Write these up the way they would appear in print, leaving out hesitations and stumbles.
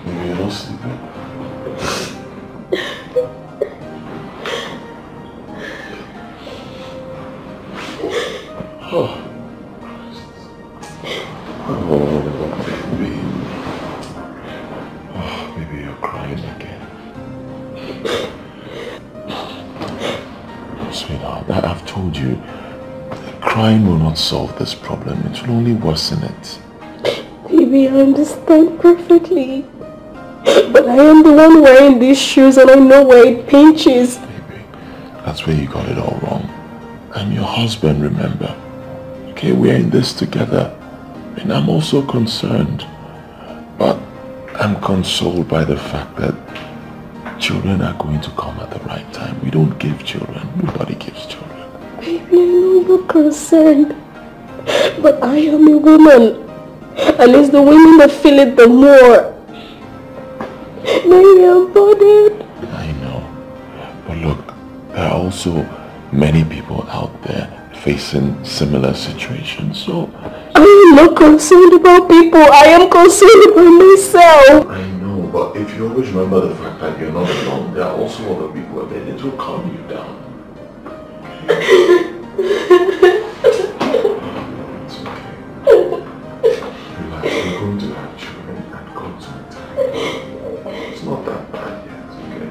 Maybe you're not sleeping. Oh. Oh, baby. Oh, baby, you're crying again. Sweetheart, I've told you, crying will not solve this problem. It will only worsen it. Baby, I understand perfectly. But I am the one wearing these shoes and I know where it pinches. Baby, that's where you got it all wrong. I'm your husband, remember? Okay, we're in this together. And I'm also concerned. But I'm consoled by the fact that children are going to come at the right time. We don't give children. Nobody gives children. Baby, I know you're concerned. But I am a woman. And it's the women that feel it the more. Maybe I'm bothered. I know. But look, there are also many people out there facing similar situations, so... I am not concerned about people. I am concerned about myself. I know, but if you always remember the fact that you're not alone, there are also other people out there. It will calm you down. It's okay. Relax, we're going to have children and God's own time. It's not that bad yet, okay?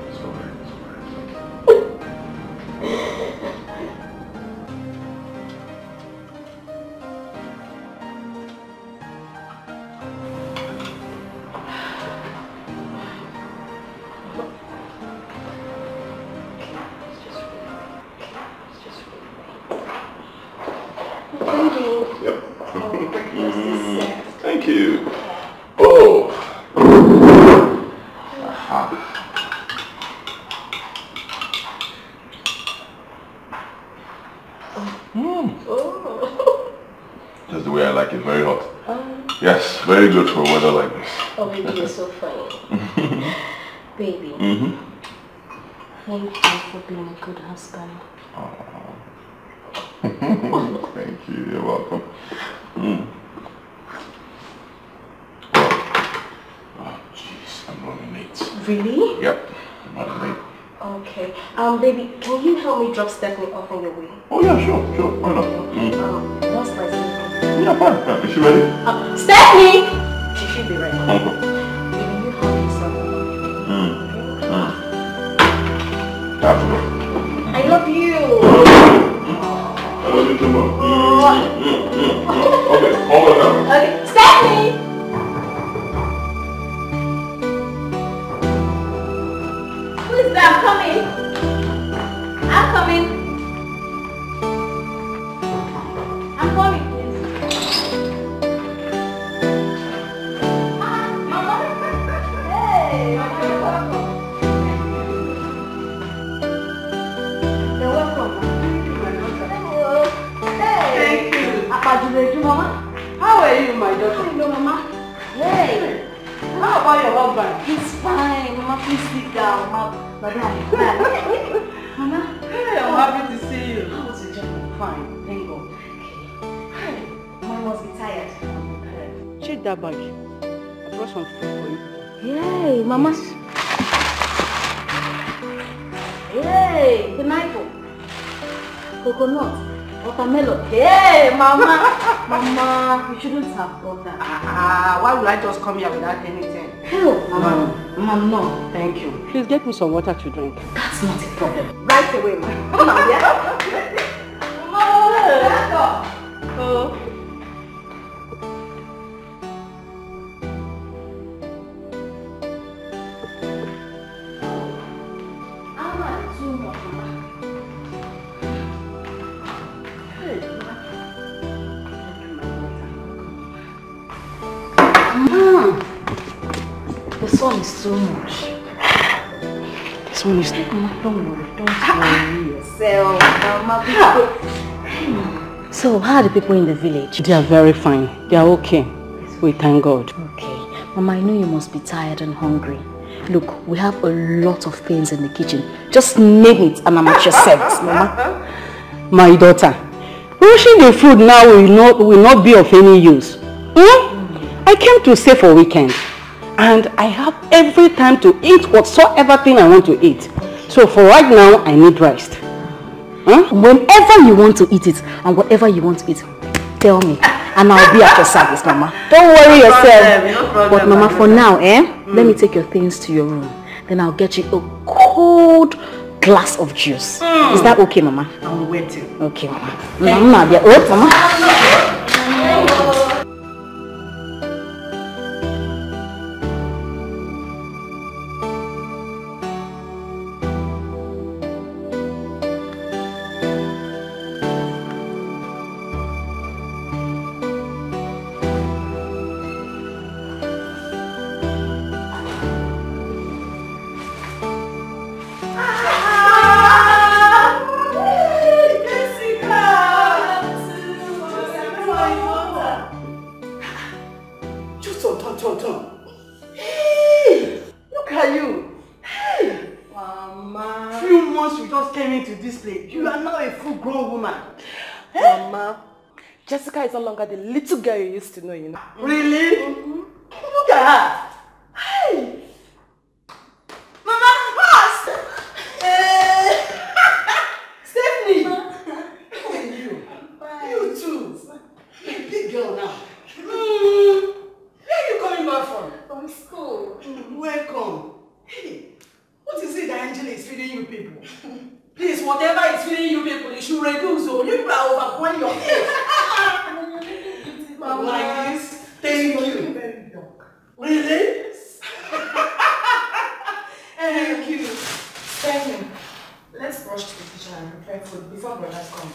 It's alright, Thank you. Oh. Aha. Oh. That's the way I like it, very hot. Yes, very good for a weather like this. Oh, baby, you're so funny. Baby, thank you for being a good husband. Thank you, you're welcome. Oh, jeez, I'm running late. Really? Yep, I'm running late. Okay. Baby, can you help me drop Stephanie off on your way? Oh yeah, sure, why not? What's my name? Yeah, fine. Is she ready? Stephanie! She should be ready. Baby, you help yourself. Absolutely. I love you. I love you too much. Okay, hold on now. Okay, Stephanie! Who is that? I'm coming. I'm coming. I'm coming, please. Mama. Hey, you're welcome. You're welcome. Hello. Hey. Thank you. Mama. How are you, my daughter? Hello, Mama. Hey. How about your husband? He's fine. Mama, please sit down. Madam. Mama. Hey, I'm happy to see you. How was your job? Fine. Thank God. Okay. Mama must be tired. Check that bag. I brought some food for you. Yay, Mama. Yay, pineapple. Coconut. Watermelon. Hey, Mama. Mama, you shouldn't have done that. Why would I just come here without anything? Hello, Mama. Mama, no. Thank you. Please get me some water to drink. That's not a problem. Right away, ma. Come on, yeah? Mama, Oh. too much, Mama. The sun is too much. This one is... Don't worry yourself. So, how are the people in the village? They are very fine. They are okay. We thank God. Okay. Mama, I know you must be tired and hungry. Look, we have a lot of things in the kitchen. Just name it and I'm at your service, Mama. My daughter, Rushing the food now will not be of any use. I came to stay for weekend. And I have every time to eat whatsoever thing I want to eat. So for right now, I need rest. Whenever you want to eat it and whatever you want to eat, tell me. And I'll be at your service, Mama. Don't worry yourself. No problem, but Mama, for now, let me take your things to your room. Then I'll get you a cold glass of juice. Is that okay, Mama? I'm waiting. Okay, Mama. Mama, Mama. Jessica is no longer the little girl you used to know, you know. Really? Look at her. Hey! Mama, fast! Stephanie! How are you? Bye. You too. You're a big girl now. Where are you coming back from? From school. Welcome. Hey, what is it that Angela is feeding you people? Please, whatever is feeding you people, you should reduce. So you are overpowering your head. Like this? Thank you. Really? Thank you. Thank you. Let's rush to the kitchen and prepare food before brothers come.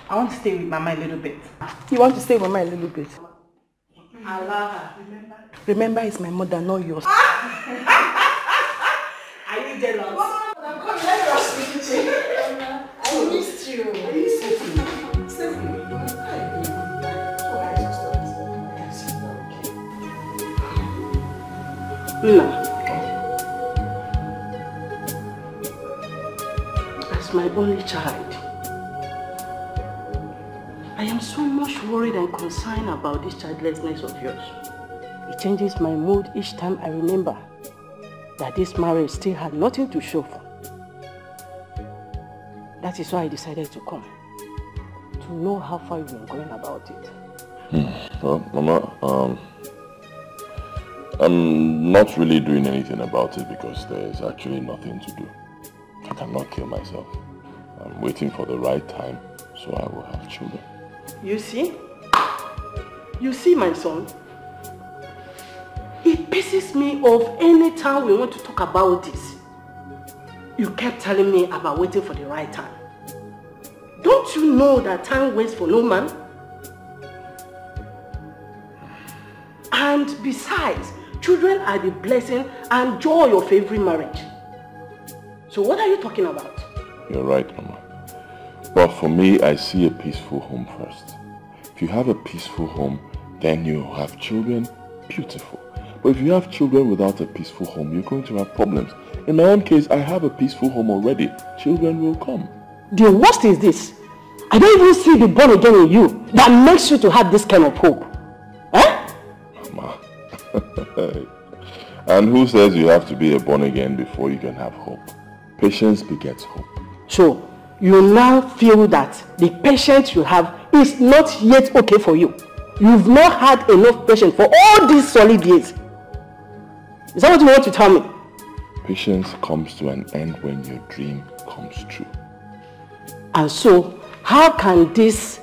I want to stay with Mama a little bit. You want to stay with Mama a little bit? I love her. Remember, it's my mother, not yours. Are you jealous? Mama, I'm coming. Let's rush to the kitchen. I missed you. Are you Stephanie? Stephanie? No. As my only child, I am so much worried and concerned about this childlessness of yours. It changes my mood each time I remember that this marriage still had nothing to show for. That is why I decided to come, to know how far you've been going about it. Well, Mama, I'm not really doing anything about it because there's actually nothing to do. I cannot kill myself. I'm waiting for the right time so I will have children. You see? You see, my son? It pisses me off any time we want to talk about this. You kept telling me about waiting for the right time. Don't you know that time waits for no man? And besides, children are the blessing and joy of every marriage. So what are you talking about? You're right, Mama. But for me, I see a peaceful home first. If you have a peaceful home, then you have children, beautiful. But if you have children without a peaceful home, you're going to have problems. In my own case, I have a peaceful home already. Children will come. The worst is this. I don't even see the born again in you that makes you to have this kind of hope. Eh? Mama. And who says you have to be a born again before you can have hope? Patience begets hope. So, you now feel that the patience you have is not yet okay for you. You've not had enough patience for all these solid years. Is that what you want to tell me? Patience comes to an end when your dream comes true. And so, how can these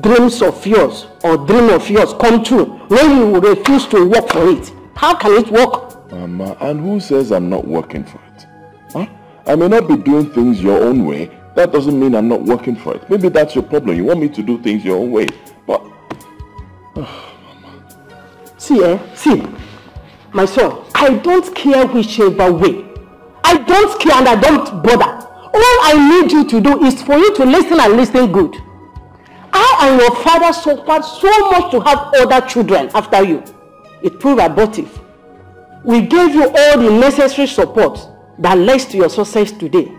dreams of yours or dream of yours come true when you refuse to work for it? How can it work? Mama, and who says I'm not working for it? Huh? I may not be doing things your own way. That doesn't mean I'm not working for it. Maybe that's your problem. You want me to do things your own way. But... Mama. See, my son, I don't care whichever way. I don't care and I don't bother. All I need you to do is for you to listen and listen good. I and your father suffered so much to have other children after you. It proved abortive. We gave you all the necessary support that leads to your success today.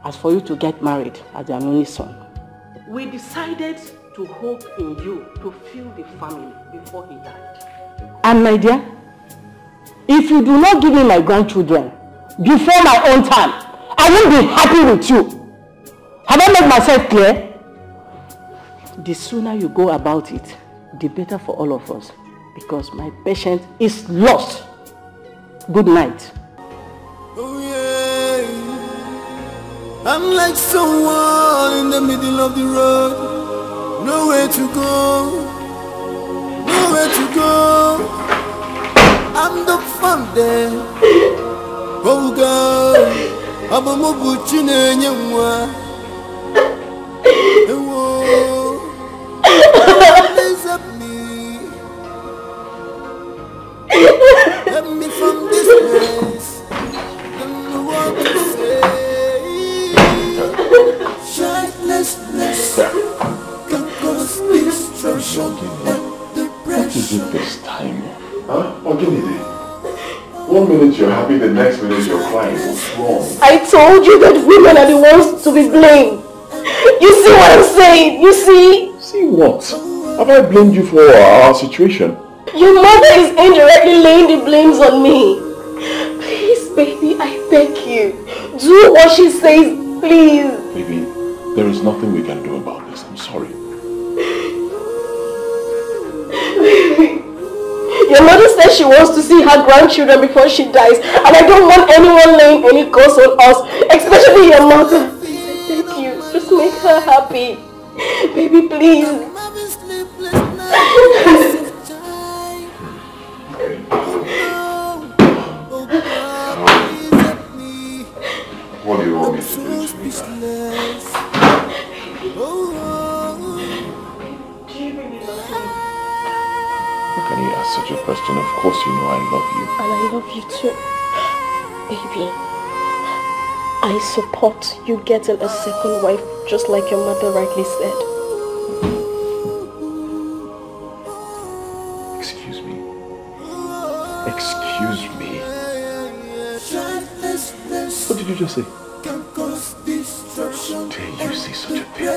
as for you to get married as their only son. We decided to hope in you to fill the family before he died. And my dear, if you do not give me my grandchildren before my own time, I won't be happy with you. Have I made myself clear? The sooner you go about it, the better for all of us, because my patient is lost. Good night. Oh yeah, I'm like someone in the middle of the road, nowhere to go, nowhere to go. I'm the fun there. Oh God, I'm a mobuchine nyamwa. Please help me. Help me from this place. Don't know what to say. Childlessness can cause destruction and depression. What is it this time? Huh? Ogenide? 1 minute you're happy, the next minute you're crying. What's wrong? I told you that women are the ones to be blamed. You see what I'm saying? You see? See what? Have I blamed you for our situation? Your mother is indirectly laying the blames on me. Please, baby, I beg you. Do what she says, please. Baby, there is nothing we can do about this. I'm sorry. Baby, your mother says she wants to see her grandchildren before she dies, and I don't want anyone laying any curse on us, especially your mother. Please, I beg you, just make her happy. Baby, please. What do you want me to do to me, man? How can you ask such a question? Of course you know I love you. And I love you too. Baby, I support you getting a second wife, just like your mother rightly said. Excuse me. Excuse me. What did you just say? Dare you say such a thing?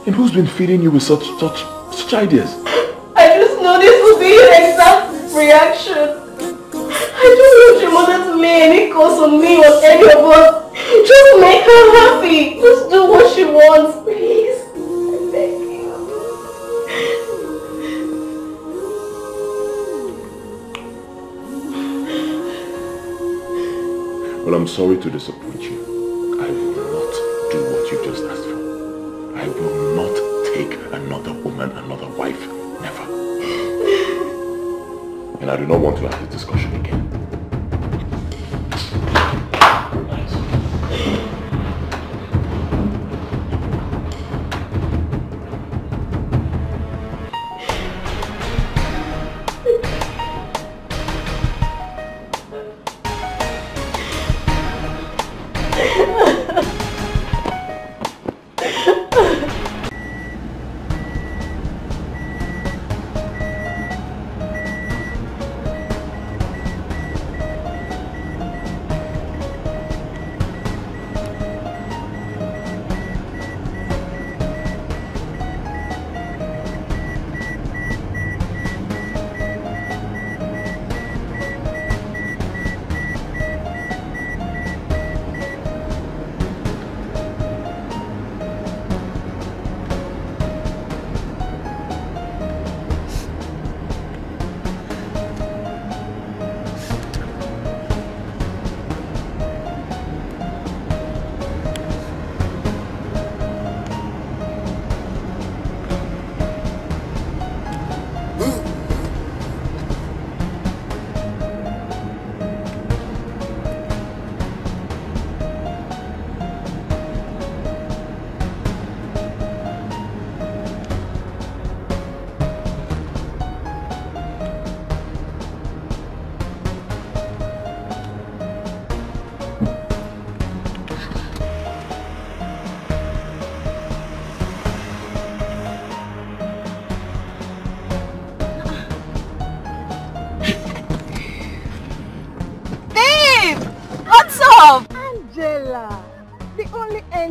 And who's been feeding you with such ideas? I just know this will be your exact reaction. I don't want your mother to lay any curse on me or any of us. Just make her happy. Just do what she wants, please. I beg you. Well, I'm sorry to disappoint you. I will not do what you just asked for. I will not take another woman, another wife. Never. And I do not want to have this discussion again.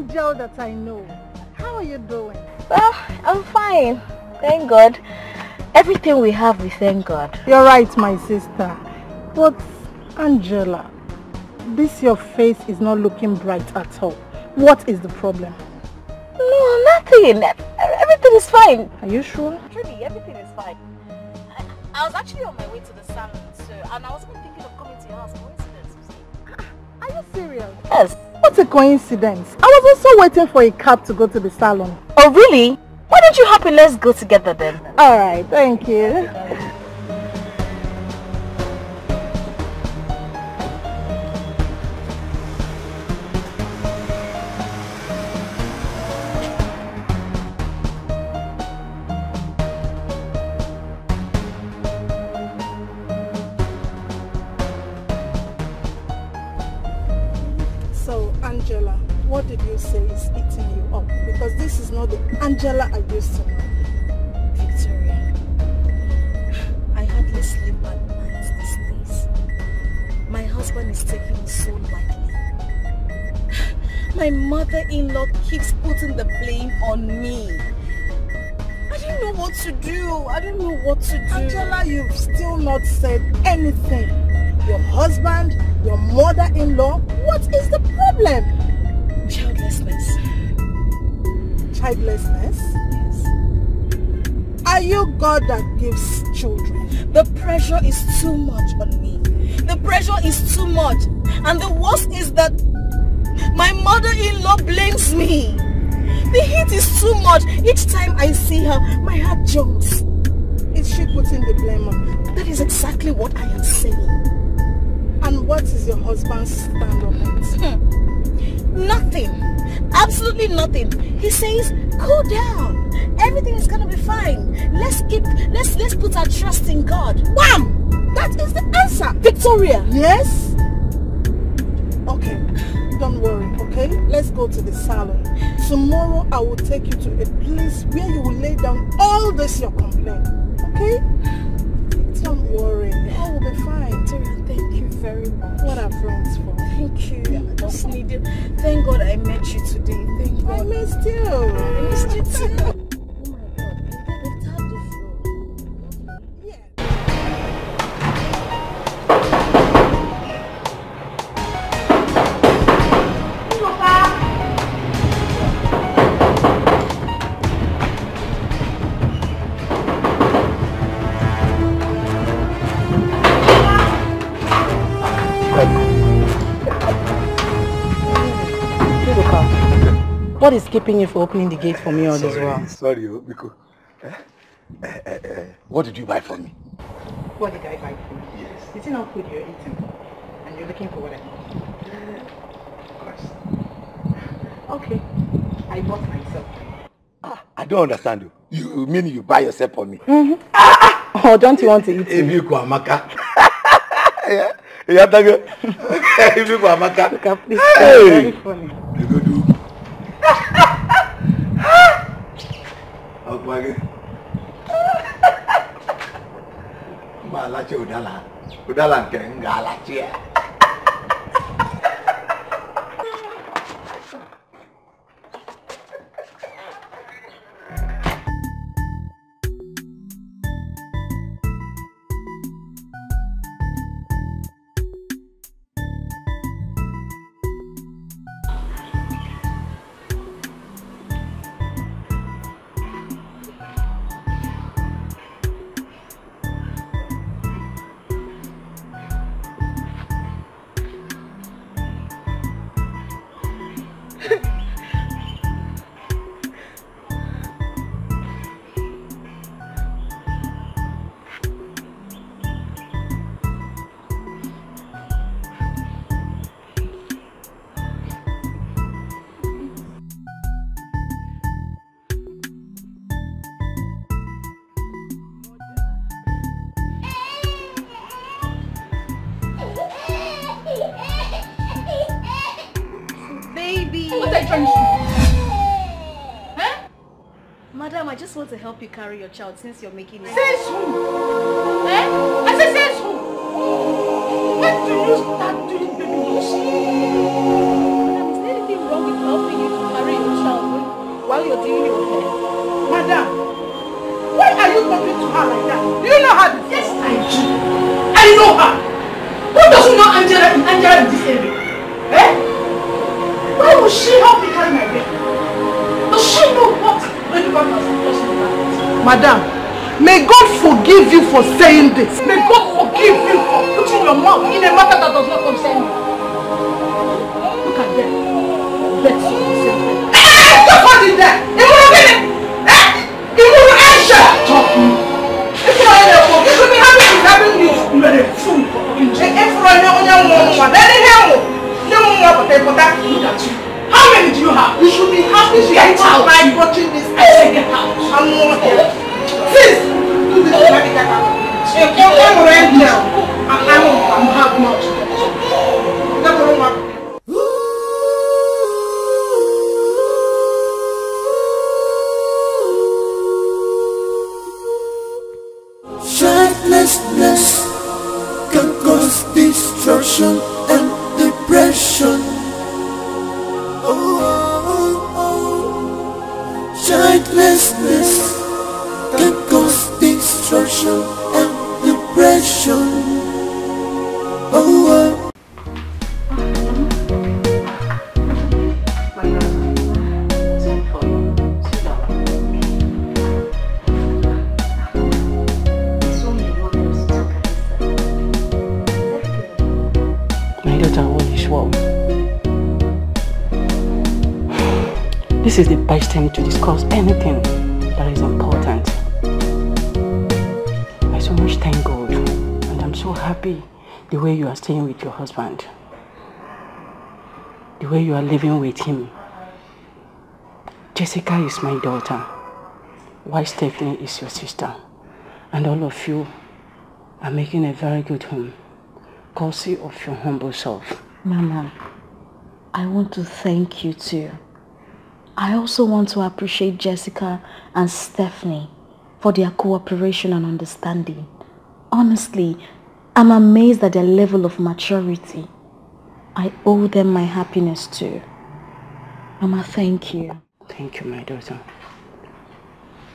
angel that I know. How are you doing? Well, I'm fine. Thank God. Everything we have, we thank God. You're right, my sister. But, Angela, this your face is not looking bright at all. What is the problem? No, nothing. Everything is fine. Are you sure? Truly, everything is fine. I was actually on my way to the salon, and I was even thinking of coming to your house. Coincidence. Are you serious? Yes. What a coincidence. I was also waiting for a cab to go to the salon. Oh, really? Why don't you hop in? Let's go together then. Alright, thank you. So, Angela, what did you say is eating you up? Because this is not the Angela I used to know. Victoria, I hardly sleep at night these days. My husband is taking it so lightly. My mother-in-law keeps putting the blame on me. I don't know what to do. I don't know what to do. Angela, you've still not said anything. Your husband, your mother-in-law, what is the problem? Childlessness. Childlessness? Yes. Are you God that gives children? The pressure is too much on me. The pressure is too much. And the worst is that my mother-in-law blames me. The heat is too much. Each time I see her, my heart jumps. Is she putting the blame on you? That is exactly what I am saying. And what is your husband's stand on it? Nothing. Absolutely nothing. He says, cool down. Everything is gonna be fine. Let's put our trust in God. Wham! That is the answer. Victoria. Yes? Okay. Don't worry, okay? Let's go to the salon. Tomorrow I will take you to a place where you will lay down all this your complaint. Okay? Don't worry. All will be fine. Victoria, thank you very much. What are friends for? Thank you. I just need you. Thank God I met you today. Thank God. I missed you. I missed you too. Oh my God. They've tapped the floor. Yeah. What is keeping you from opening the gate for me all this while? Sorry, because what did you buy for me? What did I buy for you? Yes. It's not food you're eating. And you're looking for what I want. Okay. I bought myself. I don't understand you. You mean you buy yourself for me? Mm-hmm. Oh, don't you want to eat If me? you go Amaka. Yeah. Yeah, thank you. If you go Amaka. Look up, please. Hey. Very funny. You go do. Okay. Malachi udala nke ngalachi. Madam, I just want to help you carry your child since you're making it. Says who? Eh? I said says who? When do you start doing baby? Madam, is there anything wrong with helping you to carry I know her. Who doesn't know Angela in this area? Eh? Why would she help me carry my baby? Does she know what everybody has just done? Madam, may God forgive you for saying this. May God forgive you for putting your mouth in a matter that does not concern you. Look at them. Let's see the same thing. Just what is that? You will be talking. If you are in a book, it will be happy to having you. You are a fool for talking. If you are in a woman, then how many do you have? You should be happy to get out by watching this. I say get out. I'm not here. Sis, do this. Let me get out. If you come right now, I'm have much. Childlessness can cause destruction and depression. Childlessness can cause destruction and depression. This is the best time to discuss anything that is important. I so much thank God, and I'm so happy the way you are staying with your husband, the way you are living with him. Jessica is my daughter, while Stephanie is your sister, and all of you are making a very good home, courtesy of your humble self. Mama, I want to thank you too. I also want to appreciate Jessica and Stephanie for their cooperation and understanding. Honestly, I'm amazed at their level of maturity. I owe them my happiness too. Mama, thank you. Thank you, my daughter.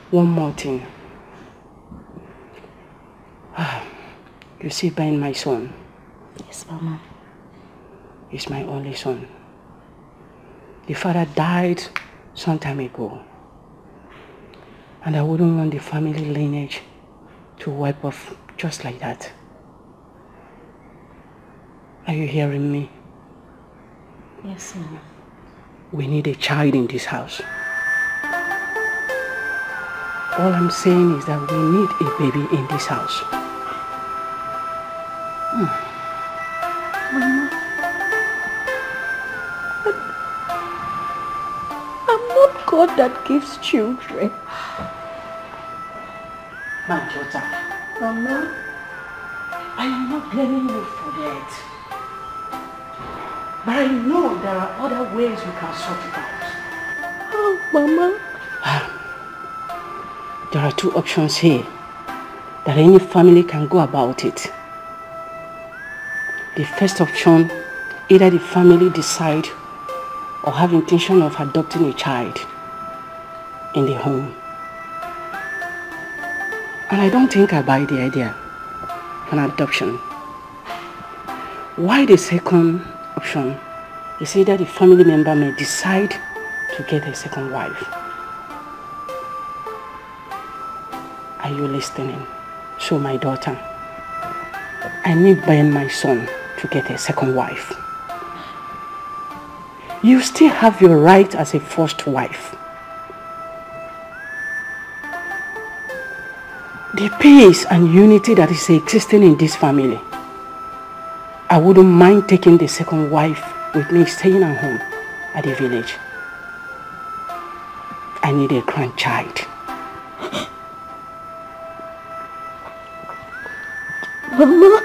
One more thing. You see, Ben, my son. Yes, Mama. He's my only son. The father died some time ago, and I wouldn't want the family lineage to wipe off just like that. Are you hearing me? Yes, Mama. We need a child in this house. All I'm saying is that we need a baby in this house. Mama, I'm not God that gives children. My daughter, Mama, I am not blaming you for that. But I know there are other ways we can sort it out. oh, Mama. There are two options here that any family can go about it. The first option, either the family decide or have intention of adopting a child in the home. And I don't think I buy the idea of an adoption. Why the second option is either the family member may decide to get a second wife. Are you listening? So my daughter, I need Ben, my son, to get a second wife. You still have your right as a first wife. The peace and unity that is existing in this family, I wouldn't mind taking the second wife with me staying at home at the village. I need a grandchild. Mama.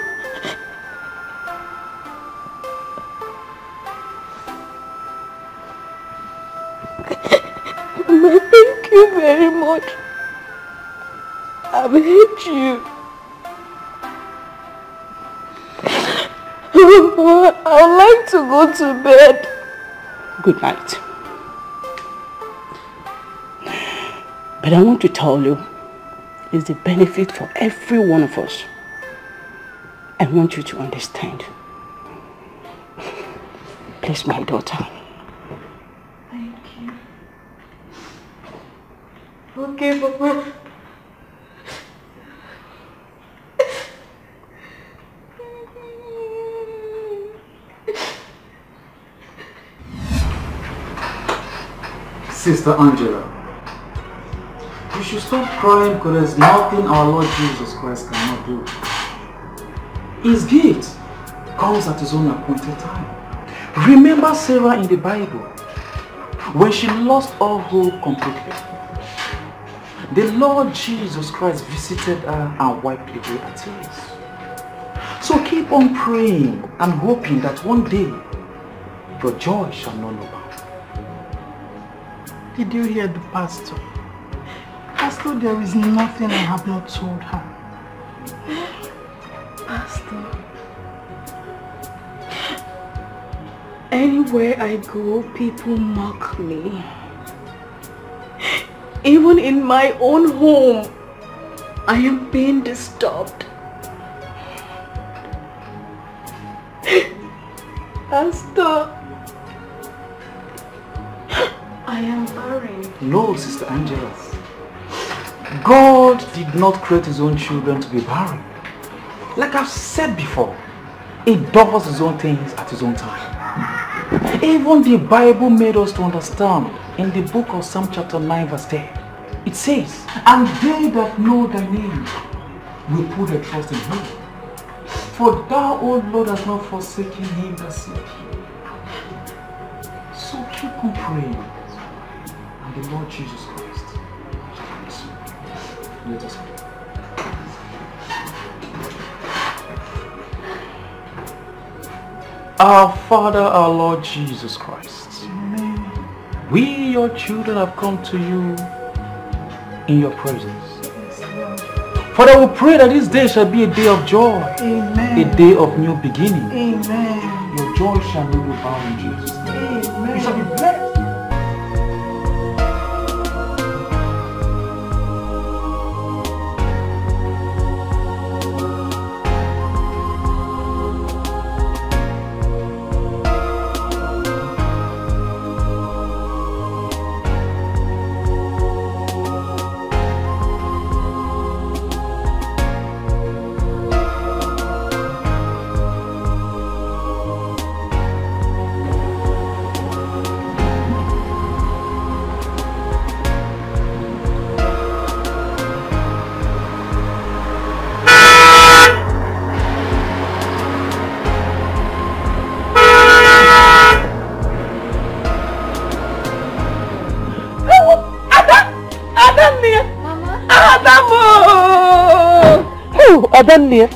Mama, thank you very much. I've hate you. I would like to go to bed. Good night. But I want to tell you, it's the benefit for every one of us I want you to understand. Please, my daughter. Thank you. Okay, Papa. Sister Angela, you should stop crying because there's nothing our Lord Jesus Christ cannot do. His gift comes at his own appointed time. Remember Sarah in the Bible, when she lost all hope completely. The Lord Jesus Christ visited her and wiped away her tears. So keep on praying and hoping that one day your joy shall not know bounds. Did you hear the pastor? Pastor, there is nothing I have not told her. Pastor, anywhere I go, people mock me. Even in my own home, I am being disturbed. Pastor, I am barren. No, Sister Angela. God did not create his own children to be barren. Like I've said before, he does his own things at his own time. Even the Bible made us to understand in the book of Psalm chapter 9 verse 10. It says, and they that know thy name will put their trust in him. For thou, O Lord, hast not forsaken him that seek you. So keep on praying. And the Lord Jesus Christ shall bless you. Let us pray. Our Father, our Lord Jesus Christ, amen. We, your children, have come to you in your presence. Father, we pray that this day shall be a day of joy, amen. A day of new beginning. Amen. Your joy shall not be bound in Jesus' name. Amen. You shall be blessed. Adamnia.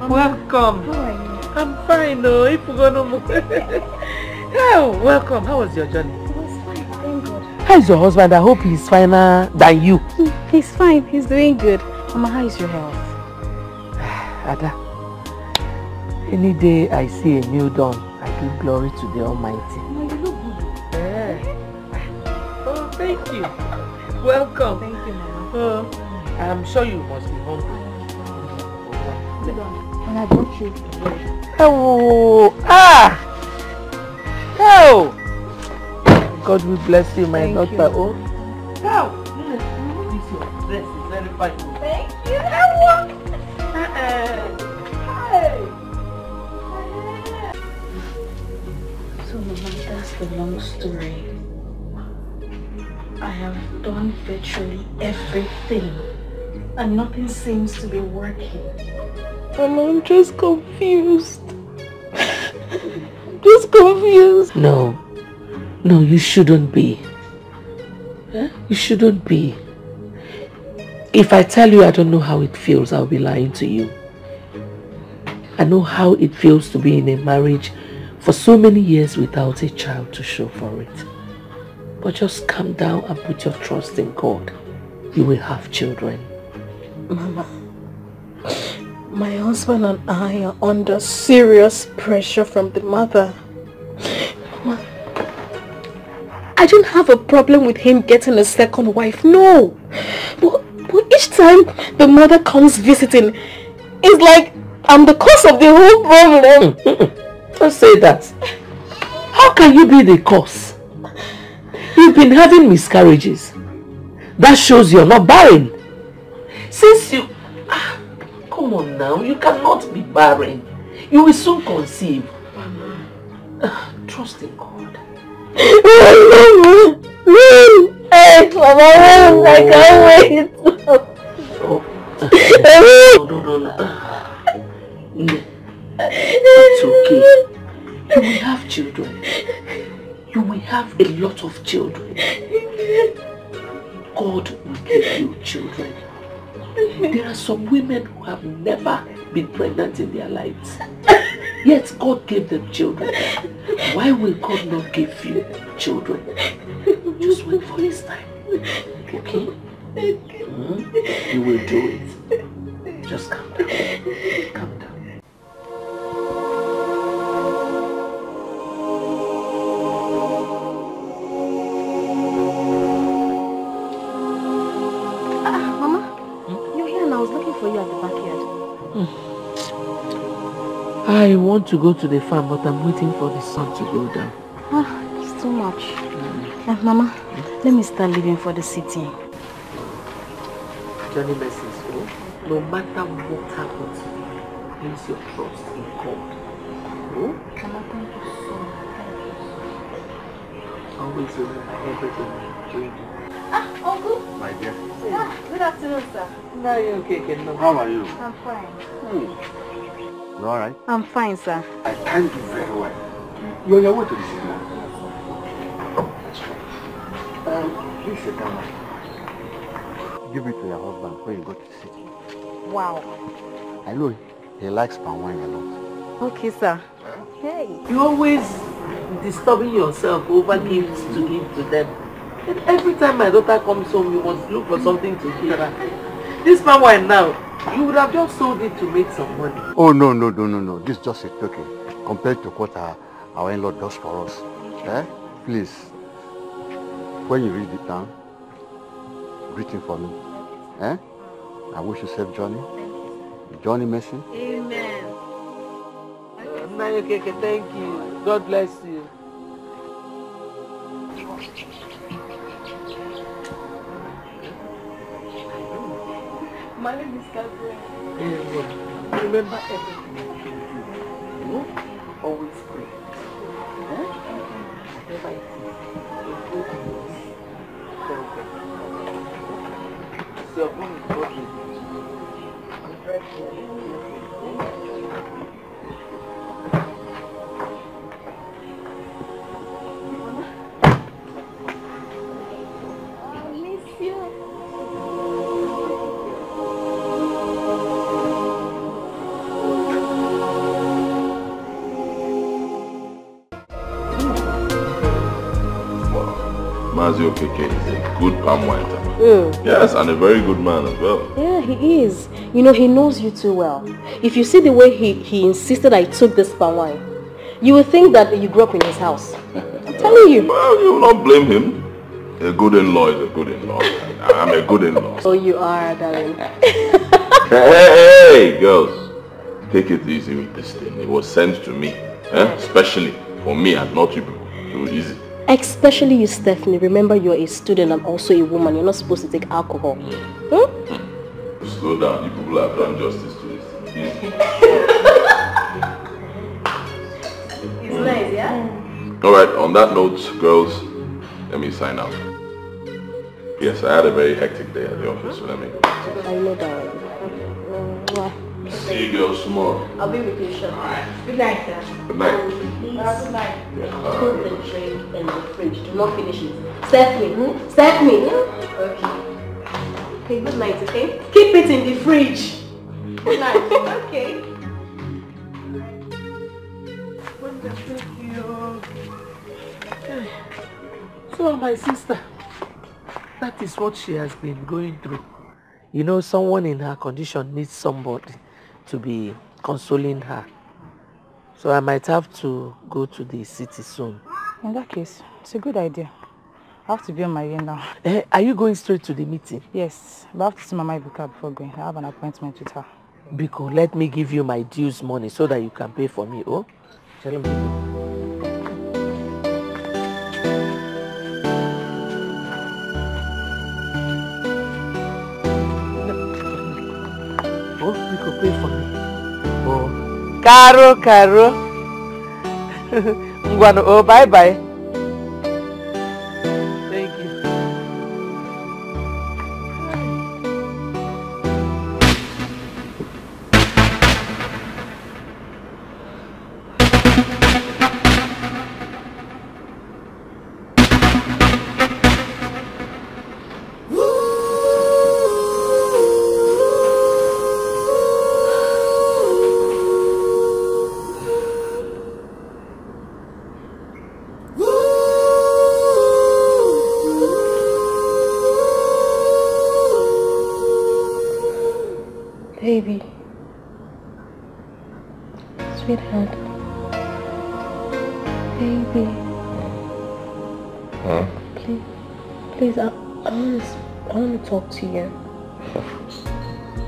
Welcome. How are you? I'm fine, no. If we're gonna move. Oh, welcome. How was your journey? It was fine, thank God. How is your husband? I hope he's finer than you. He's fine, he's doing good. Mama, how is your health? Ada, any day I see a new dawn, I give glory to the Almighty. Mama, you look good. Yeah. Oh, thank you. Welcome. Thank you, Mama. Oh, I'm sure you must be hungry. And I brought you. Oh, ah! Oh! God will bless you, my daughter. Oh. How? This your dress is very fine. Thank you. So, Mama, that's the long story. I have done virtually everything, and nothing seems to be working. Mama, I'm just confused. Just confused. No, you shouldn't be. Huh? You shouldn't be. If I tell you I don't know how it feels, I'll be lying to you. I know how it feels to be in a marriage for so many years without a child to show for it. But just calm down and put your trust in God. You will have children. Mama, my husband and I are under serious pressure from the mother. Mama, I don't have a problem with him getting a second wife, no. But each time the mother comes visiting, it's like I'm the cause of the whole problem. Don't say that. How can you be the cause? You've been having miscarriages. That shows you're not barren. Since you... come on now, you cannot be barren. You will soon conceive. Trust in God. Hey, Mama, I can't wait. No. It's okay. You will have children. You will have a lot of children. God will give you children. There are some women who have never been pregnant in their lives. Yet God gave them children. Why will God not give you children? Just wait for His time. Okay? You will do it. Just calm down. Calm down. Mama, you're here and I was looking for you at the backyard. I want to go to the farm, but I'm waiting for the sun to go down. It's too much. Mama, let me start leaving for the city. Johnny Message, no matter what happens, place your trust in God. Mama, thank you so much. Always remember everything you do. Uncle. My dear. Good afternoon, sir. No, you're okay, no. How are you? I'm fine. You alright? I'm fine, sir. I thank you very well. You're on your way to the city now. Please sit down. Give it to your husband before you go to the city. Wow. I know he likes palm wine a lot. Okay, sir. Hey. You're always disturbing yourself over gifts to give to them. And every time my daughter comes home, you must look for something to give her. This palm wine now, you would have just sold it to make some money. Oh, no. This is just a token compared to what our in-law does for us. Please, when you reach the town, greet him for me. I wish you safe journey. Johnny Mercy. Amen. Okay, thank you. God bless you. My name is Gabriel. Remember everything you do. Always pray. Whatever it is, your phone is working. I'm trying to Mazio Keke is a good palm wine. Yes, and a very good man as well. Yeah, he is. You know, he knows you too well. If you see the way he insisted I took this palm wine, you would think that you grew up in his house. I'm telling you. Well, you will not blame him. A good in-law is a good in-law. I'm a good in-law. Oh, you are, darling. Hey, girls. Take it easy with this thing. It was sent to me. Especially for me and not you people. Too easy. Especially you, Stephanie. Remember, you're a student and also a woman. You're not supposed to take alcohol. Slow down. You people have done justice to this. It's nice, yeah? Alright, on that note, girls, let me sign out. Yes, I had a very hectic day at the office, so let me go. I know that. See you girls tomorrow. I'll be with you, sure. Alright. Good night, sir. Good night. Please, Good night. put the drink in the fridge. Do not finish it. Stephanie. Stephanie. Okay. Okay, good night, okay? Keep it in the fridge. Good night. Okay. So, my sister, that is what she has been going through. You know, someone in her condition needs somebody to be consoling her. So I might have to go to the city soon. In that case, it's a good idea. I have to be on my way now. Are you going straight to the meeting? Yes, but I have to see Mama Ibuka before going. I have an appointment with her. Biko, let me give you my dues money so that you can pay for me, oh? Tell him. Oh, Biko, pay for me. Oh, Caro. Ngwano, oh, bye. Thank you. Baby. Sweetheart. Baby. Huh? Please, I want to talk to you.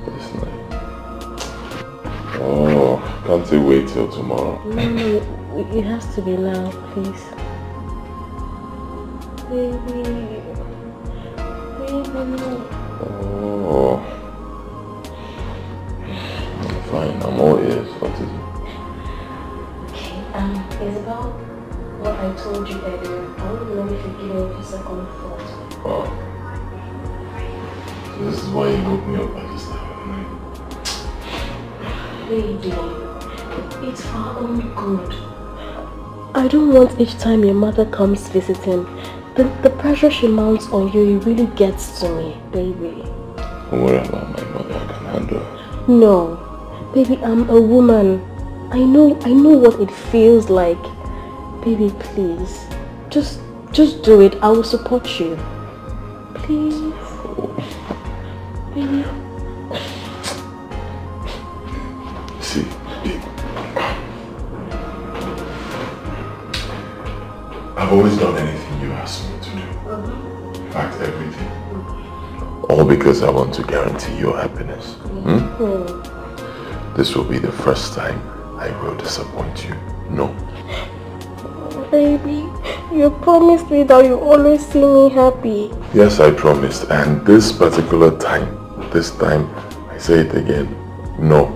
This night. Oh, can't you wait till tomorrow? No, it has to be now, please. Baby. Oh. Fine, I'm all ears. What is it? It's about what I told you earlier. I want to know if you give me a second thought. Oh. So this is why you woke me up at this time of night. Baby, it's for our own good. I don't want each time your mother comes visiting, the pressure she mounts on you, it really gets to me, baby. Don't worry about my mother, I can handle her. No. Baby, I'm a woman. I know what it feels like. Baby, please. Just do it. I will support you. Please. Baby. See, babe. I've always done anything you asked me to do. In fact, everything. All because I want to guarantee your happiness. This will be the first time I will disappoint you. No. Baby, you promised me that you always see me happy. Yes, I promised. And this particular time, I say it again, no.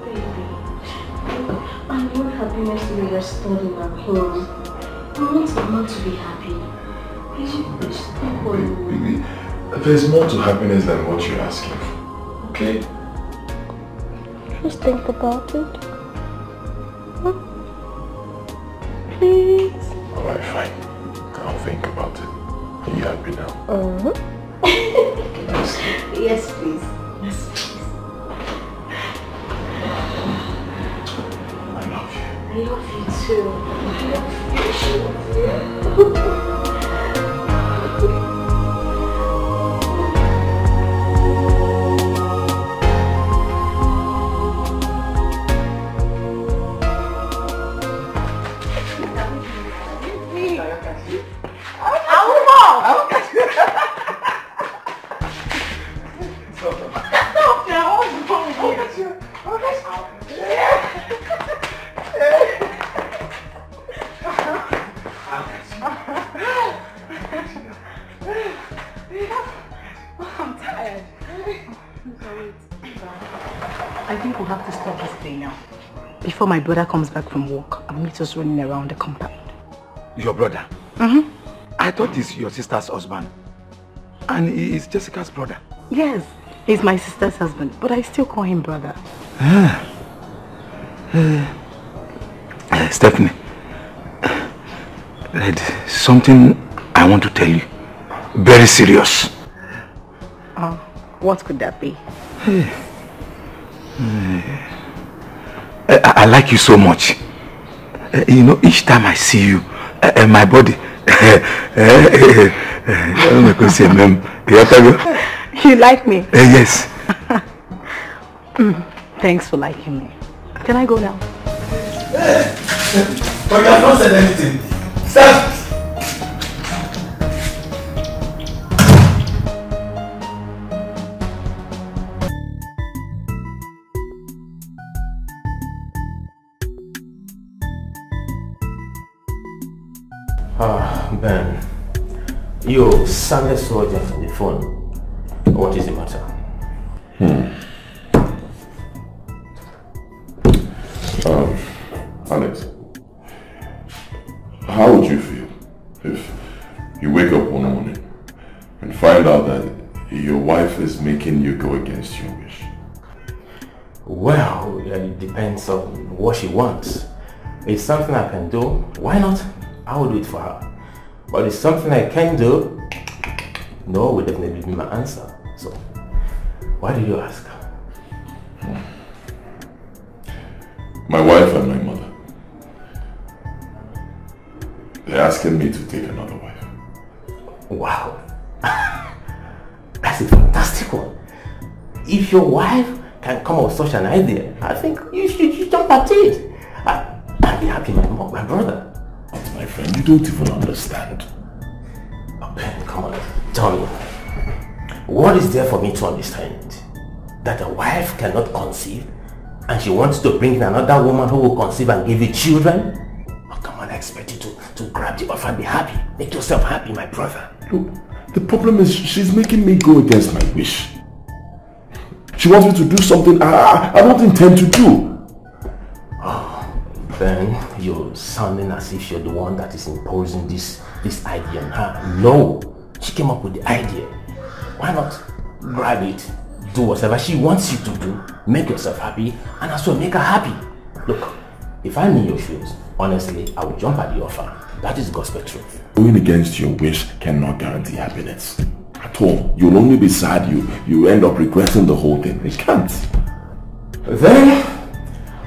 Baby, I want happiness to be restored in our home. I want Mama to be happy. Baby, there's more to happiness than what you're asking for. Okay? Just think about it. Please. Alright, fine. I'll think about it. Are you happy now? Yes, please. Yes, please. I love you. I love you too. I love you. Before my brother comes back from work, I'll meet us running around the compound. Your brother? I thought he's your sister's husband. And he is Jessica's brother. Yes, he's my sister's husband, but I still call him brother. Stephanie, there's something I want to tell you. Very serious. What could that be? I like you so much. You know, each time I see you, my body. You like me? Yes. Thanks for liking me. Can I go now? But you have not said anything. Stop! Ben, you sounded so urgent on the phone. What is the matter? Alex, how would you feel if you wake up one morning and find out that your wife is making you go against your wish? Well, it depends on what she wants. It's something I can do. Why not? I will do it for her. But it's something I can do. No, will definitely be my answer. So, why did you ask? My wife and my mother, they're asking me to take another wife. Wow. That's a fantastic one. If your wife can come up with such an idea, I think you should jump at it. I'd be happy, my brother. My friend, you don't even understand. Oh, Ben, come on, tell me. What is there for me to understand? That a wife cannot conceive and she wants to bring in another woman who will conceive and give you children? Oh, come on, I expect you to grab the offer and be happy. Make yourself happy, my brother. Look, the problem is she's making me go against my wish. She wants me to do something I don't intend to do. Oh, Ben, you're sounding as if you're the one that is imposing this idea on her. No, she came up with the idea. Why not grab it, do whatever she wants you to do, make yourself happy, and as well make her happy. Look, if I'm in your shoes, honestly, I would jump at the offer. That is gospel truth. Going against your wish cannot guarantee happiness. At all. You'll only be sad. You end up regretting the whole thing. It can't. Then,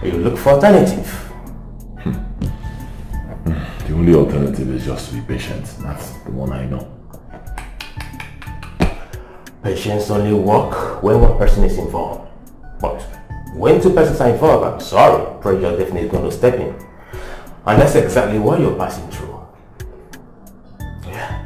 you look for alternative. The only alternative is just to be patient. That's the one I know. Patience only work when one person is involved. But when two persons are involved, I'm sorry, pressure definitely is going to step in. And that's exactly what you're passing through. Yeah.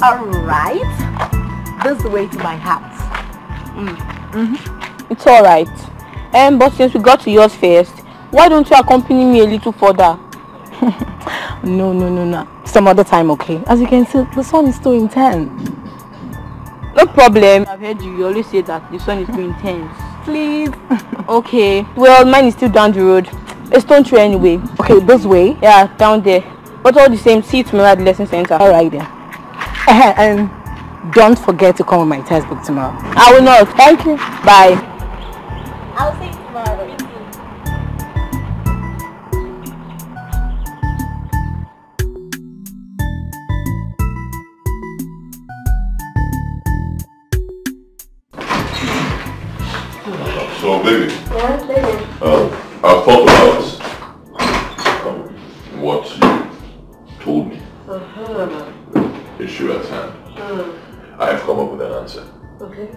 Alright, this is the way to my house. It's alright. But since we got to yours first, why don't you accompany me a little further? No. Some other time, okay? As you can see, the sun is too intense. No problem. I've heard you always say that the sun is too intense. Please. Okay. Well, mine is still down the road. A stone throw anyway. Okay, this way? Yeah, down there. But all the same, see you tomorrow at the lesson center. Alright then. And don't forget to come with my textbook tomorrow. I will not. Thank you. Bye. I'll see you tomorrow. So, baby. Yeah, baby. I've thought about what you told me. Issue at hand. I have come up with an answer. Okay.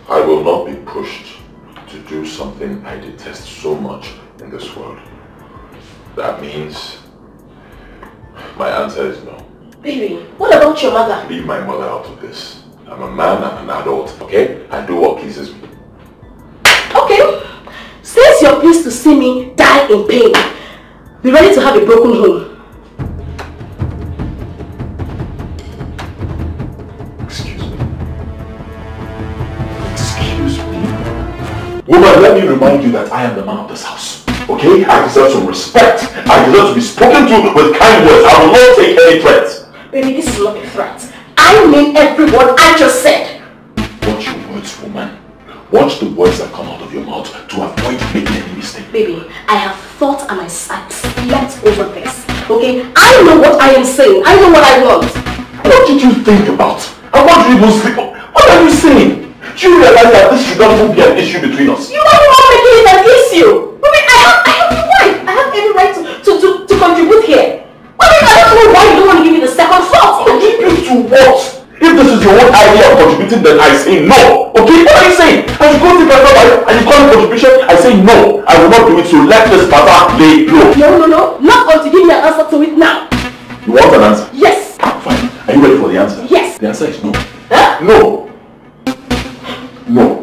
I will not be pushed to do something I detest so much in this world. That means my answer is no. Baby, what about your mother? Leave my mother out of this. I'm a man, I'm an adult, okay? I do what pleases me. Okay. Since you're pleased to see me die in pain, be ready to have a broken home. Woman, let me remind you that I am the man of this house. Okay? I deserve some respect. I deserve to be spoken to with kind words. I will not take any threats. Baby, this is not a threat. I mean every word I just said. Watch your words, woman. Watch the words that come out of your mouth to avoid making any mistake. Baby, I have thought and I slept over this. Okay? I know what I am saying. I know what I want. What did you think about? And what did you even sleep on? What are you saying? Do you realize that this should not even be an issue between us? You are the one making it an issue. Baby, I have a wife. I have every right to contribute here. idea of contributing, then I say no. Okay, what are you saying? I should go to my father and you call it contribution, I say no. I will not do it, so let this matter lay low. No. Not until you give me an answer to it now. You want an answer? Yes. Fine. Are you ready for the answer? Yes. The answer is no. Huh? No. No.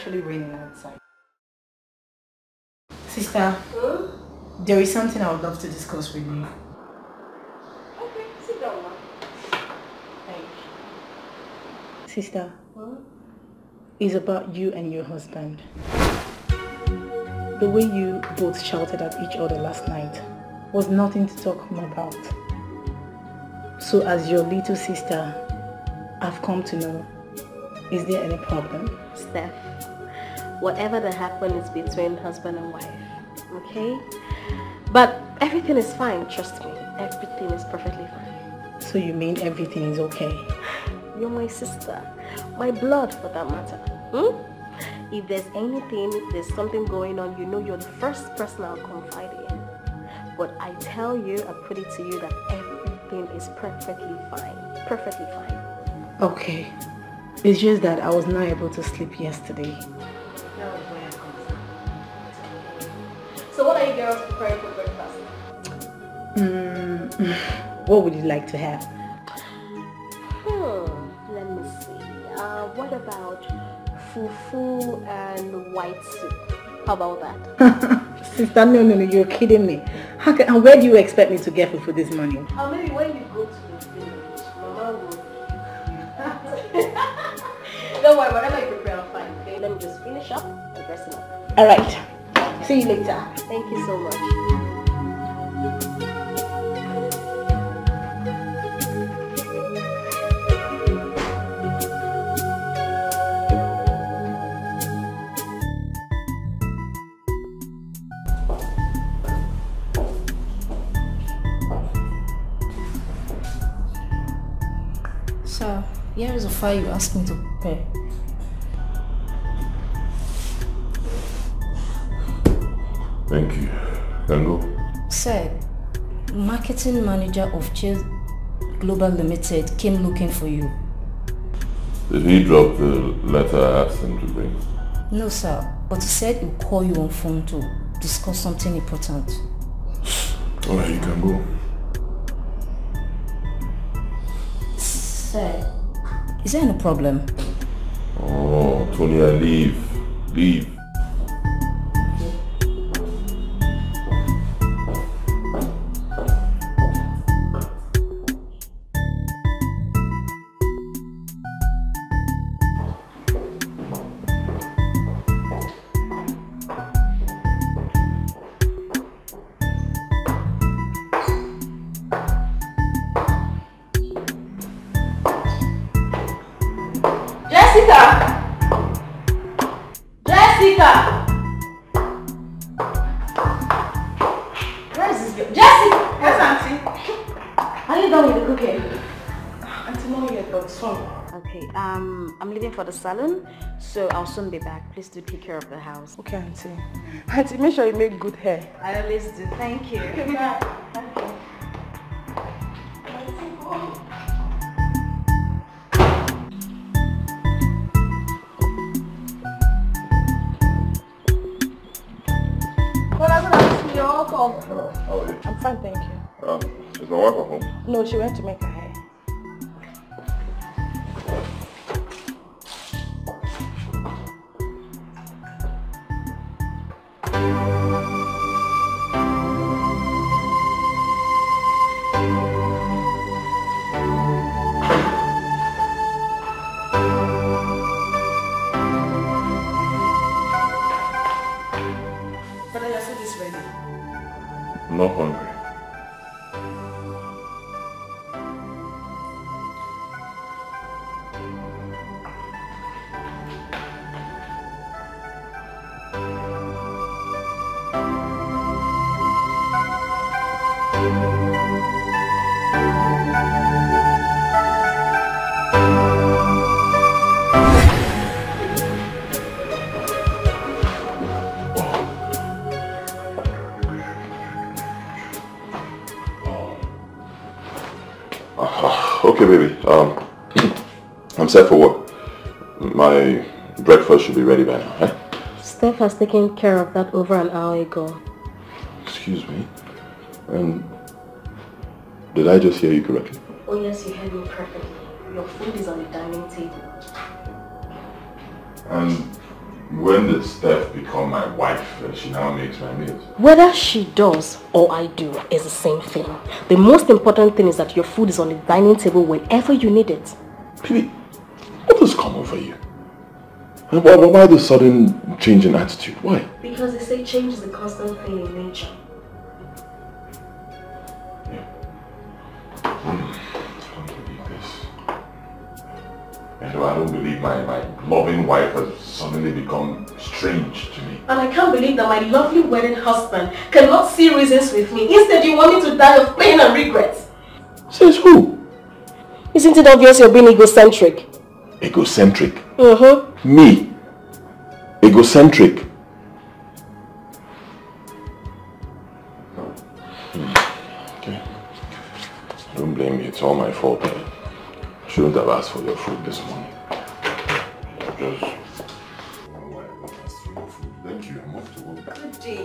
Raining outside. Sister, there is something I would love to discuss with you. Okay, sit down now. Thank you. Sister, it's about you and your husband. The way you both shouted at each other last night was nothing to talk home about. So as your little sister, I've come to know, is there any problem? Steph, whatever that happened is between husband and wife, okay? But everything is fine, trust me. Everything is perfectly fine. So you mean everything is okay? You're my sister, my blood for that matter. If there's anything, if there's something going on, you know you're the first person I'll confide in. But I tell you, I put it to you that everything is perfectly fine. Perfectly fine. Okay. It's just that I was not able to sleep yesterday. So what are you girls preparing for breakfast? What would you like to have? Let me see. What about fufu and white soup? How about that? Sister, no, you're kidding me. And where do you expect me to get fufu this morning? Maybe when you go to the village, Mama will. Don't worry, whatever you prepare, I'll find. Okay, let me just finish up and dress it up. Alright. See you later. Thank you so much. Sir, here is a file you asked me to prepare. Thank you. Can go. Sir, marketing manager of Chase Global Limited came looking for you. Did he drop the letter I asked him to bring? No, sir, but he said he'll call you on phone to discuss something important. Alright, you can go. Sir, is there any problem? Oh, Tonya, leave. Leave. I'm leaving for the salon, so I'll soon be back. Please do take care of the house. Okay, Auntie. Auntie, make sure you make good hair. I always do. Thank you. Okay, bye. Okay. How are you? I'm fine, thank you. Is my wife at home? No, she went to make her hair. Father, your food is ready. I'm not hungry. Okay, baby. I'm set for work. My breakfast should be ready by now, eh? Steph has taken care of that over an hour ago. Excuse me? Did I just hear you correctly? Oh yes, you heard me perfectly. Your food is on the dining table. And when did Steph become my wife and she now makes my meals? Whether she does or I do is the same thing. The most important thing is that your food is on the dining table whenever you need it. Baby, what has come over you? And why the sudden change in attitude? Why? Because they say change is a constant thing in nature. I don't believe my loving wife has suddenly become strange to me. And I can't believe that my lovely wedded husband cannot see reasons with me. Instead, you want me to die of pain and regret. Says who? Isn't it obvious you're being egocentric? Egocentric? Mm-hmm. Me? Egocentric? Okay. Don't blame me. It's all my fault. I shouldn't have asked for your food this morning. Thank you. I'm off to work. Good day.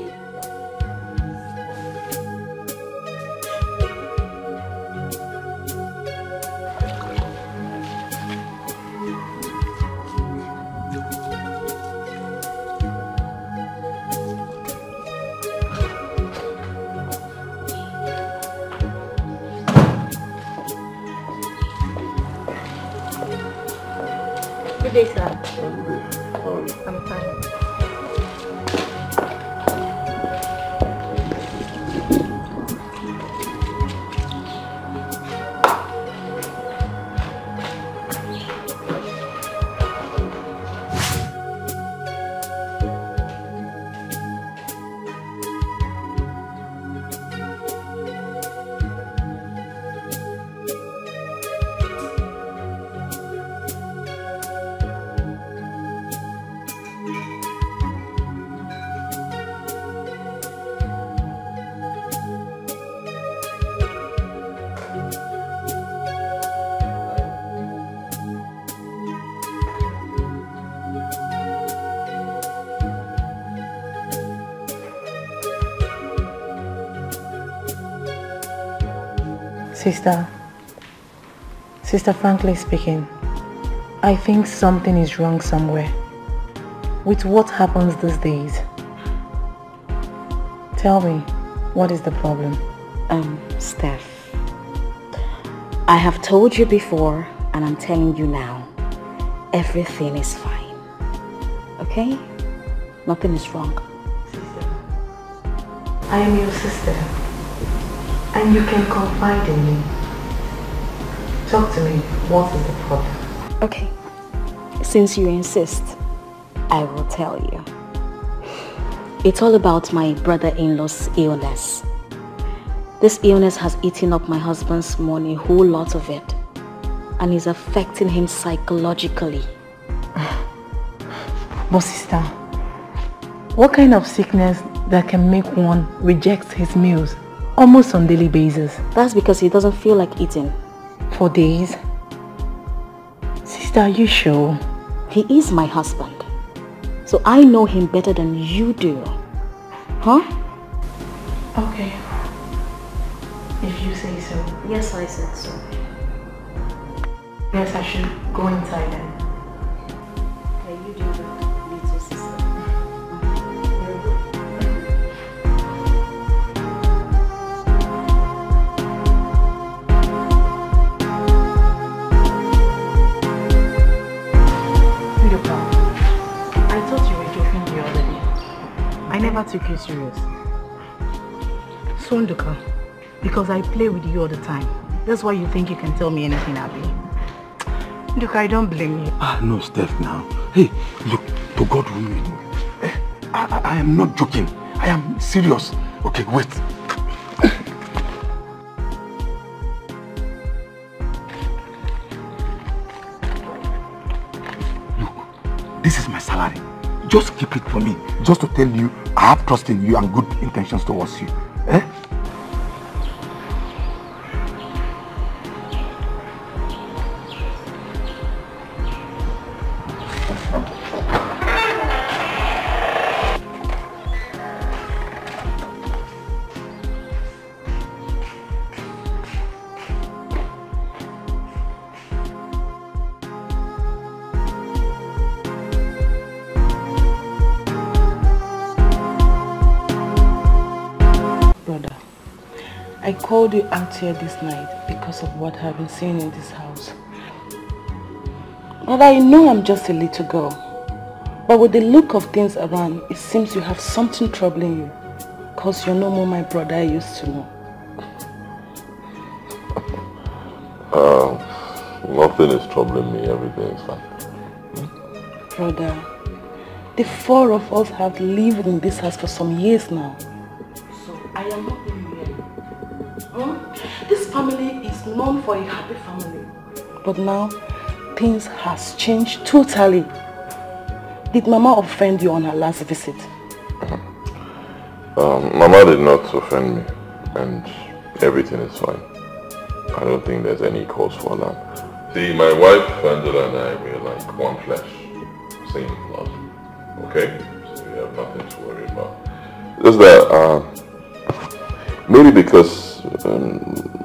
Good day, sir. I'm fine. Sister, frankly speaking, I think something is wrong somewhere with what happens these days. Tell me, what is the problem? Steph, I have told you before and I'm telling you now, everything is fine. Okay? Nothing is wrong. Sister, I am your sister and you can confide in me. Talk to me, what is the problem? Okay, since you insist, I will tell you. It's all about my brother-in-law's illness. This illness has eaten up my husband's money, a whole lot of it, and is affecting him psychologically. But sister, what kind of sickness that can make one reject his meals almost on a daily basis? That's because he doesn't feel like eating. For days? Sister, are you sure? He is my husband, so I know him better than you do. Huh? Okay. If you say so. Yes, I said so. Yes, I should go inside then. Yeah, you do that, little sister. I thought you were joking the other day. I never took you serious. So Nduka, because I play with you all the time, that's why you think you can tell me anything, Abby. Nduka, I don't blame you. No, Steph, now. Hey, look, to God whom you know. I am not joking. I am serious. Okay, wait. Look, this is my salary. Just keep it for me. Just to tell you, I have trust in you and good intentions towards you. Eh? I called you out here this night because of what I've been seeing in this house. But I know I'm just a little girl. But with the look of things around, it seems you have something troubling you. Because you're no more my brother I used to know. Nothing is troubling me. Everything is fine. Brother, the four of us have lived in this house for some years now. So I am not really here. This family is known for a happy family. But now, things has changed totally. Did Mama offend you on her last visit? Mama did not offend me, and everything is fine. I don't think there's any cause for alarm. See, my wife, Angela, and I, we're like one flesh, same blood. Okay? So we have nothing to worry about. Just that, maybe because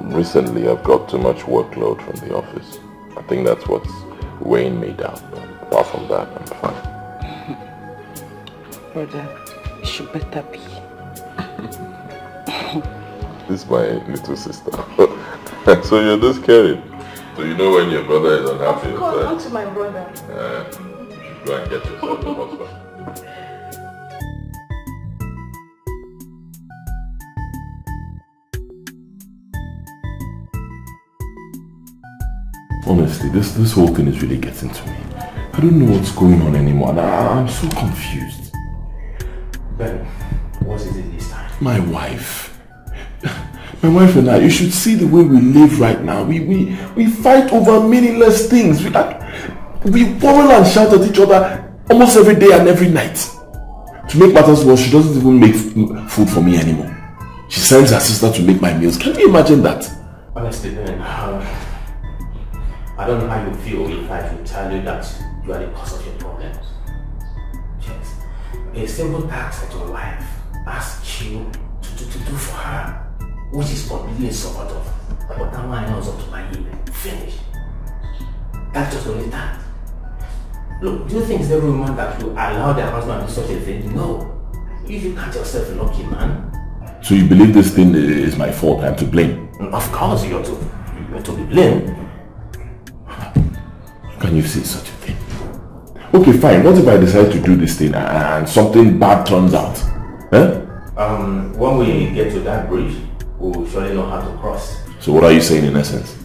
recently I've got too much workload from the office. I think that's what's weighing me down. But apart from that, I'm fine. Brother, you should better be. This is my little sister. So you're this carried. So you know when your brother is unhappy. Of course, not to my brother. You should go and get yourself a husband. Honestly, this whole thing is really getting to me. I don't know what's going on anymore, and I'm so confused. Ben, what is it this time? My wife. My wife and I, you should see the way we live right now. We fight over meaningless things. We quarrel and shout at each other almost every day and every night. To make matters worse, she doesn't even make food for me anymore. She sends her sister to make my meals. Can you imagine that? Honestly, Ben, I don't know how you feel if I should tell you that you are the cause of your problems. Yes. A simple task that your wife asks you to do for her, which is completely support of. But that line was up to my email. Finish. That's just only that. Look, do you think it's every woman that will allow their husband to do such a thing? No. You can't yourself lucky, man. So you believe this thing is my fault? I'm to blame? Of course you're to be blamed. Can you say such a thing? Okay, fine. What if I decide to do this thing and something bad turns out? Eh? When we get to that bridge, we will surely know how to cross. So what are you saying in essence?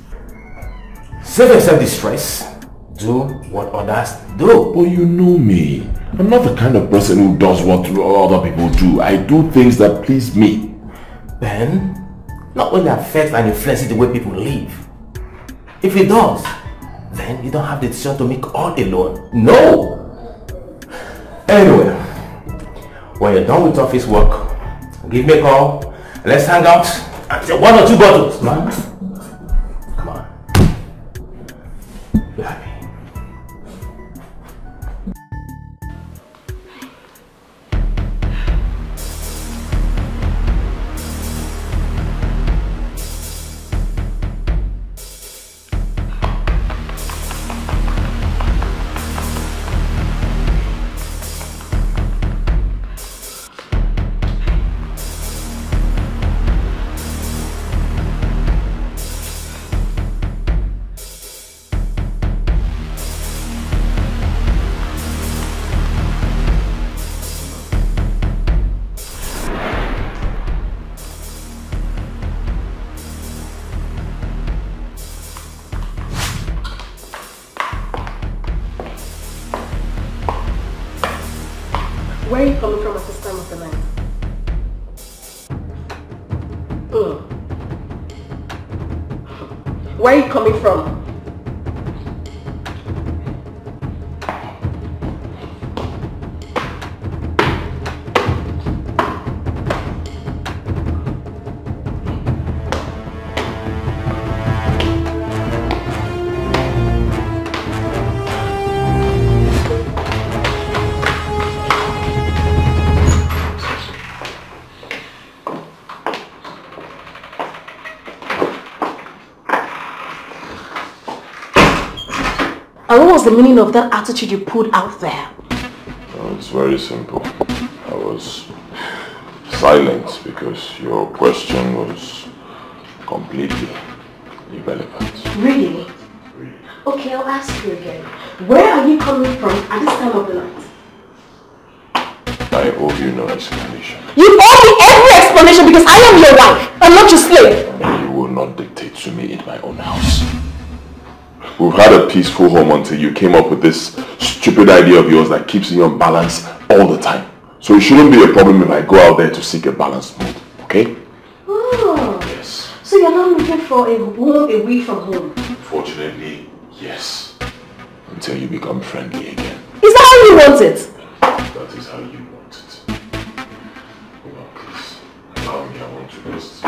Save yourself the stress. Do what others do. But you know me. I'm not the kind of person who does what other people do. I do things that please me. Ben, not when they affect and influence the way people live. If it does, then you don't have the decision to make all alone. No! Anyway, when you're done with office work, give me a call. Let's hang out and take 1 or 2 bottles, man. Come on. Be happy. Where are you coming from? And what was the meaning of that attitude you put out there? Well, it's very simple. I was silent because your question was completely irrelevant. Really? Okay, I'll ask you again. Where are you coming from at this time of the night? I owe you no explanation. You owe me every explanation because I am your wife. I'm not your slave. And you will not dictate to me in my own house. We've had a peaceful home until you came up with this stupid idea of yours that keeps me on balance all the time. So it shouldn't be a problem if I go out there to seek a balanced mood, okay? Oh. Yes. So you're not looking for a home away from home? Fortunately, yes. Until you become friendly again. Is that how you want it? That is how you want it. Hold on, please. Allow me, I want to rest.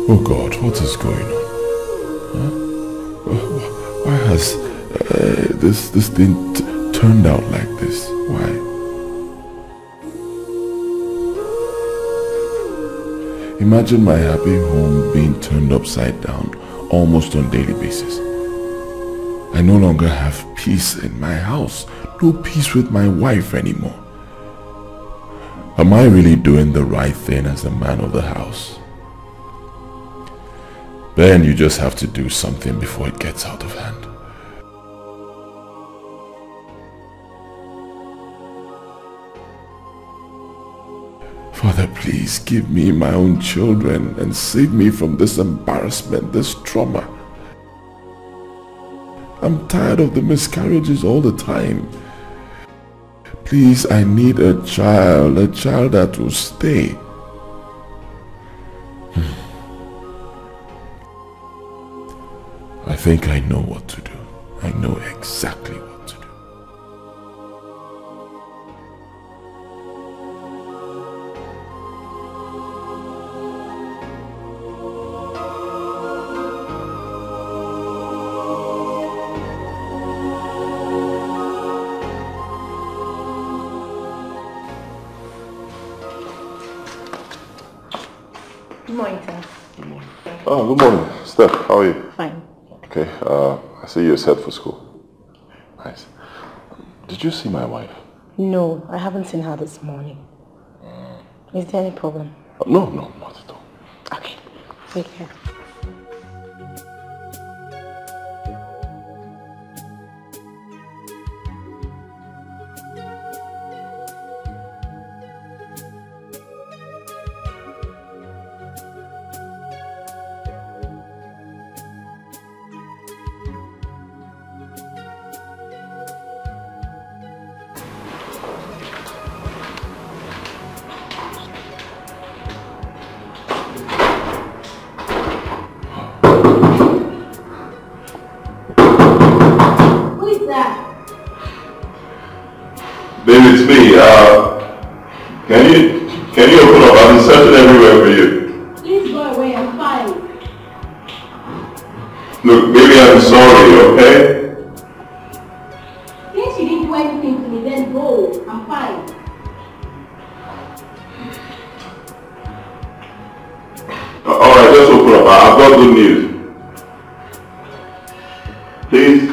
Oh God, what is going on? Huh? Why has this thing turned out like this? Why? Imagine my happy home being turned upside down almost on a daily basis. I no longer have peace in my house, no peace with my wife anymore. Am I really doing the right thing as the man of the house? Ben, you just have to do something before it gets out of hand. Father, please give me my own children and save me from this embarrassment, this trauma. I'm tired of the miscarriages all the time. Please, I need a child that will stay. I think I know what to do. I know exactly what to do. Good morning, sir. Good morning. Oh, good morning. Steph, how are you? Fine. Okay, I see you're set for school. Nice. Did you see my wife? No, I haven't seen her this morning. Is there any problem? No, not at all. Okay, take care. Baby, it's me. Can you open up? I've been searching everywhere for you. Please go away, I'm fine. Look, baby, I'm sorry, okay? do anything to me, then go. I'm fine. Alright, just open up. I've got good news. Please.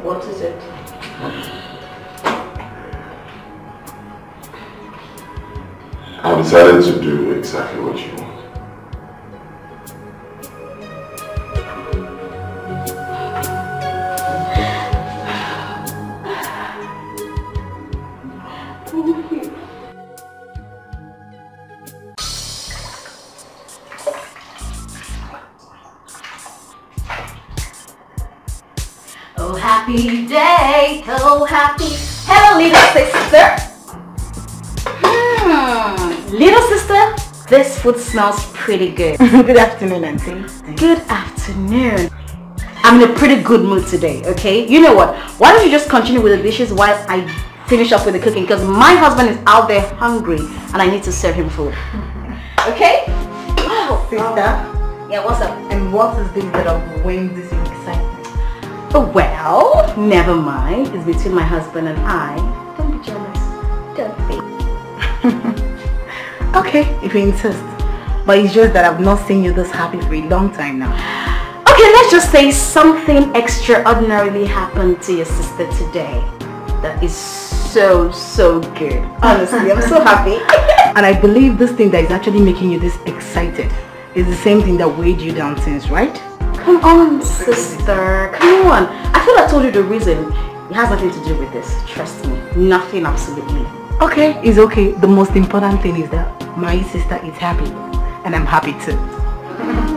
What is it? I decided to do exactly what you want. Thank you. Oh, happy day, oh, happy. Hello, little sister. Little sister, this food smells pretty good. Good afternoon, Auntie. Good afternoon. I'm in a pretty good mood today, okay? You know what? Why don't you just continue with the dishes while I finish up with the cooking? Because my husband is out there hungry and I need to serve him food. Okay? Wow. Sister? Yeah, what's up? And what is this that of weighing this excitement? Oh, well, never mind. It's between my husband and I. Don't be jealous. Don't be. Okay, if you insist. But it's just that I've not seen you this happy for a long time now. Okay, let's just say something extraordinarily happened to your sister today. That is so good. Honestly, I'm so happy. And I believe this thing that is actually making you this excited is the same thing that weighed you down since, right? Come on, sister. Come on. I thought I told you the reason. It has nothing to do with this. Trust me. Nothing, absolutely. Okay, it's okay. The most important thing is that my sister is happy. And I'm happy too.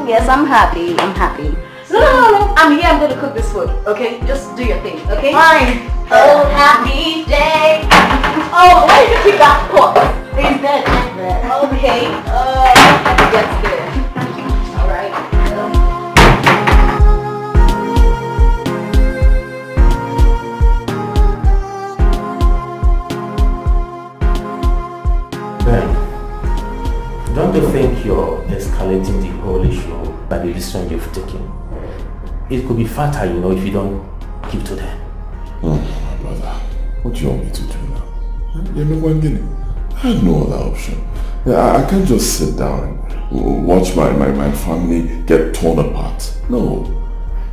Yes, I'm happy. I'm happy. No. I'm here. I'm going to cook this food. Okay? Just do your thing. Okay? Fine. Oh, happy day. Oh, why did you pick that pot? It's dead. Okay. That's good. Alright. Ben, don't you think you're escalating the whole issue by the decision you've taken? It could be fatal, you know, if you don't keep to them. My brother, what do you want me to do now? I had no other option. I can't just sit down and watch my family get torn apart. No.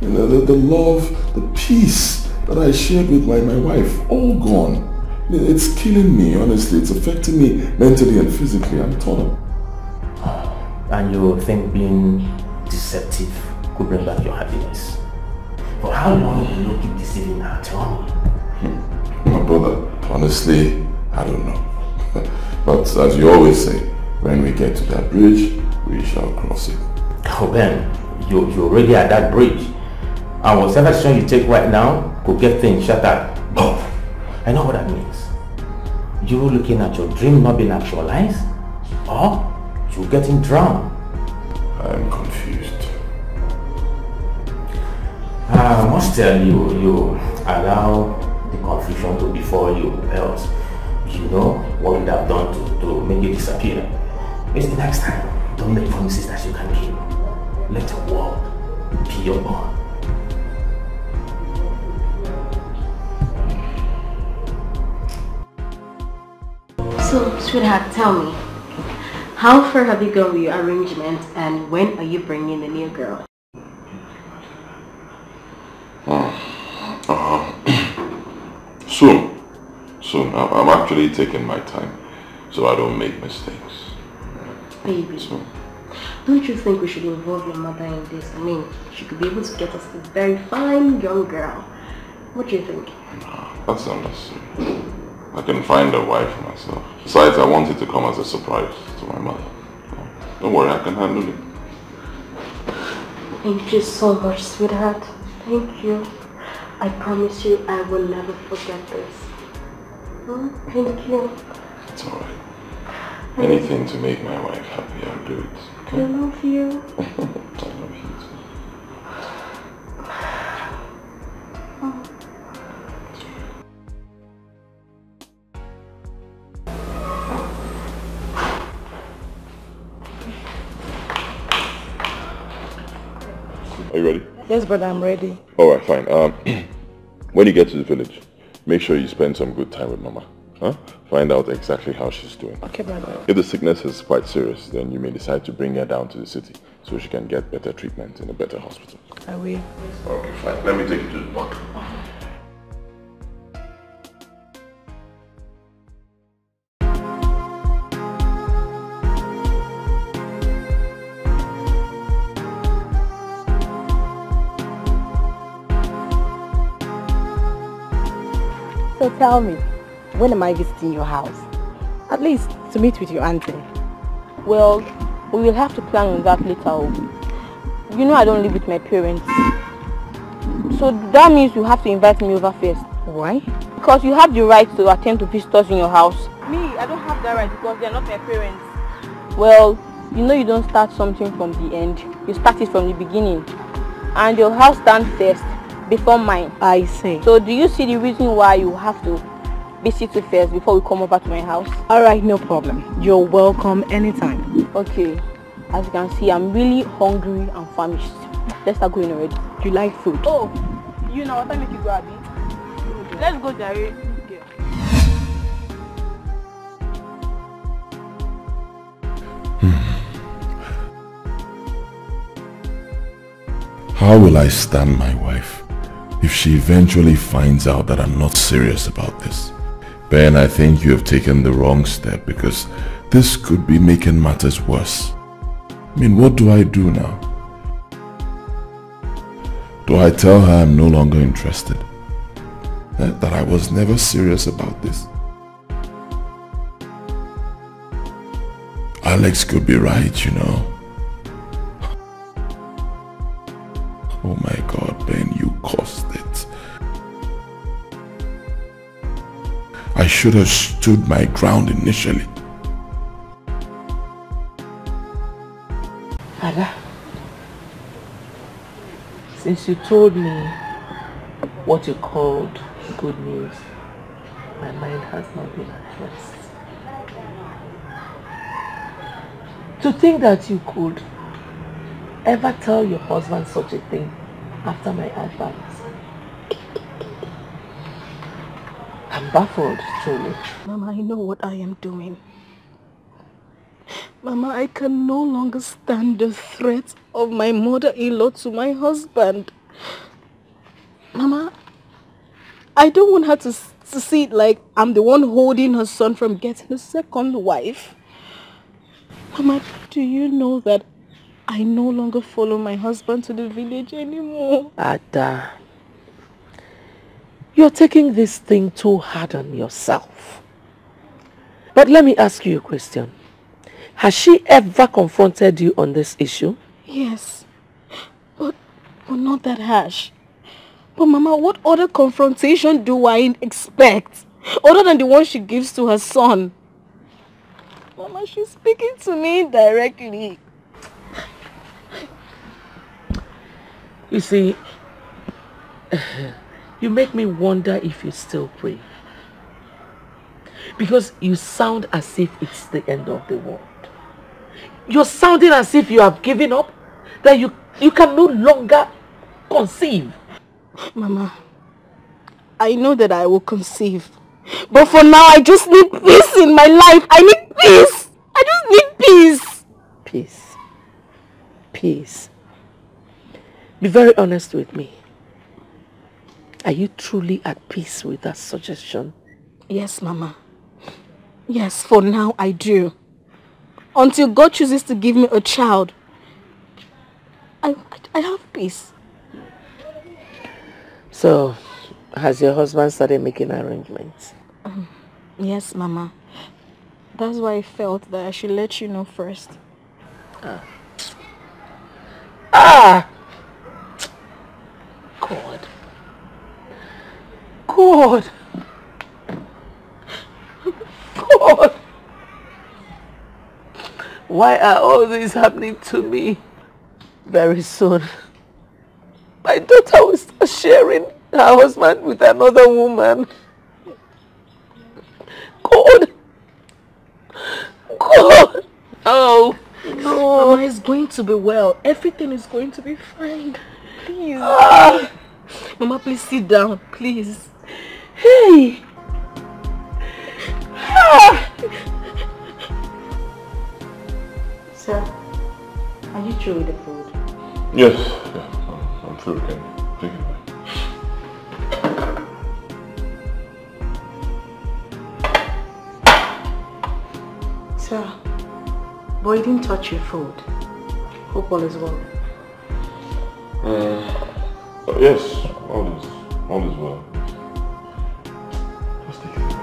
You know, the love, the peace that I shared with my wife, all gone. It's killing me, honestly. It's affecting me mentally and physically. I'm torn up. And you think being deceptive could bring back your happiness? For how long will you keep deceiving her? Tell me. My brother, honestly, I don't know. But as you always say, when we get to that bridge, we shall cross it. Oh, Ben, you're already at that bridge. And whatever decision you take right now could get things shut out. Boom! I know what that means. You looking at your dream not being actualized, or you getting drowned. I'm confused. I must tell you, you allow the confusion to befall you, else you know what you'd have done to make you disappear. Maybe next time, don't make promises that you can keep. Let your word be your own. So, sweetheart, tell me, how far have you gone with your arrangement and when are you bringing the new girl? Soon. I'm actually taking my time so I don't make mistakes. Baby, So, don't you think we should involve your mother in this? I mean, she could be able to get us a very fine young girl. What do you think? that's unnecessary. I can find a wife for myself. Besides, I want it to come as a surprise to my mother. Don't worry, I can handle it. Thank you so much, sweetheart. Thank you. I promise you I will never forget this. Thank you. It's alright. Anything to make my wife happy, I'll do it. Okay? I love you. I love you too. Are you ready? Yes, brother, I'm ready. Alright, fine. When you get to the village, make sure you spend some good time with Mama. Huh? Find out exactly how she's doing. Okay, brother. If the sickness is quite serious, then you may decide to bring her down to the city so she can get better treatment in a better hospital. I will. Okay, fine. Let me take you to the park. So tell me, when am I visiting your house? At least to meet with your auntie. Well, we will have to plan on that later. You know I don't live with my parents. So that means you have to invite me over first. Why? Because you have the right to attend to visitors in your house. Me, I don't have that right because they are not my parents. Well, you know you don't start something from the end. You start it from the beginning. And your house stands first before mine. I see. So do you see the reason why you have to visit you first before we come over to my house? Alright, no problem. You're welcome anytime. Okay. As you can see, I'm really hungry and famished. Let's start going already. You like food? Oh, you know what time make you go, Abby? Let's go, Jerry. How will I stand my wife if she eventually finds out that I'm not serious about this? Ben, I think you have taken the wrong step because this could be making matters worse. I mean, what do I do now? Do I tell her I'm no longer interested? That I was never serious about this? Alex could be right, you know. Oh my God, Ben, you caused it. I should have stood my ground initially. Ada, since you told me what you called good news, my mind has not been at rest. To think that you could ever tell your husband such a thing after my advice. I'm baffled, truly. Mama, I know what I am doing. Mama, I can no longer stand the threat of my mother-in-law to my husband. Mama, I don't want her to see it like I'm the one holding her son from getting a second wife. Mama, do you know that I no longer follow my husband to the village anymore? Ada, you're taking this thing too hard on yourself. But let me ask you a question. Has she ever confronted you on this issue? Yes, but not that harsh. But Mama, what other confrontation do I expect other than the one she gives to her son? Mama, she's speaking to me directly. You see, you make me wonder if you still pray. Because you sound as if it's the end of the world. You're sounding as if you have given up, that you can no longer conceive. Mama, I know that I will conceive. But for now, I just need peace in my life. I need peace. I just need peace. Peace. Peace. Be very honest with me. Are you truly at peace with that suggestion? Yes, Mama. Yes, for now I do. Until God chooses to give me a child, I have peace. So, has your husband started making arrangements? Yes, Mama. That's why I felt that I should let you know first. God. God. God. Why are all this happening to me? Very soon, my daughter will start sharing her husband with another woman. God. God. Oh. No, Mama is going to be well. Everything is going to be fine. Please. Mama, please sit down, please. Hey! Sir, are you through with the food? Yes, I'm through again. Take it away. Sir, boy didn't touch your food. Hope all is well. Yes, all is well. Just take it away.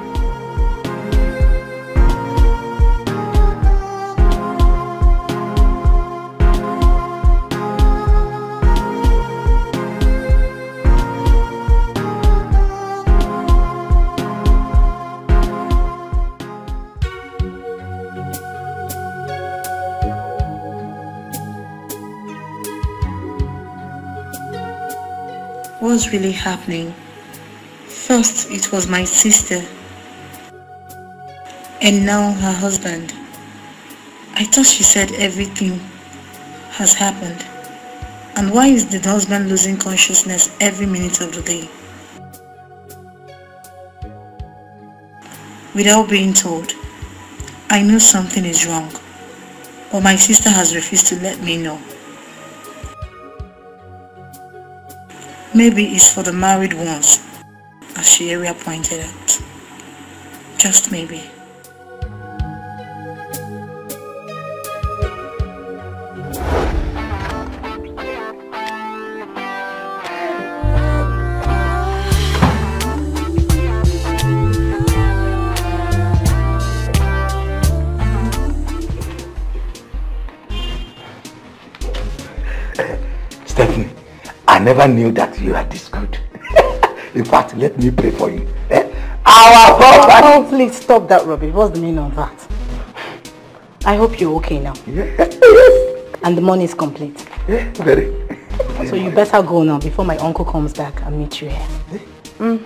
What's really happening? First, it was my sister, and now her husband. I thought she said everything has happened. And why is the husband losing consciousness every minute of the day? Without being told, I know something is wrong, but my sister has refused to let me know. Maybe it's for the married ones, as she earlier pointed out. Just maybe. Stephanie, I never knew that you are this good. In fact, let me pray for you. Oh, please stop that rubbish. What's the meaning of that? I hope you're okay now. Yes. And the money is complete. Yeah, very. So you better go now before my uncle comes back and meet you here.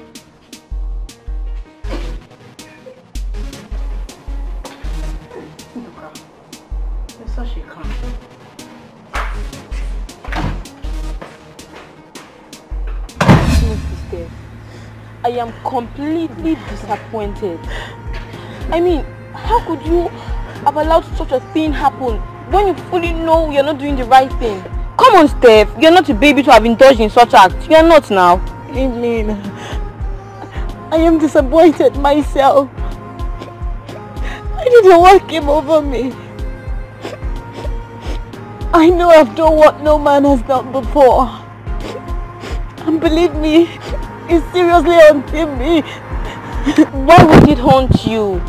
I am completely disappointed. I mean, how could you have allowed such a thing happen when you fully know you're not doing the right thing? Come on, Steph. You're not a baby to have indulged in such acts. You're not now. Evelyn, I am disappointed myself. I didn't know what came over me. I know I've done what no man has done before. And believe me, it's seriously haunting me. Why would it haunt you?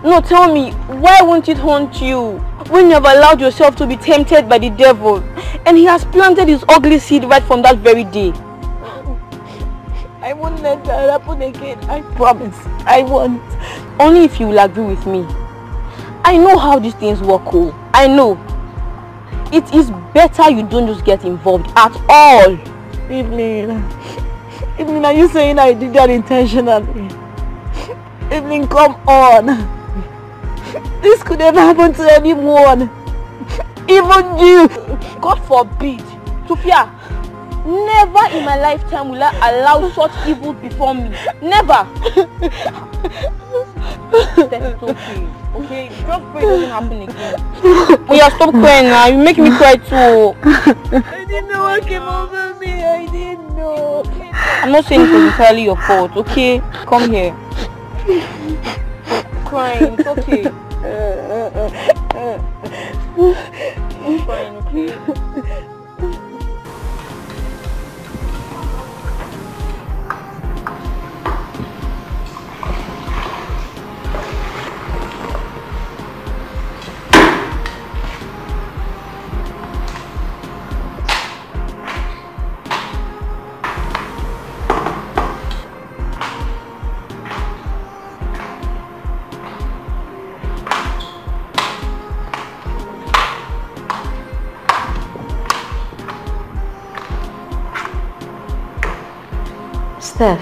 No, tell me, why won't it haunt you? When you have allowed yourself to be tempted by the devil, and he has planted his ugly seed right from that very day. I won't let that happen again, I promise. I won't. Only if you will agree with me. I know how these things work, oh. I know. It is better you don't just get involved at all. Evelyn, are you saying I did that intentionally? Evelyn, come on. This could never happen to anyone. Even you. God forbid. Sophia, never in my lifetime will I allow such evil before me. Never. That's okay. Okay, just pray it doesn't happen again. Oh yeah, stop crying now. You make me cry too. I didn't know what came over me. I didn't know. I'm not saying it was entirely your fault, okay? Come here. Crying, it's okay. I'm crying, okay? Steph.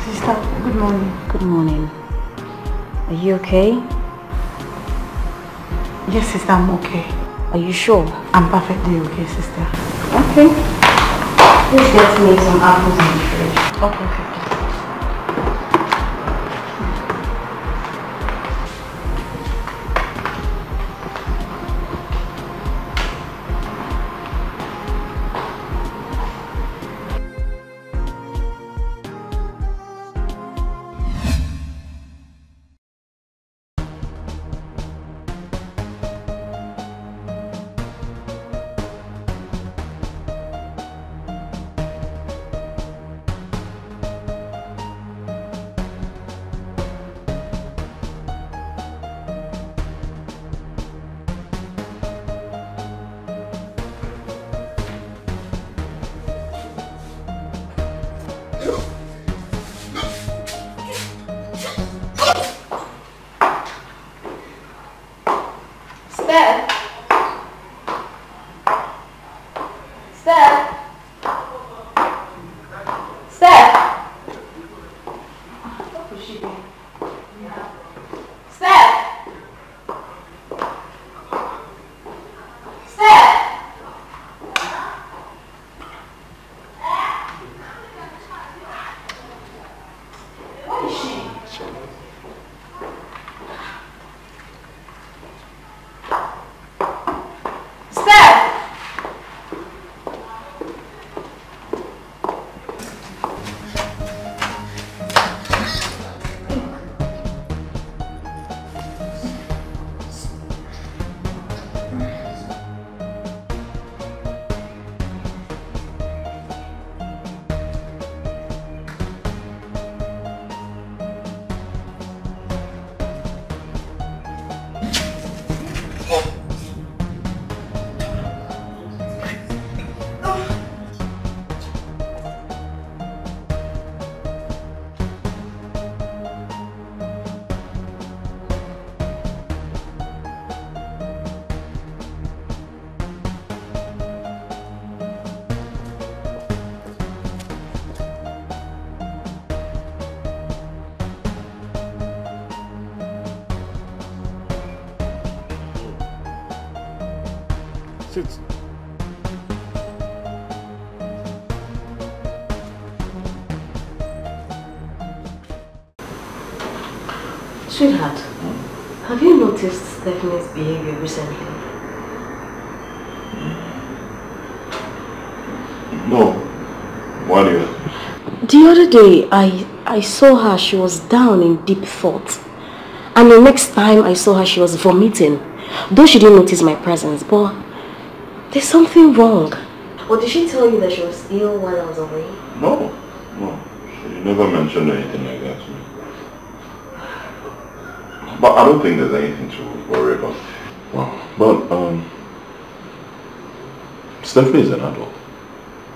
Sister, good morning. Good morning. Are you okay? Yes, sister, I'm okay. Are you sure? I'm perfectly okay, sister. Huh? Anything? Please get me some apples in the fridge. Okay. Sit. Sweetheart, have you noticed Stephanie's behavior recently? No. Why do you? The other day, I saw her, she was down in deep thought. And the next time I saw her, she was vomiting. Though she didn't notice my presence, but there's something wrong. Or did she tell you that she was ill while I was away? No. She never mentioned anything like that to me. But I don't think there's anything to worry about. Wow. But, Stephanie is an adult.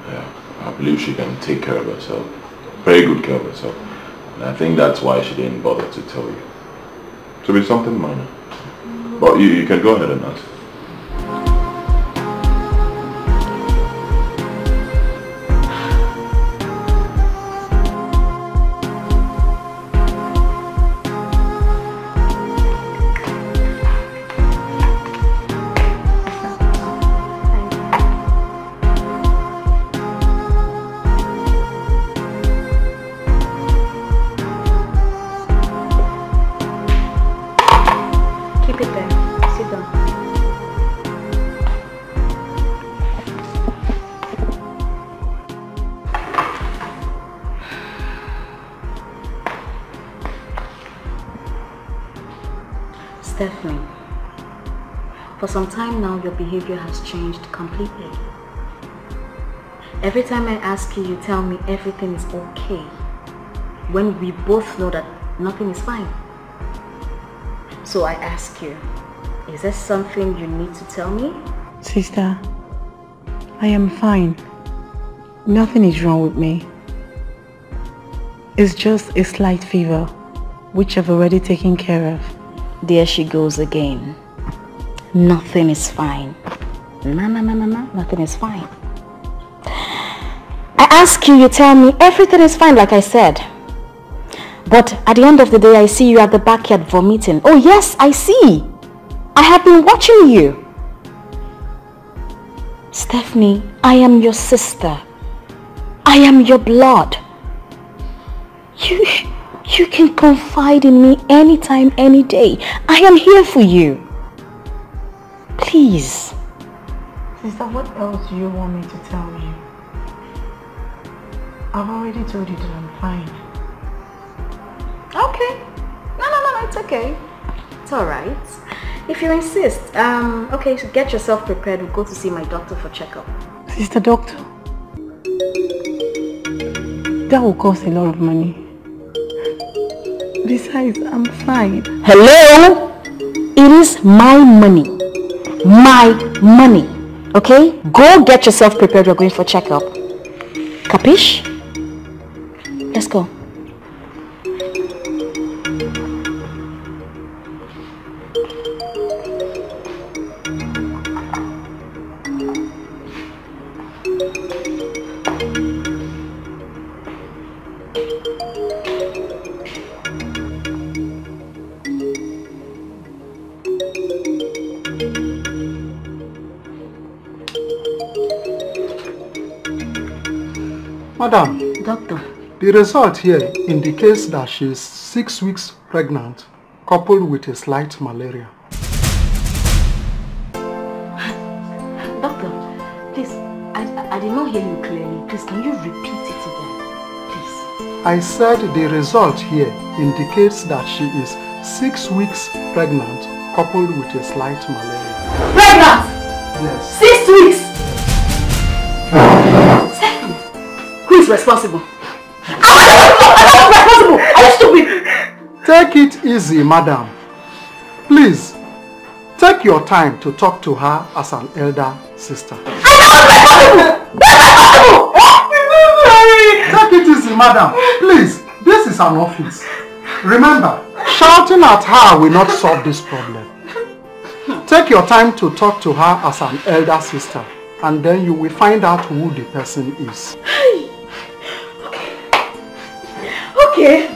Yeah, I believe she can take care of herself. Very good care of herself. And I think that's why she didn't bother to tell you. To be something minor. But you can go ahead and ask. Stephanie, for some time now your behavior has changed completely. Every time I ask you, you tell me everything is okay, when we both know that nothing is fine. So I ask you, is there something you need to tell me? Sister, I am fine. Nothing is wrong with me. It's just a slight fever, which I've already taken care of. There she goes again. Nothing is fine. No, nothing is fine. I ask you, you tell me everything is fine like I said. But at the end of the day, I see you at the backyard vomiting. Oh yes, I see. I have been watching you. Stephanie, I am your sister. I am your blood. You can confide in me anytime, any day. I am here for you. Please. Sister, what else do you want me to tell you? I've already told you that I'm fine. Okay. No, it's okay. It's alright. If you insist. Okay, so get yourself prepared. We'll go to see my doctor for checkup. Sister Doctor, that will cost a lot of money. Besides, I'm fine. Hello? It is my money. My money. Okay? Go get yourself prepared. We're going for checkup. Capish? Let's go. Madam. Doctor. The result here indicates that she is 6 weeks pregnant, coupled with a slight malaria. Doctor, please, I did not hear you clearly. Please, can you repeat it again? Please. I said the result here indicates that she is 6 weeks pregnant, coupled with a slight malaria. Pregnant? Yes. 6 weeks? Stephanie, who is responsible? I'm not responsible! Are you stupid? Take it easy, madam. Please, take your time to talk to her as an elder sister. Take it easy, madam. Please, this is an office. Remember, shouting at her will not solve this problem. Take your time to talk to her as an elder sister, and then you will find out who the person is. Okay,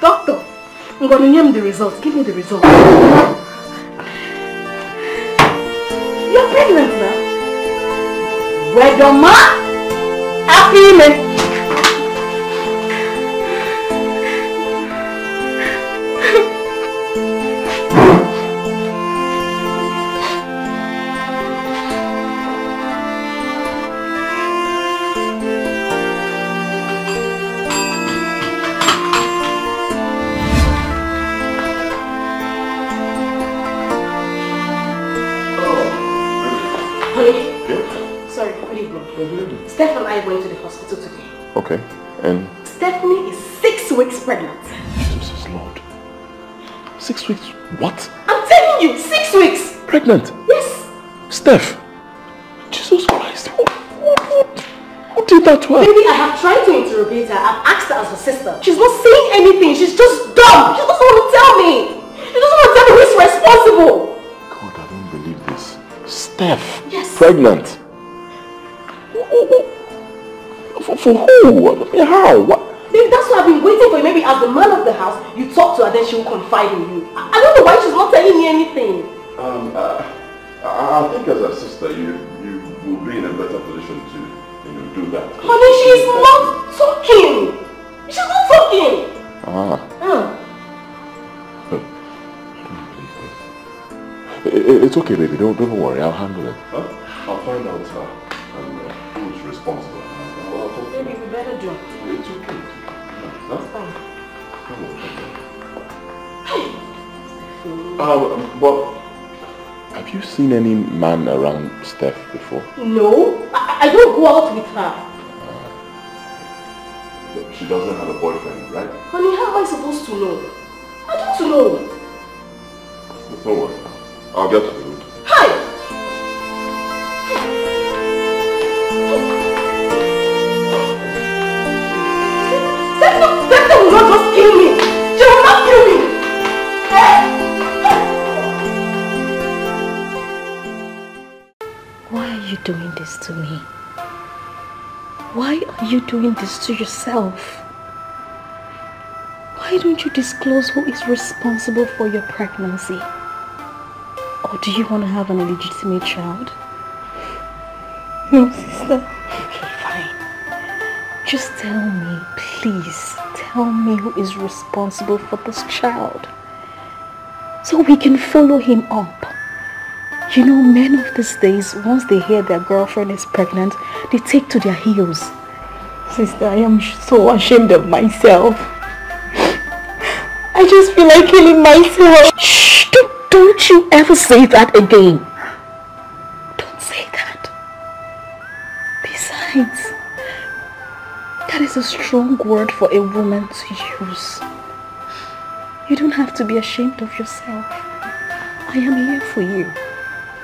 doctor, I'm going to name the results. Give me the results. You're pregnant now. Where your ma? Happy me. Steph and I went to the hospital today. Okay, and? Stephanie is 6 weeks pregnant. Jesus Lord. 6 weeks? What? I'm telling you, 6 weeks! Pregnant? Yes. Steph? Jesus Christ. Who did that to her? Baby, I have tried to interrogate her. I've asked her as her sister. She's not saying anything. She's just dumb. She doesn't want to tell me. She doesn't want to tell me who's responsible. God, I don't believe this. Steph? Yes. Pregnant? For who? I mean, how? What? Baby, that's why I've been waiting for you. Maybe as the man of the house, you talk to her, then she'll confide in you. I don't know why she's not telling me anything. I think as a sister, you will be in a better position to, do that. Honey, she's not talking. She's not talking. It's okay, baby. Don't worry. I'll handle it. Huh? I'll find out who's responsible. Baby, we better do. It's okay. It's fine. But have you seen any man around Steph before? No, I don't go out with her. She doesn't have a boyfriend, right? Honey, how am I supposed to know? I don't know. Don't worry. I'll get to the root. Hi! Steph will not just kill me. She will not kill me. Why are you doing this to me? Why are you doing this to yourself? Why don't you disclose who is responsible for your pregnancy? Or do you want to have an illegitimate child? No, sister. Okay, fine. Just tell me, please, tell me who is responsible for this child. So we can follow him up. You know, men of these days, once they hear their girlfriend is pregnant, they take to their heels. Sister, I am so ashamed of myself. I just feel like killing myself. Shh! Don't you ever say that again. Don't say that. Besides, that is a strong word for a woman to use. You don't have to be ashamed of yourself. I am here for you.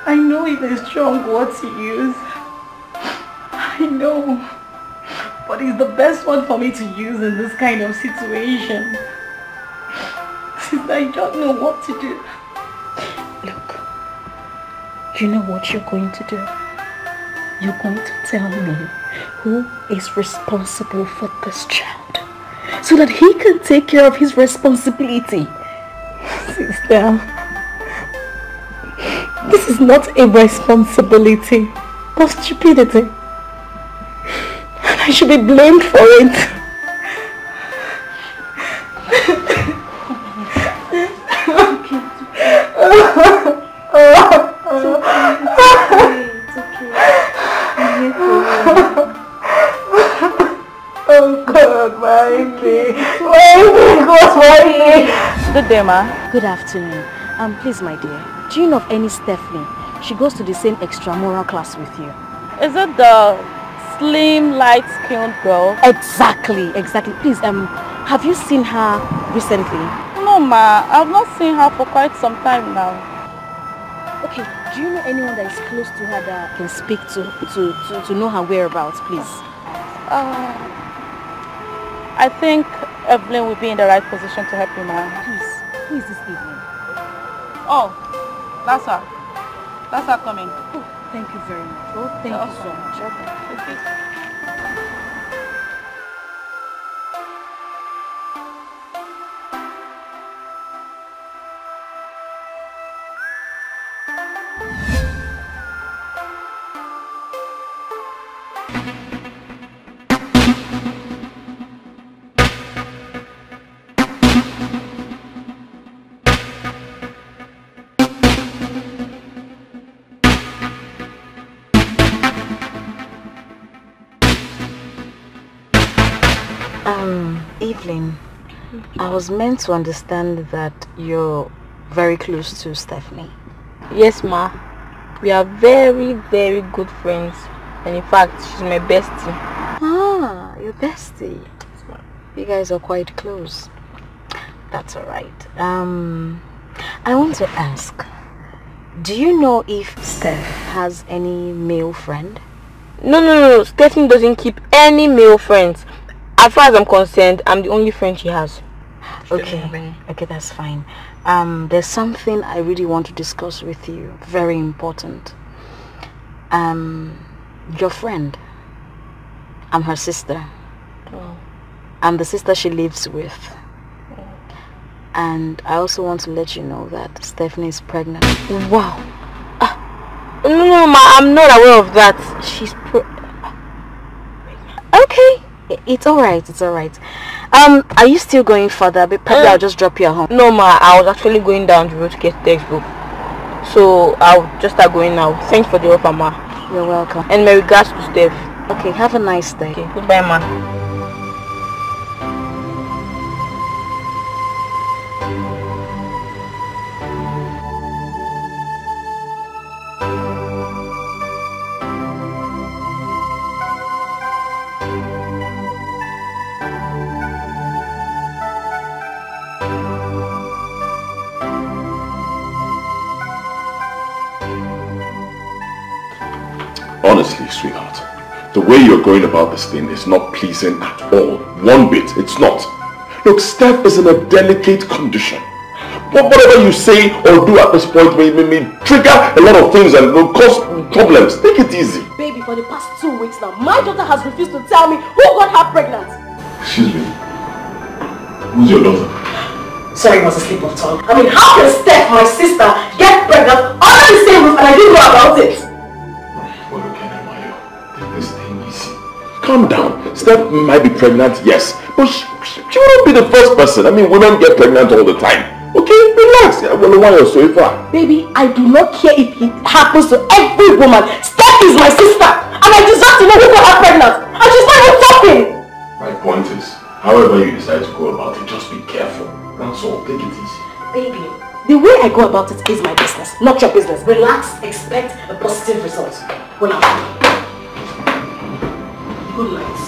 I know it's a strong word to use. I know. But it's the best one for me to use in this kind of situation. Sister, I don't know what to do. Look, you know what you're going to do? You're going to tell me who is responsible for this child, so that he can take care of his responsibility. Sister, this is not a responsibility, but stupidity. And I should be blamed for it. Oh God, why me? Why me? Good day, ma. Good afternoon. Please, my dear, do you know of any Stephanie? She goes to the same extramural class with you. Is it the slim, light-skinned girl? Exactly. Please, have you seen her recently? No, ma. I've not seen her for quite some time now. Okay, do you know anyone that is close to her that can speak to know her whereabouts, please? I think Evelyn will be in the right position to help you, ma. Please, who is this evening? Oh, that's her. That's her coming. Oh, thank you very much. Oh, thank you so much. Okay. Evelyn, I was meant to understand that you're very close to Stephanie. Yes, ma. We are very, very good friends. And in fact, she's my bestie. Ah, your bestie. You guys are quite close. That's alright. I want to ask, do you know if Steph has any male friend? No. Stephanie doesn't keep any male friends. As far as I'm concerned, I'm the only friend she has. Okay, that's fine. There's something I really want to discuss with you. Very important. Your friend. I'm her sister. Oh. I'm the sister she lives with. Oh. And I also want to let you know that Stephanie is pregnant. Wow. No, ma, I'm not aware of that. She's Okay. It's alright. Are you still going further? But probably I'll just drop you at home. No, ma, I was actually going down the road to get textbook. So I'll just start going now. Thanks for the offer, ma. You're welcome. And my regards to Steph. Okay, have a nice day. Okay, goodbye, ma. Honestly, sweetheart, the way you're going about this thing is not pleasing at all. One bit, it's not. Look, Steph is in a delicate condition. Whatever you say or do at this point may trigger a lot of things and will cause problems. Take it easy. Baby, for the past 2 weeks now, my daughter has refused to tell me who got her pregnant. Excuse me. Who's your daughter? Sorry, it was a slip of tongue. I mean, how can Steph, my sister, get pregnant under the same roof and I didn't know about it? calm down. Steph might be pregnant, yes. But she wouldn't be the first person. I mean, women get pregnant all the time. Okay, relax. I wonder why you're so far. Baby, I do not care if it happens to every woman. Steph is my sister. And I deserve to know who got her pregnant. And she's not even talking. My point is, however you decide to go about it, just be careful. That's all. Take it easy. Baby, the way I go about it is my business, not your business. Relax, expect a positive result. When I'm done. Good night.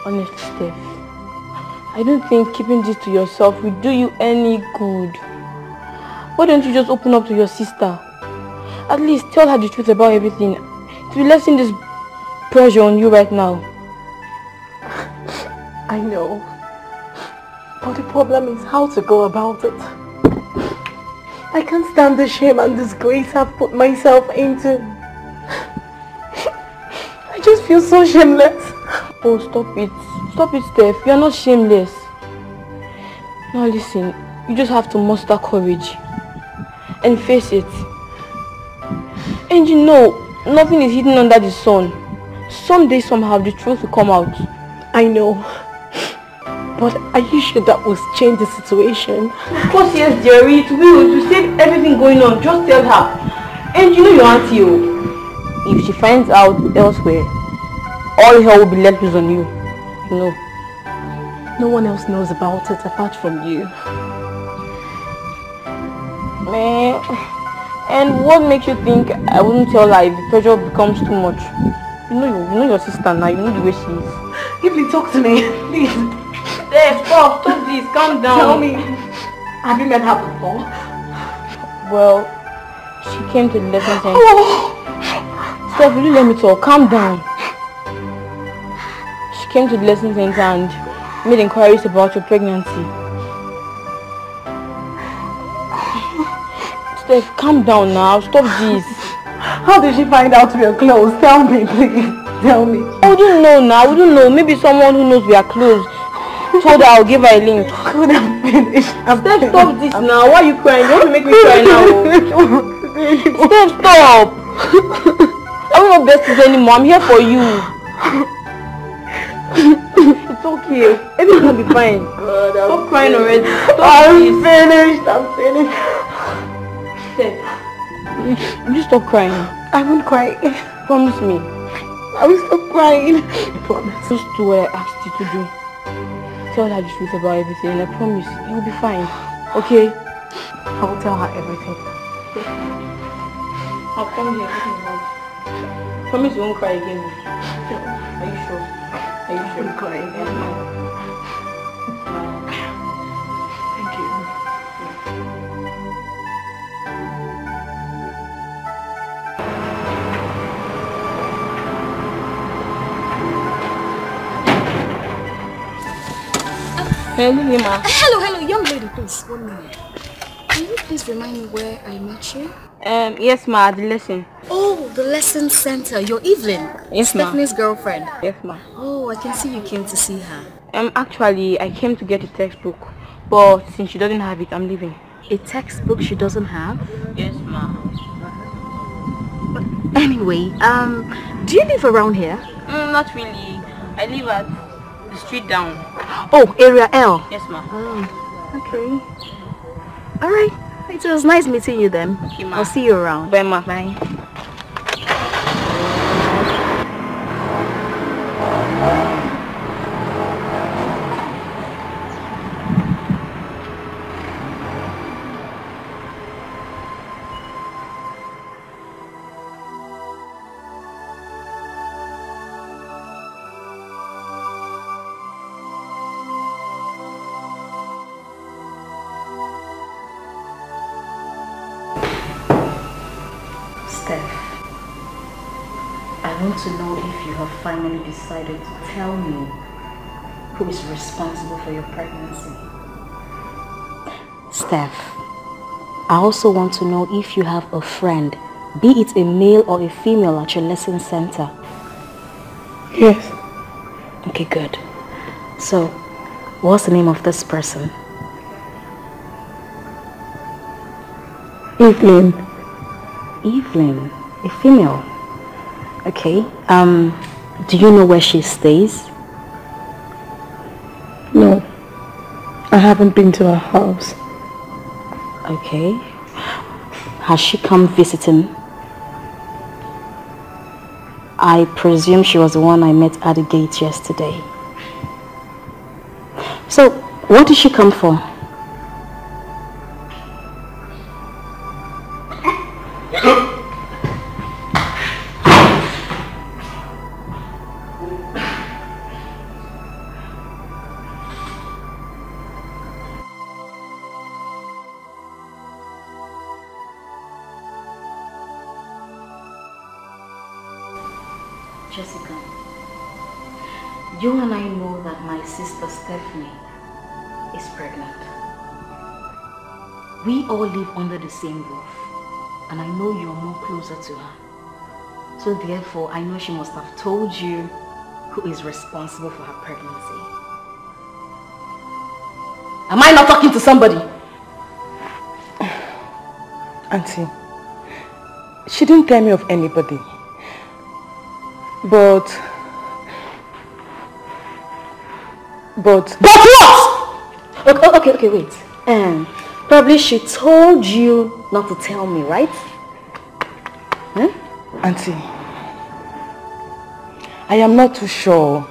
Honestly, Steph, I don't think keeping this to yourself will do you any good. Why don't you just open up to your sister? At least tell her the truth about everything. It will lessen this pressure on you right now. I know. But the problem is how to go about it. I can't stand the shame and disgrace I've put myself into. I just feel so shameless. Oh, stop it. Stop it, Steph. You're not shameless. Now listen, you just have to muster courage and face it. And you know, nothing is hidden under the sun. Someday, somehow, the truth will come out. I know. But are you sure that will change the situation? Of course, yes, Jerry. It will. To save everything going on, just tell her. And you know your auntie, oh. If she finds out elsewhere, all hell will be let loose on you. You know. No one else knows about it apart from you. Man. And what makes you think I wouldn't tell her if the pressure becomes too much? You know your sister now, you know the way she is. Ibeh, talk to me, please. Steph, stop this, calm down. Tell me, have you met her before? Well, she came to the lesson center. Steph, will you let me talk? Calm down. She came to the lesson center and made inquiries about your pregnancy. Steph, calm down now. Stop this. How did she find out we are close? Tell me, please. Tell me. I wouldn't know now. I wouldn't know. Maybe someone who knows we are close told her I'll give her a link. Could have finished. Steph, stop this now. Why are you crying? You want to make me cry now? Steph, stop. I'm not besties anymore. I'm here for you. It's okay. Everything will be fine. God, stop crying already. I'm finished. I'm finished. Steph, you stop crying. I won't cry. Promise me. I will stop crying. I promise. Just do what I asked you to do. Tell her the truth about everything and I promise you'll be fine. Okay? I will tell her everything. I'll come here. Promise you won't cry again. Are you sure? Are you sure? I'm crying. Thank you. Hello, young lady, please. 1 minute. Can you please remind me where I met you? Yes, ma, the lesson. Oh, the lesson center. You're Evelyn. Yes, ma. Stephanie's girlfriend. Yes, ma. Oh, I can see you came to see her. Actually, I came to get a textbook, but since she doesn't have it, I'm leaving. A textbook she doesn't have? Yes, ma. Anyway, do you live around here? Not really. I live at the street down. Oh, area L. Yes, ma. Oh, okay. Alright. It was nice meeting you then. Okay, ma. I'll see you around. Bye, ma. Bye. I want to know if you have finally decided to tell me who is responsible for your pregnancy. Steph, I also want to know if you have a friend, be it a male or a female at your lesson center. Yes. Okay, good. So, what's the name of this person? Evelyn. Evelyn, a female. Okay. Do you know where she stays? No. I haven't been to her house. Okay. Has she come visiting? I presume she was the one I met at the gate yesterday. So, what did she come for? Jessica, you and I know that my sister Stephanie is pregnant. We all live under the same roof, and I know you're more closer to her. So therefore, I know she must have told you who is responsible for her pregnancy. Am I not talking to somebody? Auntie, she didn't tell me of anybody. But what? Okay, wait. Probably she told you not to tell me, right? Huh? Auntie, I am not too sure.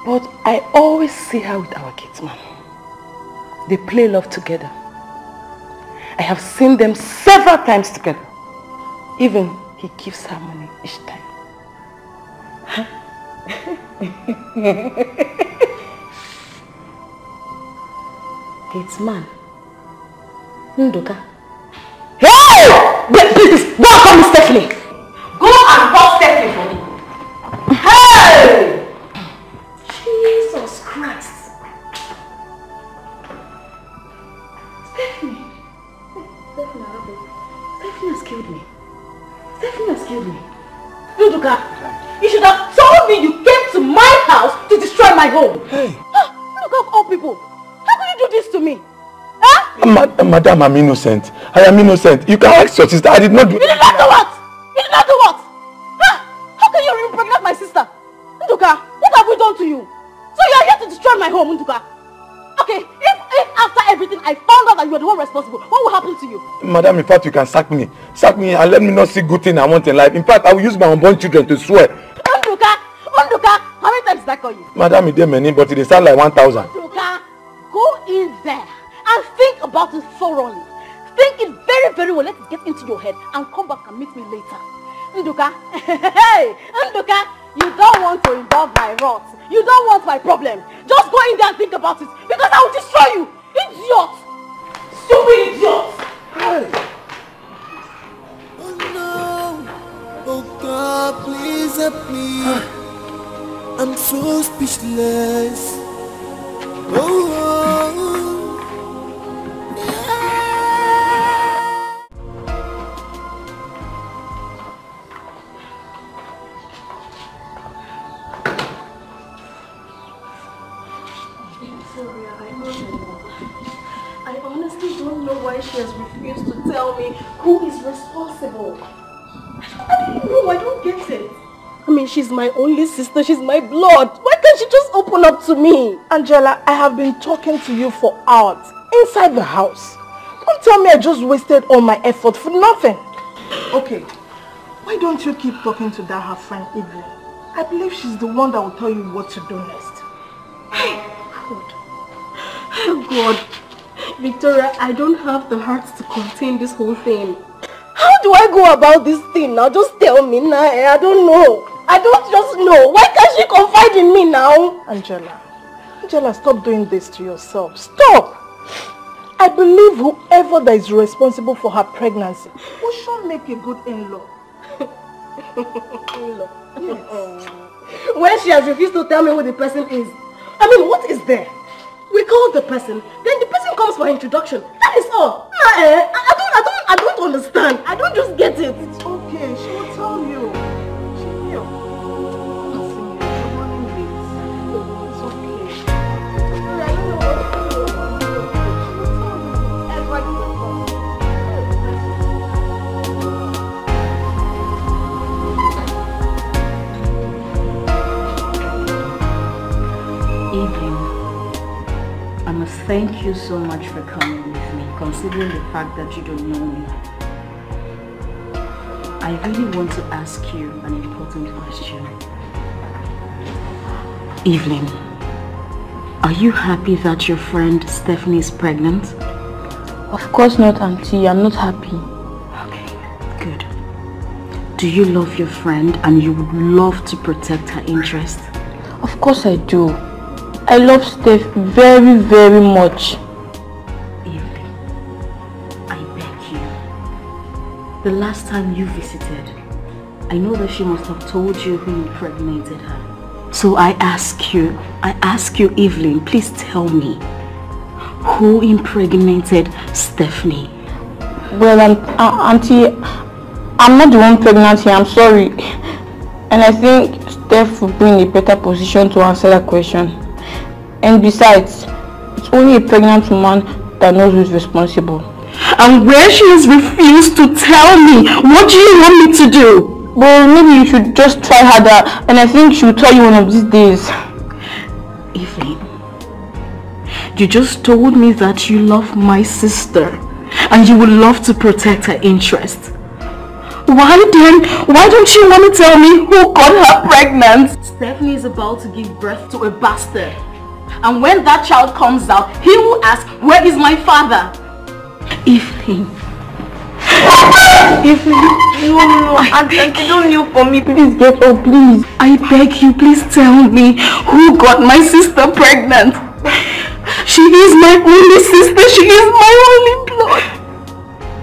But I always see her with our kids, man. They play love together. I have seen them several times together. Even he gives her money each time. It's man. Nduka. Hey! Please, go and call me Stephanie. Go and call Stephanie for me. Hey! Jesus Christ. Stephanie. Stephanie has killed me. Stephanie has killed me. Nduka, you should have told me you came to my house to destroy my home. Hey. Look of all people. How can you do this to me? Huh? Madam, I'm innocent. I am innocent. You can ask your sister. I did not do... You did not do what? You did not do what? Huh? How can you impregnate my sister? Nduka, what have we done to you? So you are here to destroy my home, Nduka. Okay, if after everything I found out that you are the one responsible, what will happen to you? Madam, in fact, you can sack me. Sack me and let me not see good thing I want in life. In fact, I will use my unborn children to swear. Nduka, how many times did I call you? Madam, it is many, but it sound like 1,000. Nduka, go in there and think about it thoroughly. Think it very, very well. Let it get into your head and come back and meet me later. Nduka, hey, Nduka, you don't want to involve my wrath. You don't want my problem. Just go in there and think about it because I will destroy you. Idiot! Stupid idiot! Hey. Oh no! Oh God, please help me. I'm so speechless. Oh. I honestly don't know why she has refused to tell me who is responsible. I don't know, I don't get it. I mean, she's my only sister, she's my blood. Why can't she just open up to me? Angela, I have been talking to you for hours inside the house. Don't tell me I just wasted all my effort for nothing. Okay, why don't you keep talking to that her friend Ibeh? I believe she's the one that will tell you what to do next. Oh God. Victoria, I don't have the heart to contain this whole thing. How do I go about this thing now? Just tell me now. I don't know. I don't just know. Why can't she confide in me now? Angela, stop doing this to yourself. Stop! I believe whoever that is responsible for her pregnancy will sure make a good in-law. In-law? Yes. When she has refused to tell me who the person is. I mean, what is there? We call the person, then the person comes for introduction. That is all. I don't understand. I don't just get it. It's okay. She will tell you. She will. Thank you so much for coming with me, considering the fact that you don't know me. I really want to ask you an important question. Evelyn, are you happy that your friend Stephanie is pregnant? Of course not, Auntie. I'm not happy. Okay, good. Do you love your friend and you would love to protect her interest? Of course I do. I love Steph very, very much. Evelyn, I beg you. The last time you visited, I know that she must have told you who impregnated her. So I ask you, Evelyn, please tell me, who impregnated Stephanie? Well, Auntie, I'm not the one pregnant here, I'm sorry. And I think Steph will be in a better position to answer that question. And besides, it's only a pregnant woman that knows who's responsible. And where she has refused to tell me, what do you want me to do? Well, maybe you should just try harder, and I think she will tell you one of these days. Evelyn, you just told me that you love my sister and you would love to protect her interest. Why don't you want to tell me who got her pregnant? Stephanie is about to give birth to a bastard. And when that child comes out, he will ask, where is my father? Evelyn. Evelyn, no, Auntie, don't kneel for me. Please get up, please. I beg you, please tell me who got my sister pregnant. She is my only sister. She is my only blood.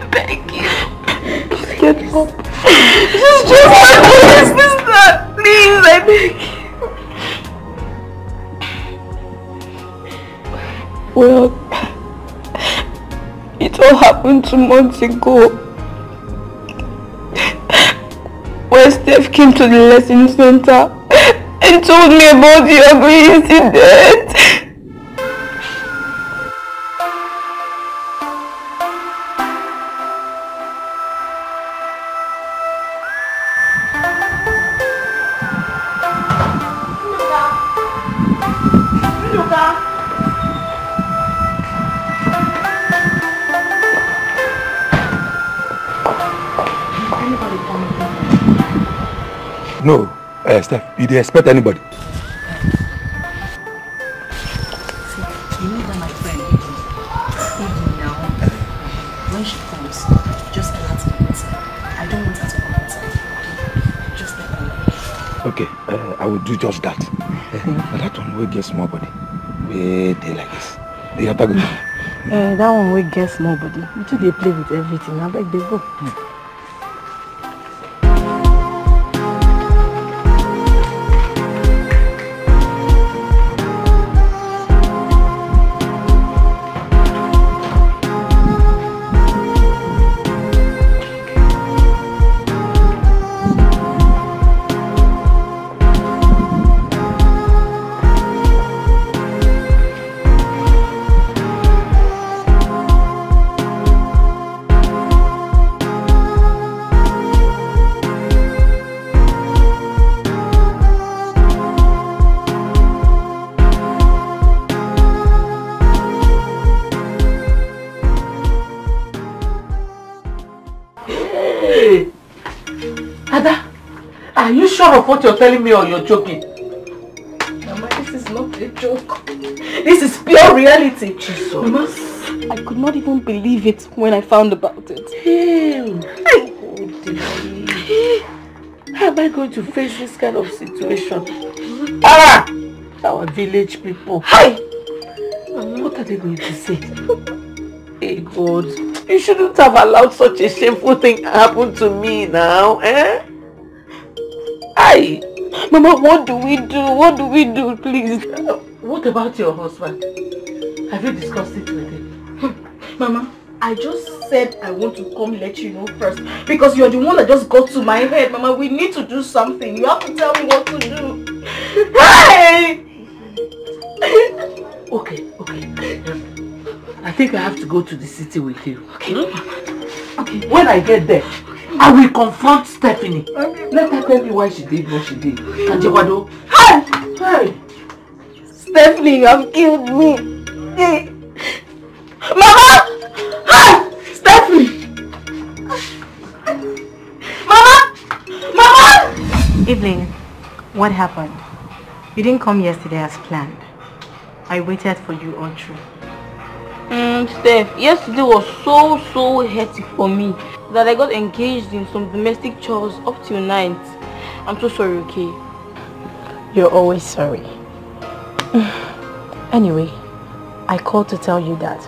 I beg you. Please get up. She's just my only sister. Please, I beg you. Well, it all happened 2 months ago. When Steph came to the lesson center and told me about the ugly incident. No, Steph, you didn't expect anybody. See, you know that my friend Evelyn now, when she comes, just let her to come inside. I don't want her to come inside. Just let her know. Okay, I will do just that. But that one will get small body. Wait, they like this. They have to go. That one will get small body. You two they play with everything. I beg they go. Of what you're telling me or you're joking? Mama, this is not a joke. This is pure reality. Jesus. Mama, I could not even believe it when I found about it. How am I going to face this kind of situation? Our village people. What are they going to say? Hey God, you shouldn't have allowed such a shameful thing to happen to me now, eh? Mama, what do we do? What do we do, please? What about your husband? Have you discussed it with him? Mama, I just said I want to come let you know first because you're the one that just got to my head. Mama, we need to do something. You have to tell me what to do. Okay. I think I have to go to the city with you. Okay. Okay. When I get there, I will confront Stephanie. Okay. Let her tell me why she did what she did. Kanjewado. Hey! Stephanie, you have killed me. Hey. Mama! Hi! Stephanie! Mama! Mama! Evelyn, what happened? You didn't come yesterday as planned. I waited for you all through. Steph, yesterday was so hectic for me that I got engaged in some domestic chores up till night. I'm so sorry, okay? You're always sorry. Anyway, I called to tell you that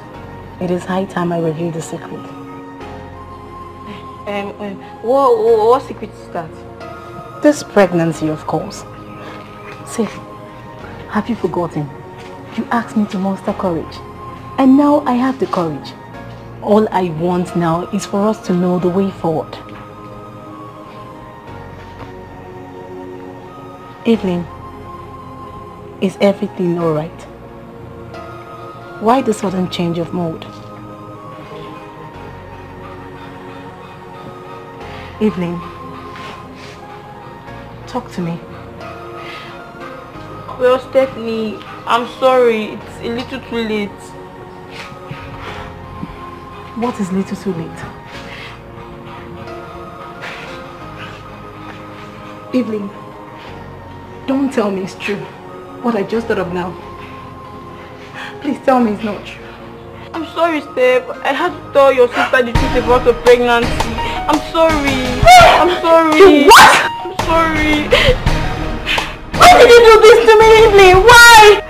it is high time I reveal the secret. What secret is that? This pregnancy, of course. See, have you forgotten? You asked me to muster courage. And now I have the courage. All I want now is for us to know the way forward. Evelyn, is everything alright? Why the sudden change of mood? Evelyn, talk to me. Well, Stephanie, I'm sorry. It's a little too late. What is little too late? Evelyn, don't tell me it's true. What I just thought of now. Please tell me it's not true. I'm sorry, Steph. I had to tell your sister the truth about the pregnancy. I'm sorry. I'm sorry. You what? I'm sorry. Why did you do this to me, Evelyn? Why?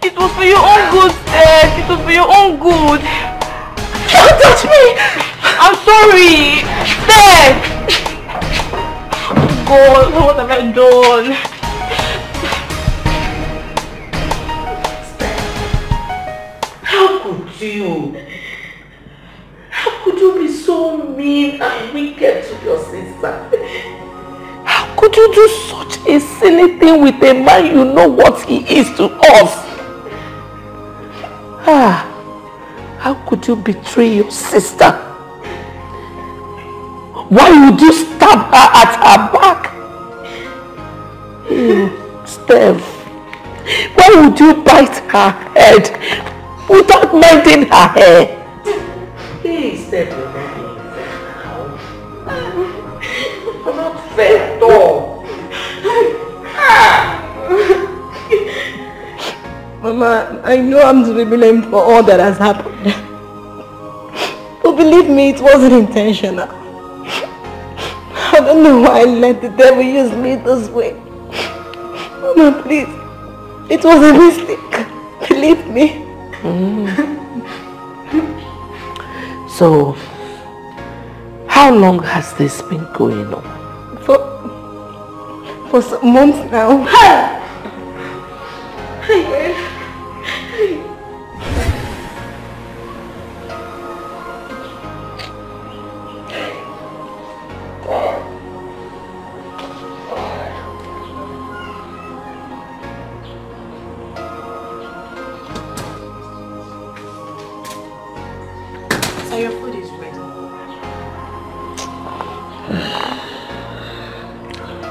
It was for your own good, Steph. It was for your own good. Don't touch me! I'm sorry! Steph! God, what have I done? How could you? How could you be so mean and wicked to your sister? How could you do such a silly thing with a man you know what he is to us? How could you betray your sister? Why would you stab her at her back? Steph, why would you bite her head without minding her hair? Please, Steph, you're not fair at all. Mama, I know I'm to be blamed for all that has happened. But believe me, it wasn't intentional. I don't know why I let the devil use me this way. Mama, please. It was a mistake. Believe me. So, how long has this been going on? For some months now. So your food is ready.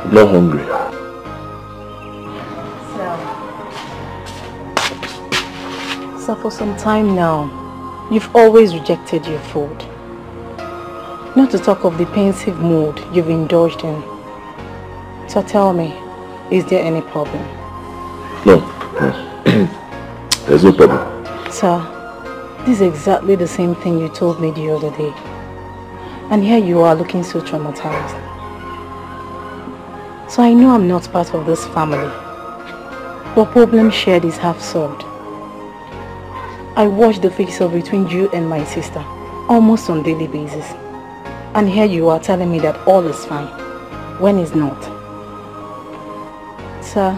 I'm not hungry. So for some time now, you've always rejected your food. Not to talk of the pensive mood you've indulged in. So tell me, is there any problem? No. There's no problem. Sir, this is exactly the same thing you told me the other day. And here you are looking so traumatized. So I know I'm not part of this family. But problem shared is half solved. I watch the face-off between you and my sister almost on a daily basis. And here you are telling me that all is fine, when it's not. Sir,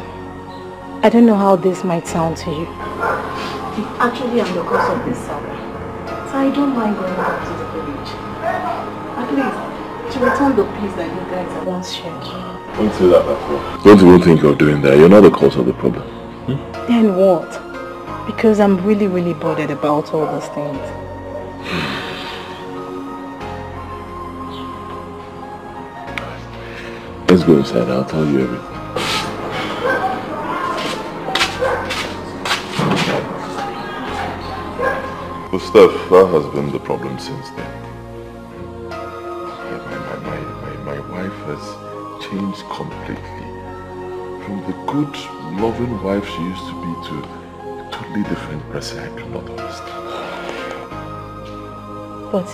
I don't know how this might sound to you. Actually, I'm the cause of this saga. So I don't mind going back to the village. At least, to return the peace that you guys have once shared. Don't say that before. Don't even think of doing that. You're not the cause of the problem. Then what? Because I'm really bothered about all those things. Let's go inside. I'll tell you everything. Steph, that has been the problem since then. My wife has changed completely. From the good, loving wife she used to be to a totally different person. I do not understand. But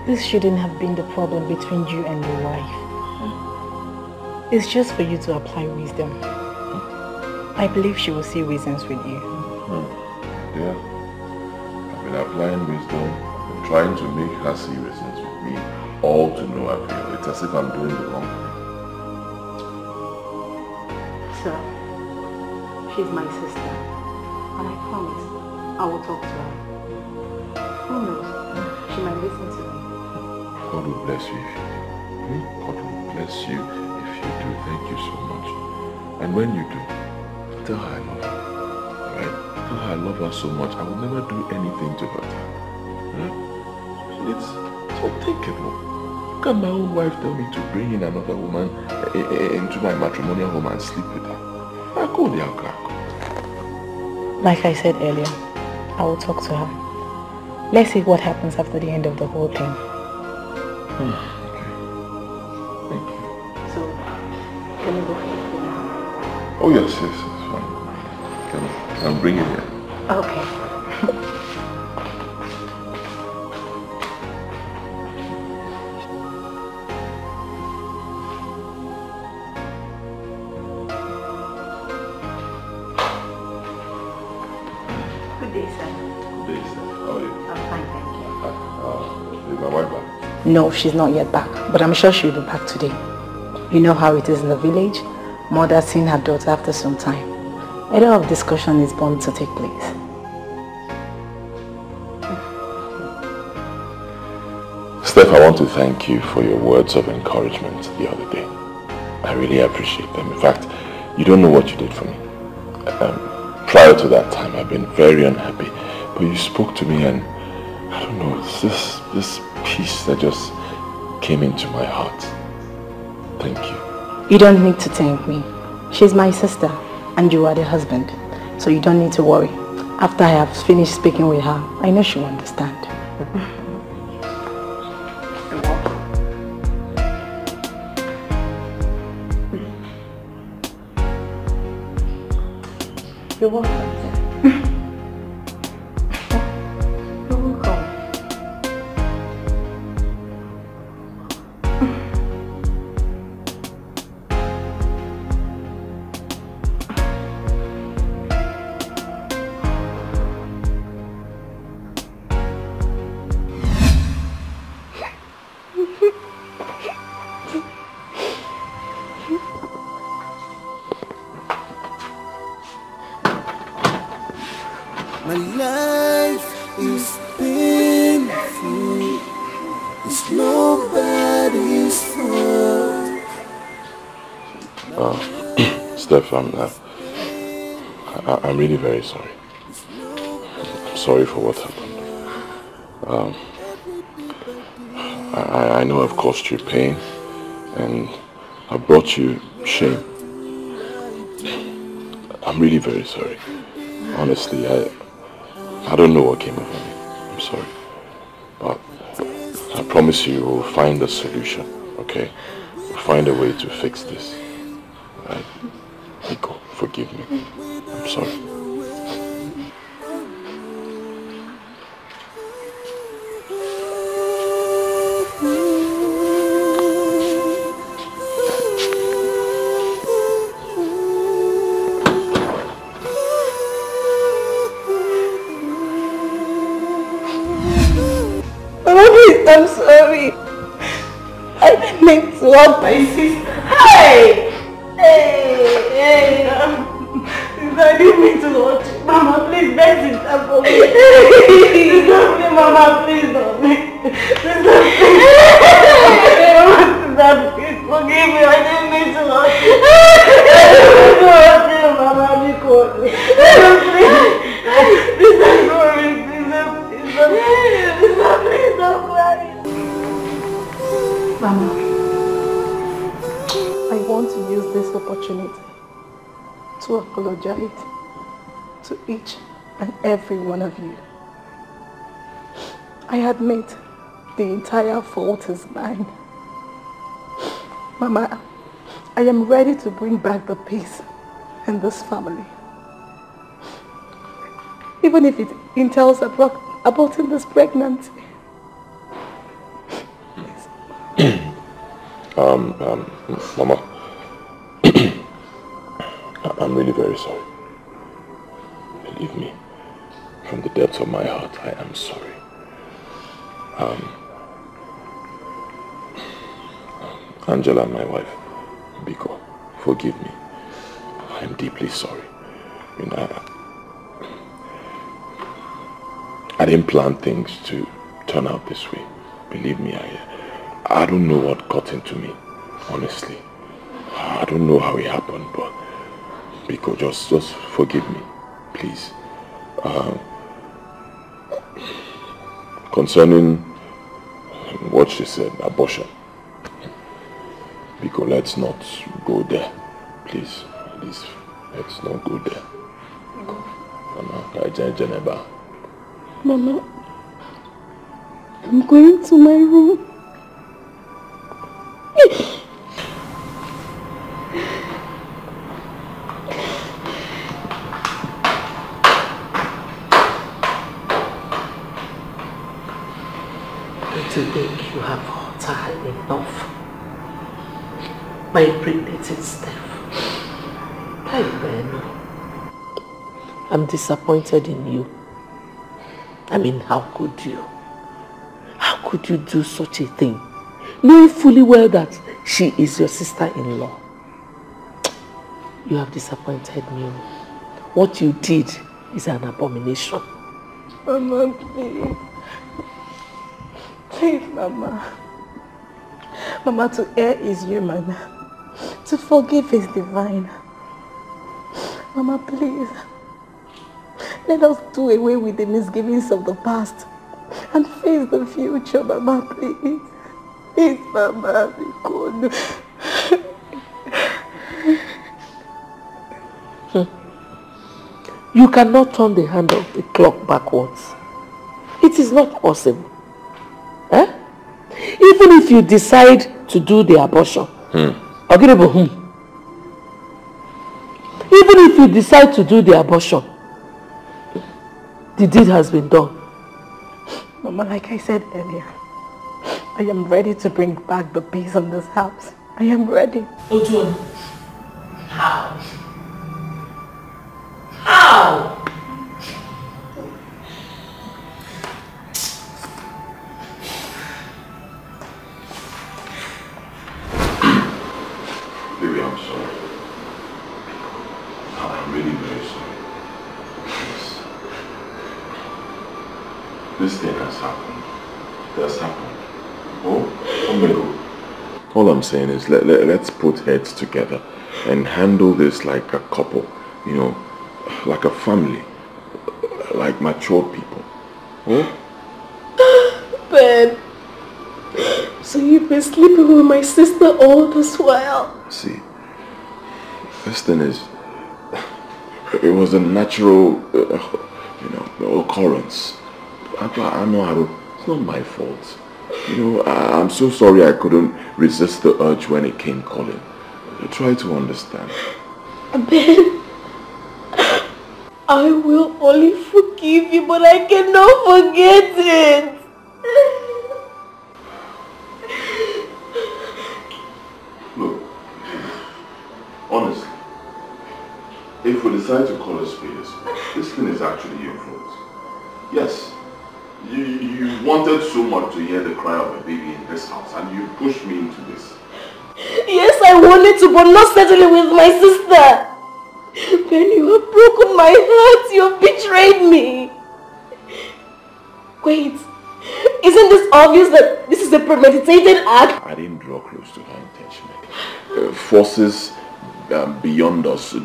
this shouldn't have been the problem between you and your wife. It's just for you to apply wisdom. I believe she will see reasons with you. Yeah. I've been applying wisdom and trying to make her see reasons with me, all to no avail. It's as if I'm doing the wrong thing. Sir, she's my sister. And I promise I will talk to her. Who knows? She might listen to me. God will bless you if you do. God will bless you if you do. Thank you so much. And when you do, tell her I love her. Alright? Tell her I love her so much. I will never do anything to hurt her. So take it. Look at my own wife tell me to bring in another woman into my matrimonial home and sleep with her. I go there, I'll Like I said earlier, I will talk to her. Let's see what happens after the end of the whole thing. Okay. Thank you. So, can we go for the food now? Oh yes, it's fine. I'll bring it here. Okay. Good day, sir. Good day, sir. How are you? I'm fine, thank you. Is my wife back? No, she's not yet back, but I'm sure she'll be back today. You know how it is in the village. Mother seeing her daughter after some time. A lot of discussion is bound to take place. Steph, I want to thank you for your words of encouragement the other day. I really appreciate them. In fact, you don't know what you did for me. Prior to that time, I've been very unhappy. But you spoke to me and, I don't know, it's this peace that just came into my heart. Thank you. You don't need to thank me. She's my sister and you are the husband. So you don't need to worry. After I have finished speaking with her, I know she'll understand. You're welcome. You're welcome. My life is painful. It's nobody's fault. Steph, I'm really very sorry. I'm sorry for what happened. I know I've caused you pain and I've brought you shame. I'm really very sorry. Honestly, I don't know what came over me. I'm sorry. But I promise you we'll find a solution, okay? We'll find a way to fix this. Alright? Nico, forgive me. I'm sorry. I'm sorry. I didn't mean to hurt my sister. Hey! Hey! I didn't mean to hurt you. Mama, please beg sister for me. Sister, Mama, please don't make. Sister, please. Mama, sister, please forgive me. I didn't mean to hurt you. I didn't mean to hurt you, Mama. Because please. Sister, sorry. Sister, please don't cry. Mama, I want to use this opportunity to apologize to each and every one of you I admit the entire fault is mine. Mama, I am ready to bring back the peace in this family. Even if it entails aborting this pregnancy. Mama, I'm really very sorry. Believe me, from the depths of my heart, I am sorry. Angela, my wife, Biko, forgive me. I am deeply sorry. You know, I didn't plan things to turn out this way. Believe me, I don't know what got into me, honestly. I don't know how it happened, but Biko, just forgive me, please. Concerning what she said, abortion, Biko, let's not go there, please. Please, let's not go there. Mama, I'm going to my room. Today you have had enough by impregnating Steph. I'm disappointed in you. I mean, how could you? How could you do such a thing? Knowing fully well that she is your sister-in-law. You have disappointed me. What you did is an abomination. Mama, please. Please, Mama. Mama, to err is human. To forgive is divine. Mama, please. Let us do away with the misgivings of the past and face the future, Mama, please. Please, Mama, be good. You cannot turn the hand of the clock backwards. It is not possible. Eh? Even if you decide to do the abortion, even if you decide to do the abortion, the deed has been done. Mama, like I said earlier, I am ready to bring back the peace in this house. I am ready. Ojun, how? How? Baby, I'm sorry. I'm really very sorry. Please. This thing has happened. It has happened. Oh my God. All I'm saying is let's put heads together and handle this like a couple, you know, like a family, like mature people. Oh? Ben, so you've been sleeping with my sister all this while? See, this thing is, it was a natural, you know, occurrence. I know how to, it's not my fault. You know, I'm so sorry I couldn't resist the urge when it came calling. Try to understand. Ben, I will only forgive you, but I cannot forget it. Look, honestly, if we decide to call a spade a spade, this thing is actually your fault. Yes, you wanted so much to hear the cry of a baby in this house, and you pushed me into this. Yes, I wanted to, but not certainly with my sister. Ben, you have broken my heart. You have betrayed me. Wait, isn't this obvious that this is a premeditated act? I didn't draw close to her intentionally. Forces beyond us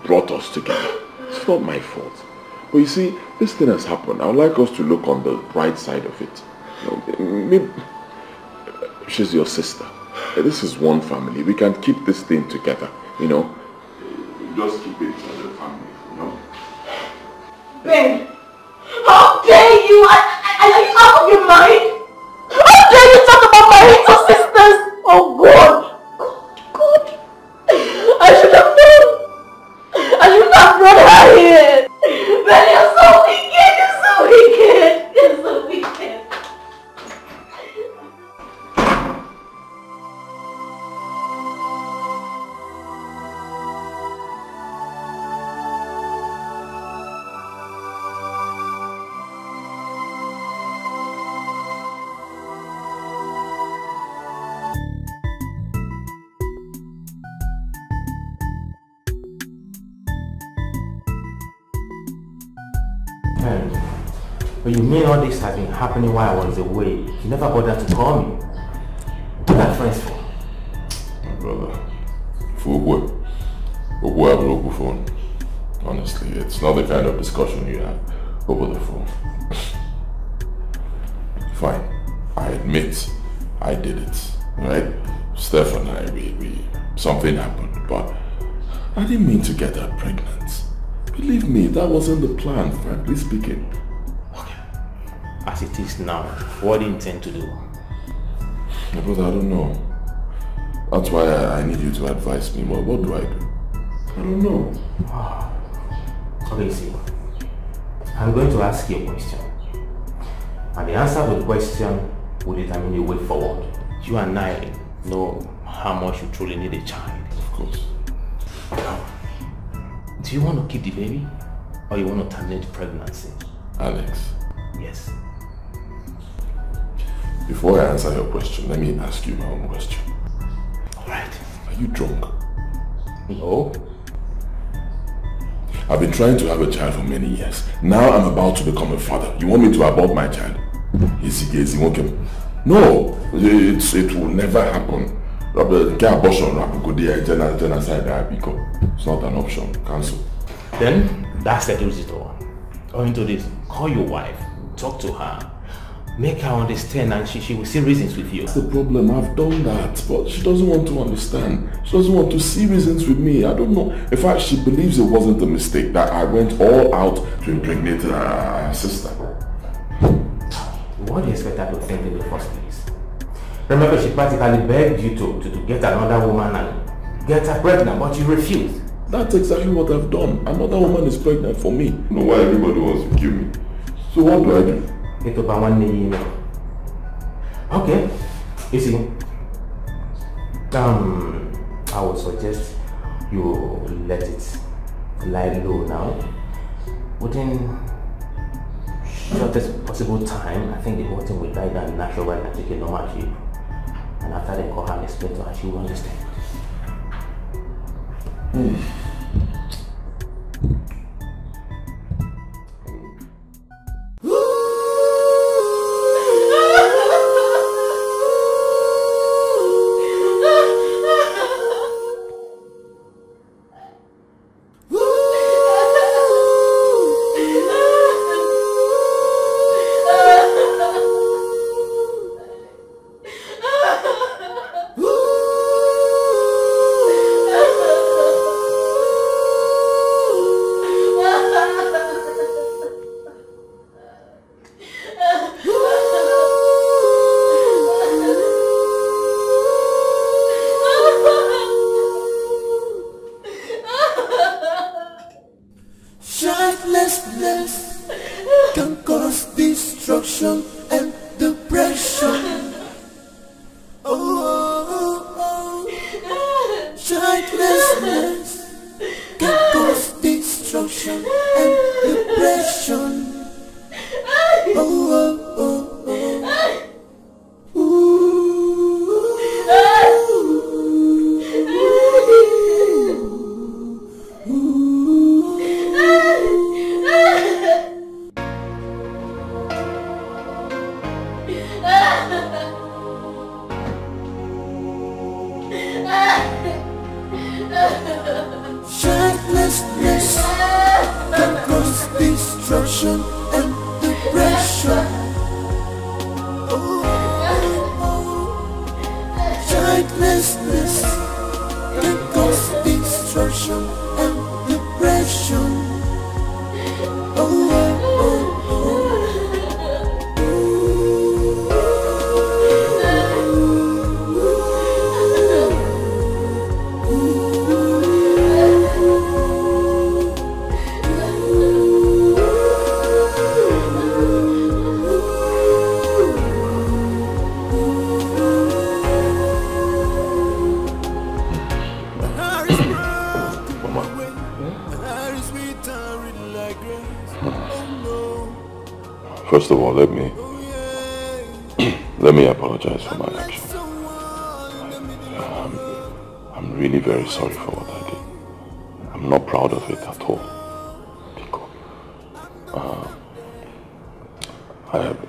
brought us together. It's not my fault. But you see, this thing has happened. I would like us to look on the bright side of it. You know, maybe she's your sister. This is one family. We can keep this thing together, you know. Just keep it as a family, you know. Ben, how dare you? Are you out of But you mean all this has been happening while I was away? You never bothered to call me. What are friends for? My brother, for what? For what have local phone? Honestly, it's not the kind of discussion you have over the phone. Fine, I admit I did it, right? Steph and I, something happened, but I didn't mean to get her pregnant. Believe me, that wasn't the plan, frankly speaking. Okay. As it is now, what do you intend to do? My brother, I don't know. That's why I need you to advise me. What do I do? I don't know. Okay, see. I'm going to ask you a question. And the answer to the question will determine the way forward. You and I know how much you truly need a child. Of course. Do you want to keep the baby? Or you want to terminate the pregnancy? Alex. Yes. Before I answer your question, let me ask you my own question. Alright. Are you drunk? No. I've been trying to have a child for many years. Now I'm about to become a father. You want me to abort my child? Easy. No, it will never happen. It's not an option. Cancel. Then that's the it all. Going to this, call your wife, talk to her, make her understand, and she will see reasons with you. That's the problem. I've done that, but she doesn't want to understand. She doesn't want to see reasons with me. I don't know. In fact, she believes it wasn't a mistake, that I went all out to impregnate her sister. What do you expect her to think in the first place? Remember, she practically begged you to get another woman and get her pregnant, but you refused. That's exactly what I've done. Another woman is pregnant for me. You know why everybody wants to kill me. So what do I do? Okay. You see, I would suggest you let it lie low now. Within shortest possible time, I think the whole thing will die down naturally and take a normal shape. And after they call her and explain to her, she will understand. First of all, let me apologize for my actions. I'm really very sorry for what I did. I'm not proud of it at all.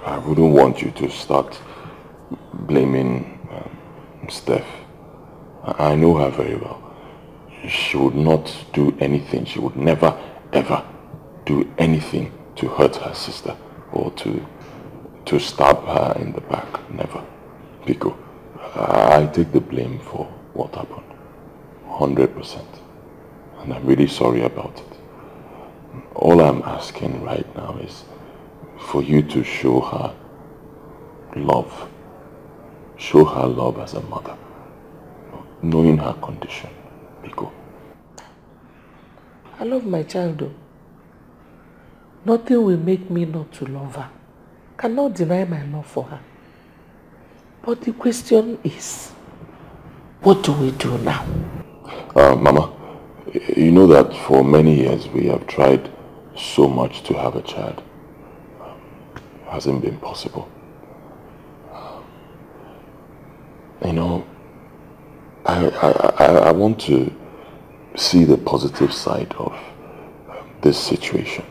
I wouldn't want you to start blaming Steph. I know her very well. She would not do anything. She would never, ever do anything to hurt her sister or to stab her in the back. Never. Biko, I take the blame for what happened. 100%. And I'm really sorry about it. All I'm asking right now is for you to show her love. Show her love as a mother. Knowing her condition. Biko. I love my child though. Nothing will make me not to love her. Cannot deny my love for her. But the question is, what do we do now? Mama, you know that for many years we have tried so much to have a child. It hasn't been possible. You know, I want to see the positive side of this situation.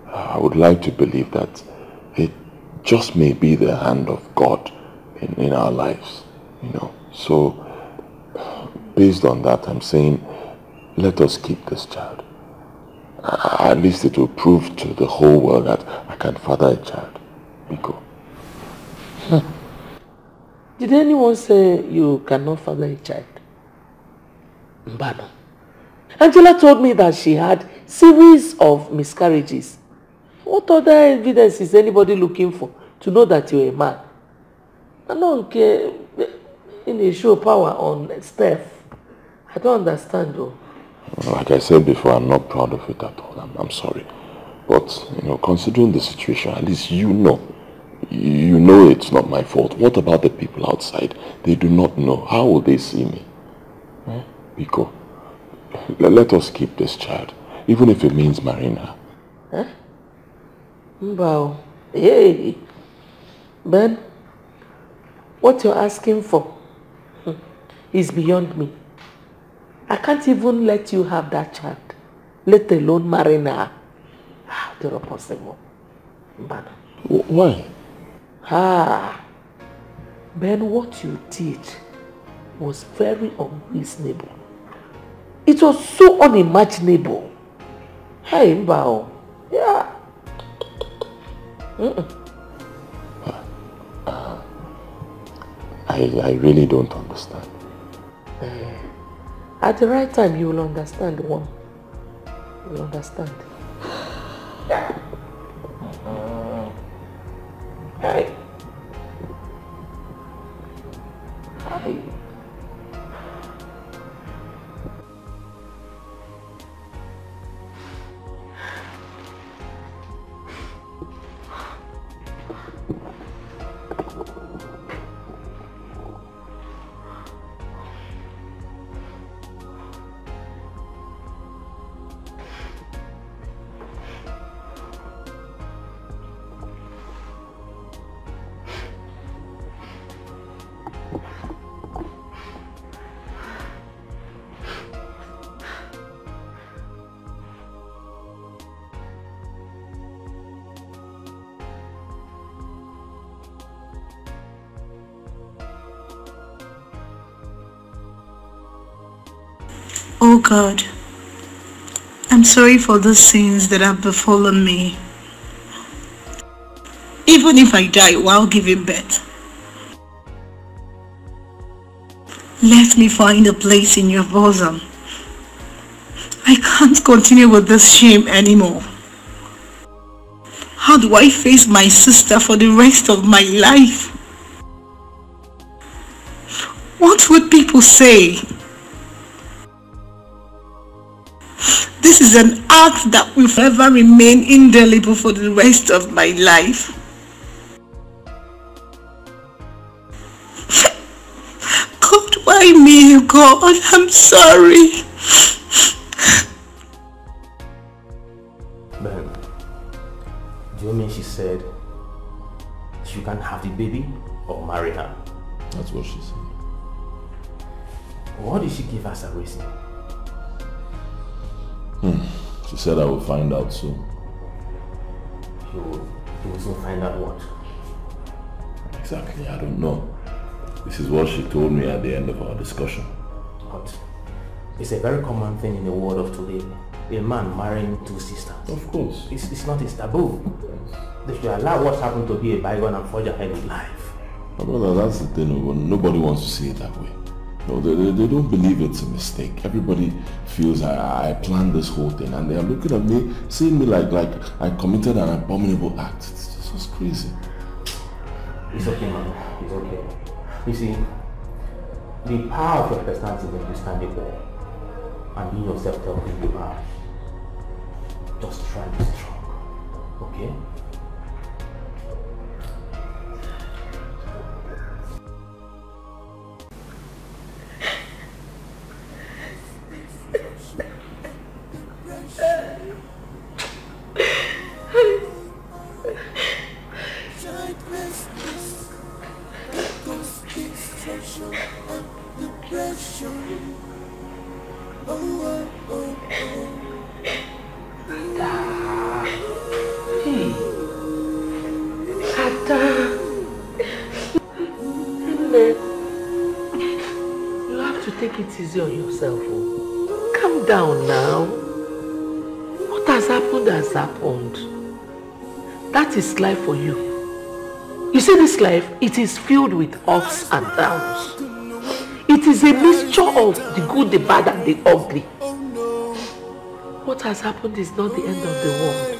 I would like to believe that it just may be the hand of God in our lives, you know. So, based on that, I'm saying, let us keep this child. At least it will prove to the whole world that I can father a child. Biko. Did anyone say you cannot father a child? Mbano. Angela told me that she had series of miscarriages. What other evidence is anybody looking for to know that you're a man? I don't care in a show power on Steph. I don't understand though. Like I said before, I'm not proud of it at all. I'm sorry. But, you know, considering the situation, at least you know it's not my fault. What about the people outside? They do not know. How will they see me? Biko, let us keep this child, even if it means marrying her. Mbao, hey, Ben, what you're asking for is beyond me. I can't even let you have that child, let alone marry her. How is it possible? Mbano. Why? Ben, what you did was very unreasonable. It was so unimaginable. Hey, Mbao. Yeah. I really don't understand. At the right time, you will understand one. You will understand. Hey. Hi. Oh God, I'm sorry for the sins that have befallen me. Even if I die while giving birth, let me find a place in your bosom. I can't continue with this shame anymore. How do I face my sister for the rest of my life? What would people say? This is an act that will forever remain indelible for the rest of my life. God, why me, God? I'm sorry. Ben, do you mean she said you can have the baby or marry her? That's what she said. What did she give us a reason? She said I will find out soon. You will soon find out what? exactly, I don't know. This is what she told me at the end of our discussion. But it's a very common thing in the world of today. A man marrying 2 sisters. Of course. It's not a taboo. They should allow what happened to be a bygone and forge ahead in life. My brother, that's the thing. Nobody wants to see it that way. No, they don't believe it's a mistake. Everybody feels I planned this whole thing, and they are looking at me, seeing me like I committed an abominable act. It's just crazy. It's okay, man. It's okay. You see, the power of your personality makes you stand equal, and being yourself tells who you are. Just try to be strong, okay? Easy on yourself. Oh. Calm down now. What has happened has happened. That is life for you. You see, this life, it is filled with ups and downs. It is a mixture of the good, the bad, and the ugly. What has happened is not the end of the world.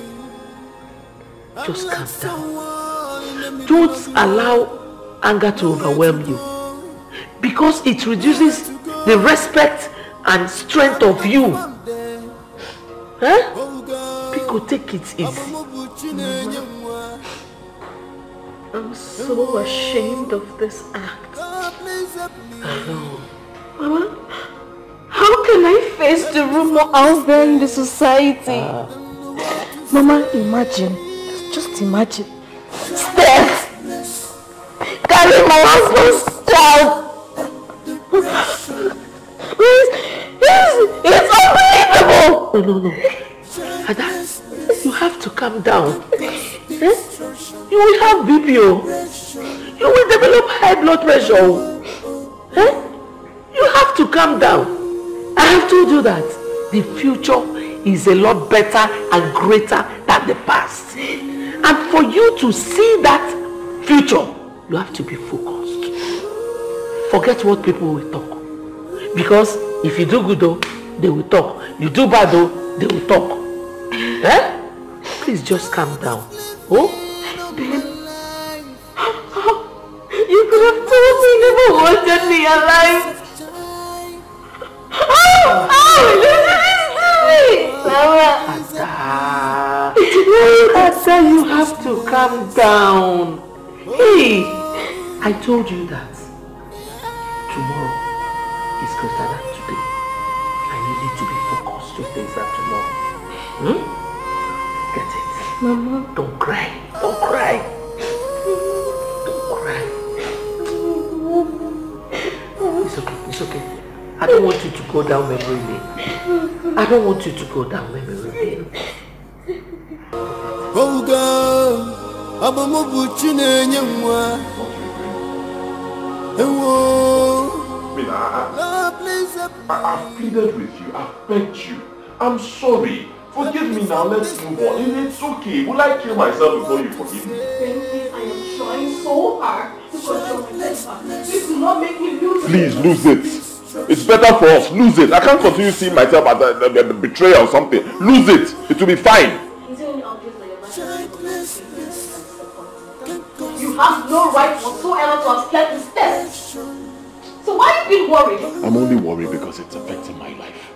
Just calm down. Don't allow anger to overwhelm you, because it reduces the respect and strength of you. Huh? Pico, take it easy. I'm so ashamed of this act. I know. Mama, how can I face the rumor out there in the society? Mama, imagine. Just imagine. Steph! Carry my husband's child! It's unbelievable! No. Ada, you have to calm down. Eh? You will have BP. You will develop high blood pressure. Eh? You have to calm down. I have told you that the future is a lot better and greater than the past. And for you to see that future, you have to be focused. Forget what people will talk. Because if you do good, though, they will talk. You do bad, though, they will talk. Eh? Please just calm down. Oh? Babe, you could have told me you never wanted me alive. Ada, you have to calm down. Hey, I told you that tomorrow is greater than today. And you need to be focused to things that tomorrow. Get it? Mama. Don't cry. Don't cry. Don't cry. It's okay. It's okay. I don't want you to go down memory lane. I don't want you to go down memory lane. Oh God, I've pleaded with you, I've begged you. I'm sorry. Forgive me now, let's move on. It's okay. Will I kill myself before you forgive me? Please, I am trying so hard to control my temper. Please do not make me lose it. Please, lose it. It's better for us. Lose it. I can't continue seeing myself as a betrayer or something. Lose it. It will be fine. You have no right whatsoever to have slept with Steph. So why are you being worried? I'm only worried because it's affecting my life.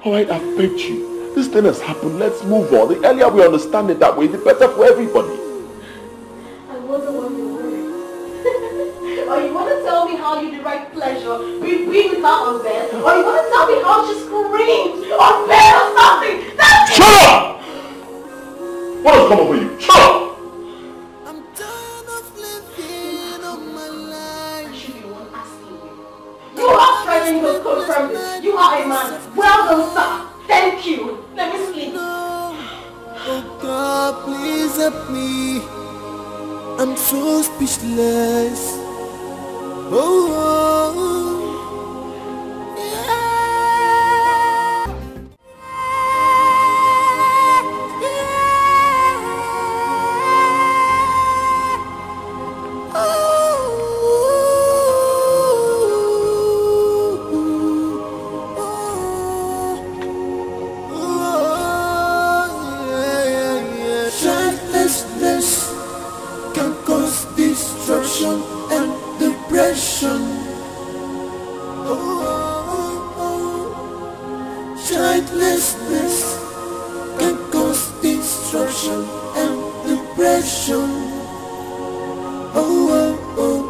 Alright, I've begged you. This thing has happened. Let's move on. The earlier we understand it that way, the better for everybody. I wasn't one to worry. Or you want to tell me how you derive pleasure being with her on bed? Or you want to tell me how she screamed on bed or something? That's Shut up! What has come over you? Shut up! You are trying to confirm this. You are a man. Well done, sir. Thank you. Let me sleep. Oh God, please help me. I'm so speechless. Oh, childlessness can cause destruction and depression. Oh, oh, oh, oh. Childlessness can cause destruction and depression. Oh, oh, oh.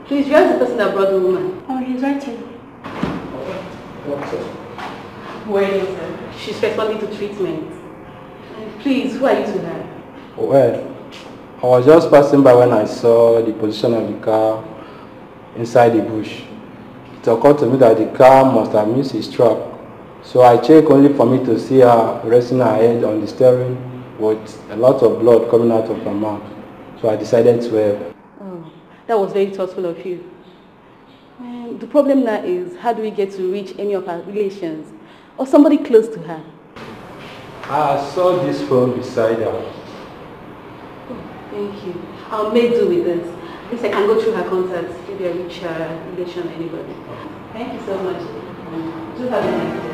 Please, where's the person that brought the woman? Oh, he's right here. Where is her? She's responding to treatment. Please, who are you to her? Well, I was just passing by when I saw the position of the car inside the bush. It occurred to me that the car must have missed its track. So I checked only for me to see her resting her head on the steering with a lot of blood coming out of her mouth. So I decided to help. Oh, that was very thoughtful of you. The problem now is, how do we get to reach any of her relations or somebody close to her? I saw this phone beside her. Oh, thank you. I'll make do with this. Yes, I can go through her contacts. Maybe I reach her relation or anybody. Thank you so much. Do have a nice day.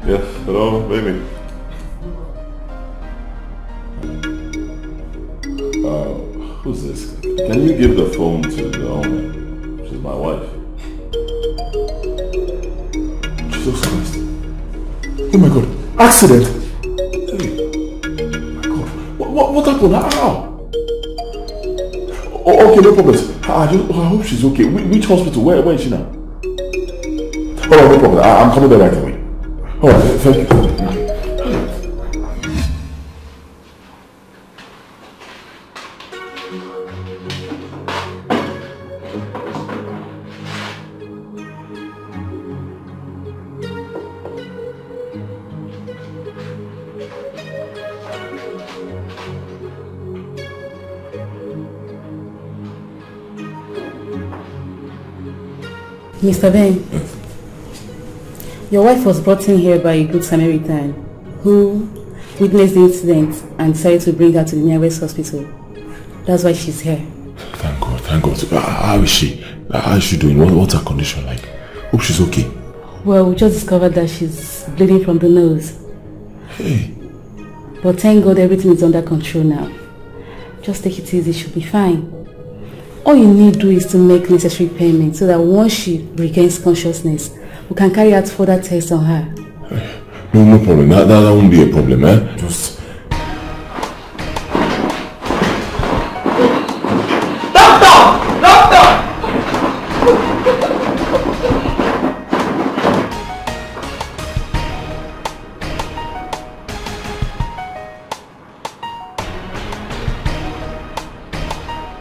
Yes, hello, baby. Who's this? Can you give the phone to the owner? She's my wife. Jesus Christ. Oh my God, accident! Hey. Oh my God. What happened? How? Oh, okay, no problem. I hope she's okay. Which hospital? Where is she now? Oh, no problem. I'm coming there right away. Oh, thank you. Mr. Ben, your wife was brought in here by a good Samaritan who witnessed the incident and decided to bring her to the nearest hospital. That's why she's here. Thank God, thank God. How is she? How is she doing? What's her condition like? Hope she's okay. Well, we just discovered that she's bleeding from the nose. Hey. But thank God everything is under control now. Just take it easy, she'll be fine. All you need to do is to make necessary payments so that once she regains consciousness, we can carry out further tests on her. No problem. That won't be a problem, eh? Just...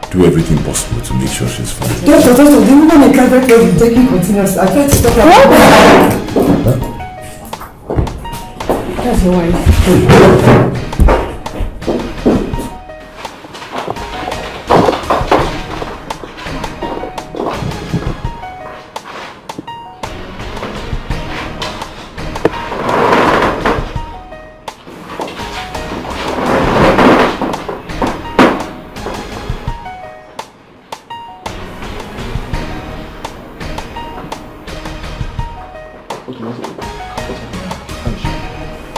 do everything possible to make sure she's fine. Doctor, the woman in private care is taking continuous. I tried to stop her. That's your wife.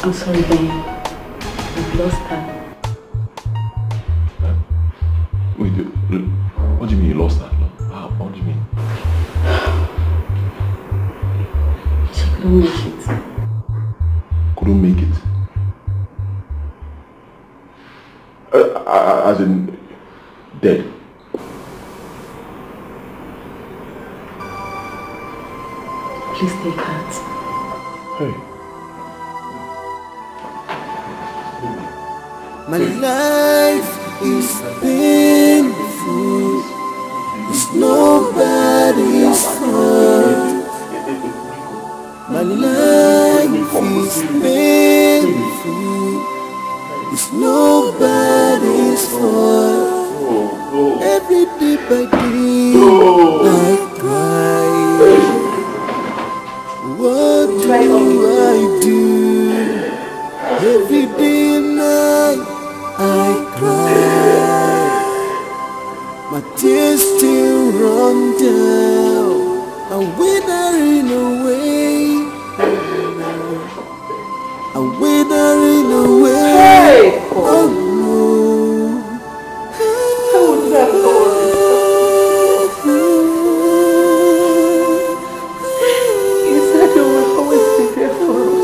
I'm sorry, Ben. We've lost her. Wait, what do you mean you lost her? What do you mean? She couldn't make it. Couldn't make it? As in, dead? Please take heart. Hey. My life is painful. It's nobody's fault. My life is painful. It's nobody's fault. Every day by day I cry. What do I do? Every day and night I cry. My tears still run down. I'm withering away. I'm withering away. Hey! Oh no. How would you have gone? You said you would always be there for us.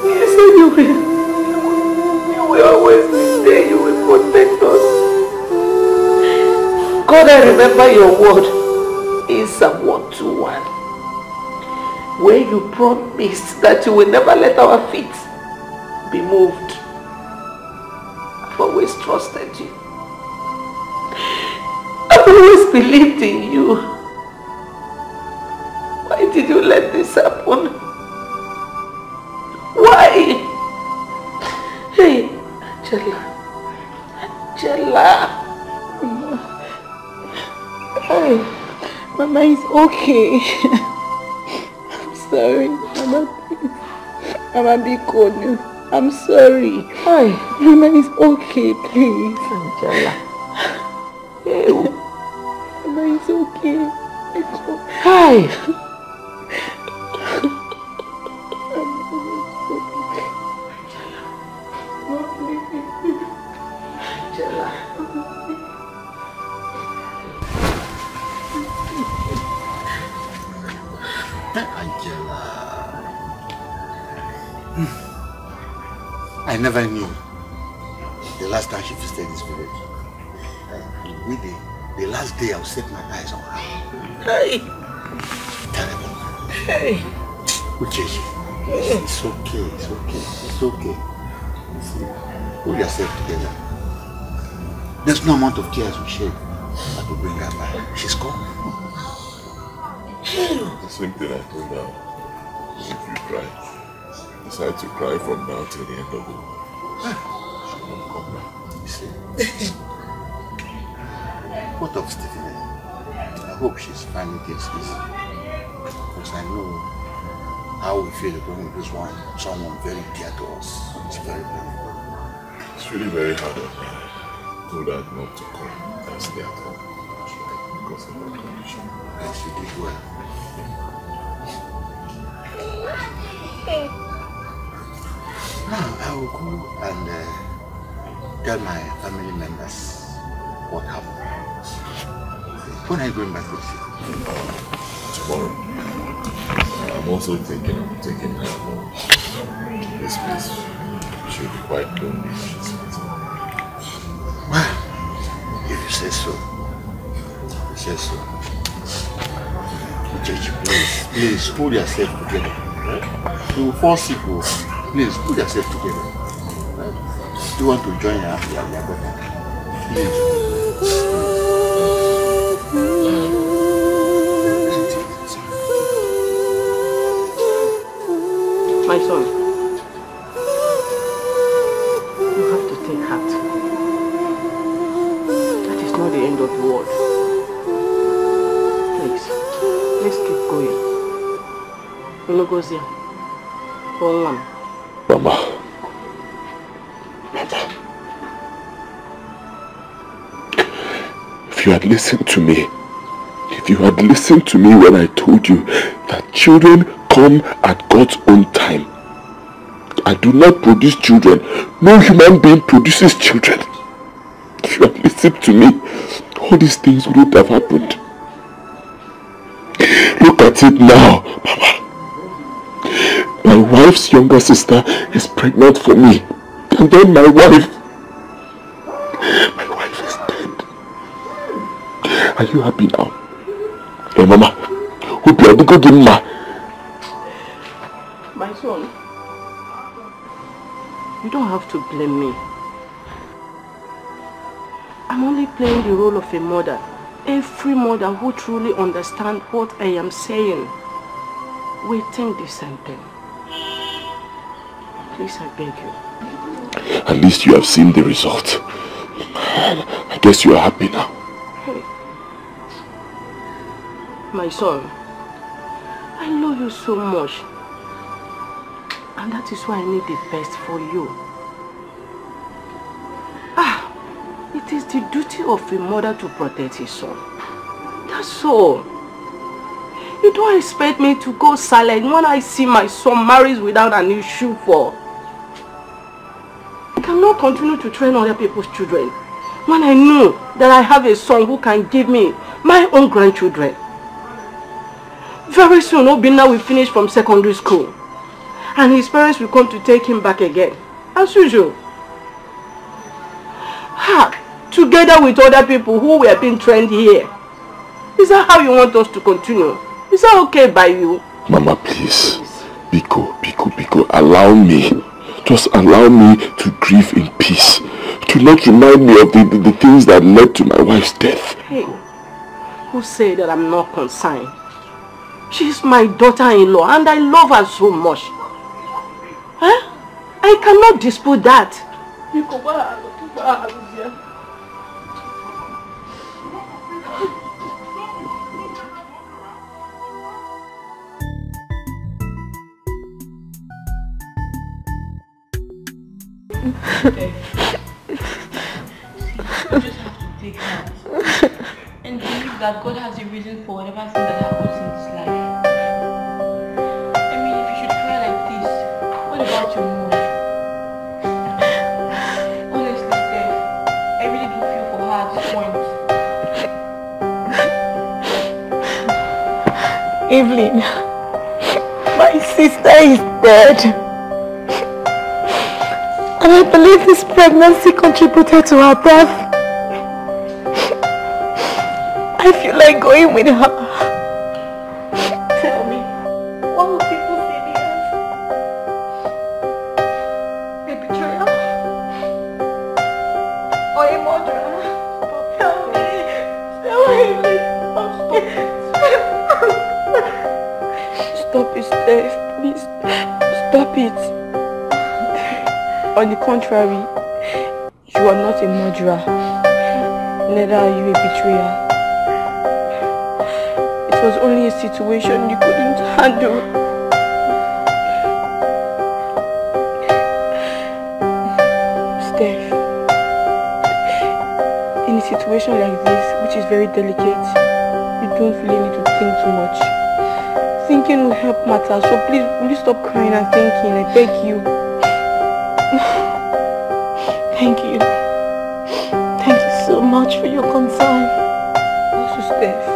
You said you will always be there. You will protect us. God, I remember your word in Psalm 121, where you promised that you will never let our feet be moved. I've always trusted you. always believed in you. Why did you let this happen? Why? Hey, Angela. Hey, Mama is okay. I'm sorry, Mama. Mama, be good. I'm sorry. Hi, Mama is okay, please. Angela. Hey. Mama is okay. It's okay. Hi. I never knew the last time she visited this village. The last day I set my eyes on her. Hey. Terrible. Hey. Uchechi, it's okay, it's okay, it's okay. See, hold yourself together. There's no amount of tears we shed that will bring her back. She's gone. The same thing I told her. If you cry, decide to cry from now till the end of the world. She won't come back. You see? What of Stephanie? I hope she's finding things easy. Because I know how we feel when we lose someone very dear to us. It's very painful. It's really very hard on her. I told her not to come and stay at home. Because of her condition. And she did well. Now I will go and tell my family members what happened. When are you going back to the city? Tomorrow. I'm also thinking of taking her home. This place should be quite lonely. Well, if you say so. You say so. Uchechi, please hold yourself together. Right? You will fall sick. Please put yourself together. Right? Do you want to join your daughter? Please. My son, you have to take heart. That is not the end of the world. Please, let's keep going. You know, goes here. For one. Mama. If you had listened to me, when I told you that children come at God's own time. I do not produce children. No human being produces children. If you had listened to me, all these things wouldn't have happened. Look at it now, Mama. My wife's younger sister is pregnant for me. And then my wife is dead. Are you happy now? Hey, Mama. Hope you are going to My son, you don't have to blame me. I'm only playing the role of a mother. Every mother who truly understands what I am saying will think the same thing. Please, I beg you. At least you have seen the result. I guess you are happy now. Hey, my son, I love you so much. And that is why I need the best for you. It is the duty of a mother to protect his son. That's all. You don't expect me to go silent when I see my son marries without an issue for. I cannot continue to train other people's children when I know that I have a son who can give me my own grandchildren. Very soon, Obinna will finish from secondary school. And his parents will come to take him back again, as usual. Together with other people who were being trained here. Is that how you want us to continue? Is that okay by you? Mama, please. Biko, allow me. Just allow me to grieve in peace. To not remind me of the things that led to my wife's death. Hey, people say that I'm not concerned. She's my daughter-in-law and I love her so much. Huh? I cannot dispute that. You just have to take heart and believe that God has a reason for whatever thing that happens in this life. I mean, if you should cry like this, what about your mood? Honestly, Steph, I really do feel for her at this point. Evelyn, my sister is dead. And I believe this pregnancy contributed to her death. I feel like going with her. Tell me, what will people say me as? A betrayal? Or a murderer? Tell me. Stop it, Steph. Please. Stop it. On the contrary, you are not a murderer. Neither are you a betrayer. It was only a situation you couldn't handle. Steph, in a situation like this, which is very delicate, you don't really need to think too much. Thinking will help matters, so please, will you stop crying and thinking? I beg you. Thank you. Thank you so much for your concern. Also, Steph,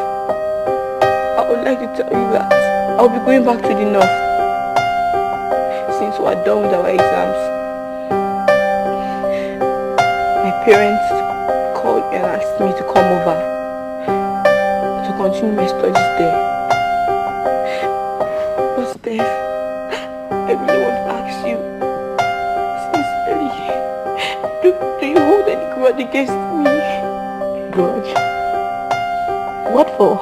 I would like to tell you that I'll be going back to the north since we are done with our exams. My parents called and asked me to come over to continue my studies there. But Steph, I really want to ask you, sincerely, do you hold any grudge against me? Grudge? What for?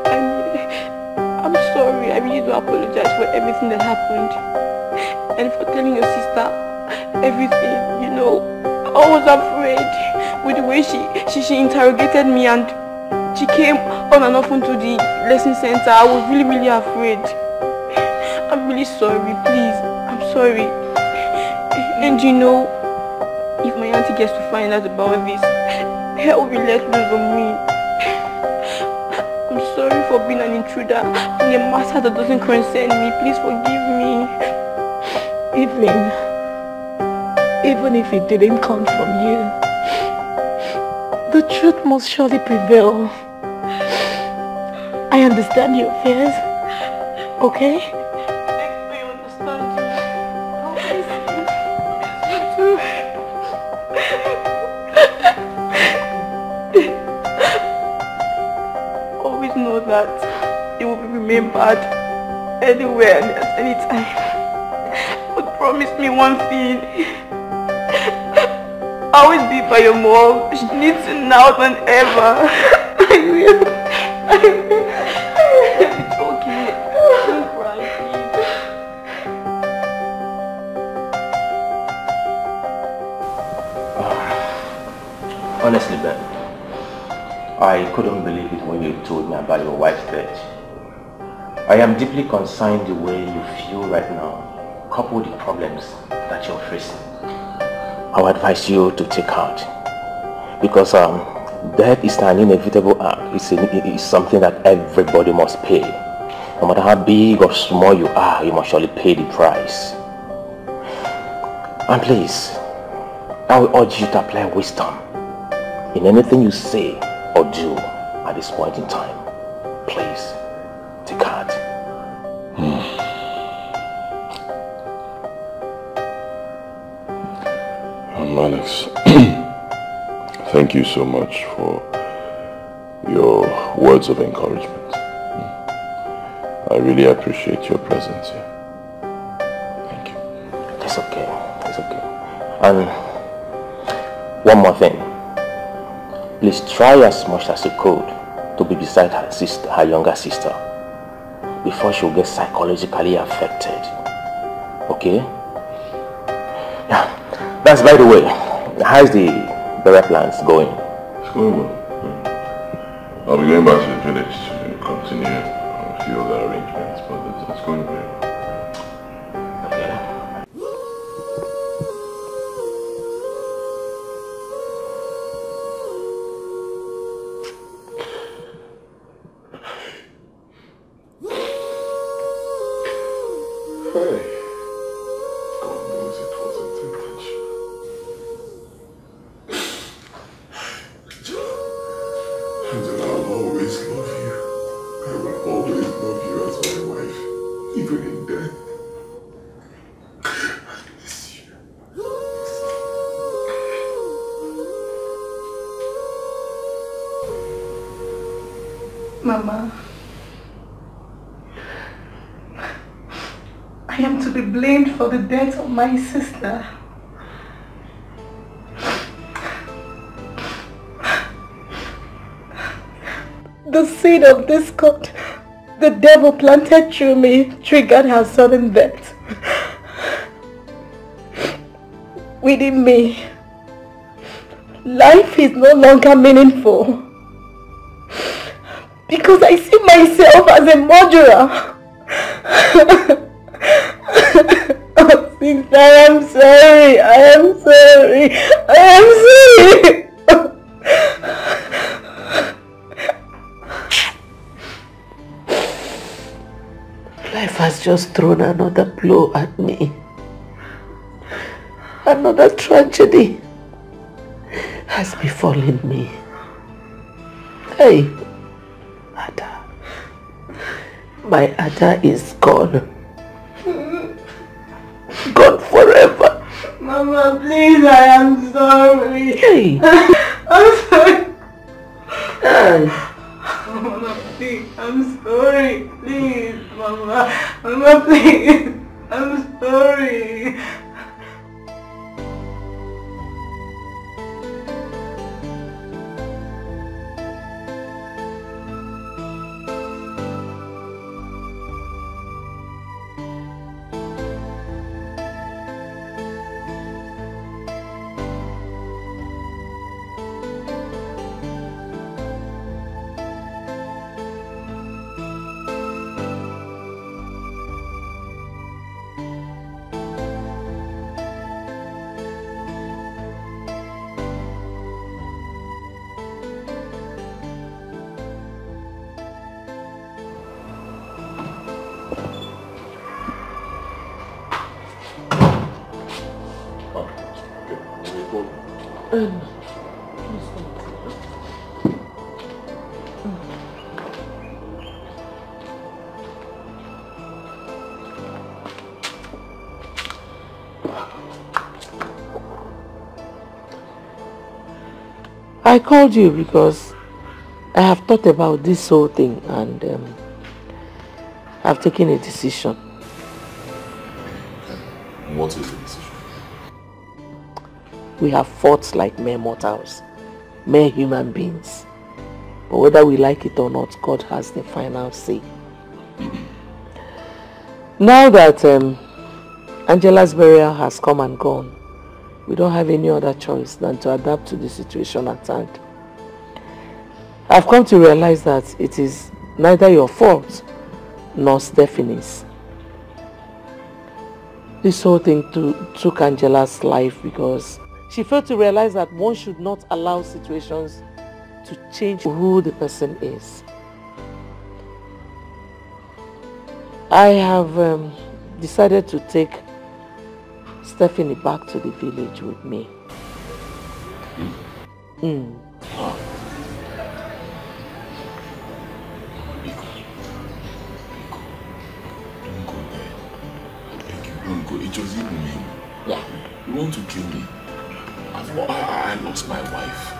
I'm sorry. I really do apologize for everything that happened. And for telling your sister everything, you know. I was afraid with the way she interrogated me and she came on and off into the lesson center. I was really afraid. I'm really sorry, please. I'm sorry. And you know, if my auntie gets to find out about this, hell will let loose on me. I'm sorry for being an intruder in a matter that doesn't concern me. Please forgive me. Evelyn, even if it didn't come from you, the truth must surely prevail. I understand your fears, okay? I understand you. Always know that it will be remembered anywhere and at any time. But promise me one thing. Always be by your mom. She needs you now than ever. I will. It's okay. Don't cry, please. Honestly, Ben, I couldn't believe it when you told me about your wife's death. I am deeply concerned the way you feel right now, coupled with the problems that you're facing. I would advise you to take heart, because death is an inevitable act. It's something that everybody must pay. No matter how big or small you are, you must surely pay the price. And please, I will urge you to apply wisdom in anything you say or do at this point in time. Please, take heart. Alex, thank you so much for your words of encouragement. I really appreciate your presence here. Thank you. It's okay. It's okay. And one more thing. Please try as much as you could to be beside her sister, her younger sister, before she will get psychologically affected. Okay? Yeah. That's by the way. How's the burial plans going? It's going well. I'll be going back to the village to continue a few other arrangements, but it's going very well. Mama, I am to be blamed for the death of my sister. The seed of discord the devil planted through me triggered her sudden death. Within me, life is no longer meaningful. Because I see myself as a murderer. Oh, sister, I am sorry. I am sorry. I am sorry. Life has just thrown another blow at me. Another tragedy has befallen me. Hey. My Ada is gone. Gone forever. Mama, please, I am sorry. Hey. I'm sorry. Hey. Mama, please, I'm sorry. Please, Mama. Mama, please. I'm sorry. I called you because I have thought about this whole thing and I've taken a decision. What is the decision? We have fought like mere mortals, mere human beings. But whether we like it or not, God has the final say. Now that Angela's burial has come and gone, we don't have any other choice than to adapt to the situation at hand. I've come to realize that it is neither your fault nor Stephanie's. This whole thing took Angela's life because she failed to realize that one should not allow situations to change who the person is. I have decided to take Stephanie back to the village with me. Don't go there. Don't go. It was even me. Yeah. You want to kill me? I lost my wife.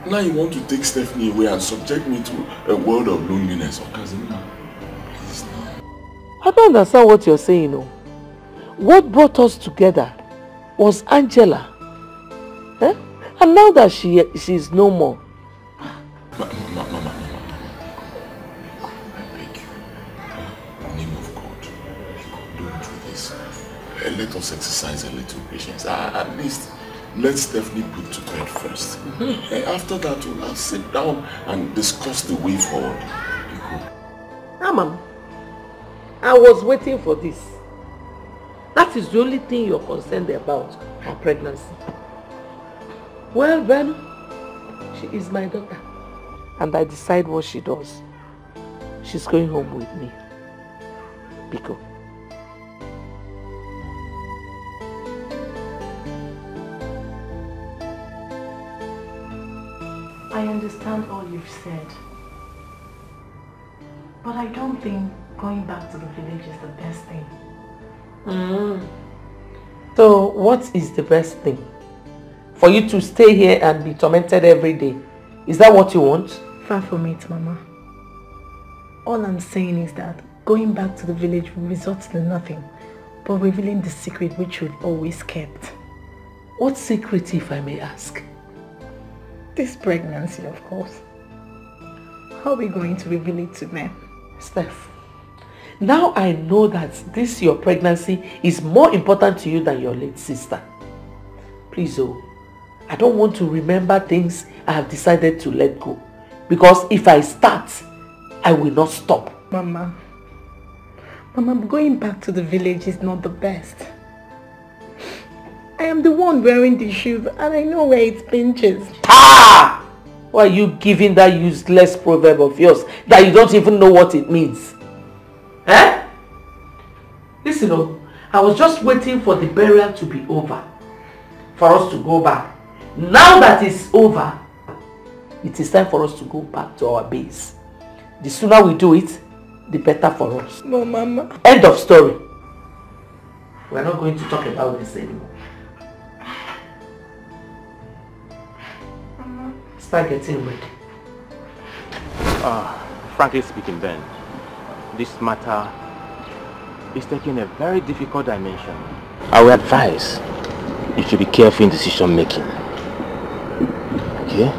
Now you want to take Stephanie away and subject me to a world of loneliness. Please now. I don't understand what you're saying, no. What brought us together was Angela. And now that she is no more. Mama, please. Let us exercise a little patience. At least, let Stephanie put to bed first. After that, we'll sit down and discuss the way forward. Mama, I was waiting for this. That is the only thing you're concerned about, her pregnancy. Well then, she is my daughter. And I decide what she does. She's going home with me. Biko. I understand all you've said. But I don't think going back to the village is the best thing. So what is the best thing? For you to stay here and be tormented every day? Is that what you want? Far from it, Mama. All I'm saying is that going back to the village will result in nothing but revealing the secret which we've always kept. What secret, if I may ask? This pregnancy, of course. How are we going to reveal it to them? Steph, now I know that this your pregnancy is more important to you than your late sister. Please, I don't want to remember things I have decided to let go. Because if I start, I will not stop. Mama, going back to the village is not the best. I am the one wearing the shoes and I know where it pinches. Ah! Why are you giving that useless proverb of yours that you don't even know what it means? Eh? Listen, I was just waiting for the burial to be over. For us to go back. Now that it's over, it is time for us to go back to our base. The sooner we do it, the better for us. No, Mama. End of story. We're not going to talk about this anymore. Mama. Start getting ready. Frankly speaking, Ben, this matter is taking a very difficult dimension. I would advise you should be careful in decision making. Okay?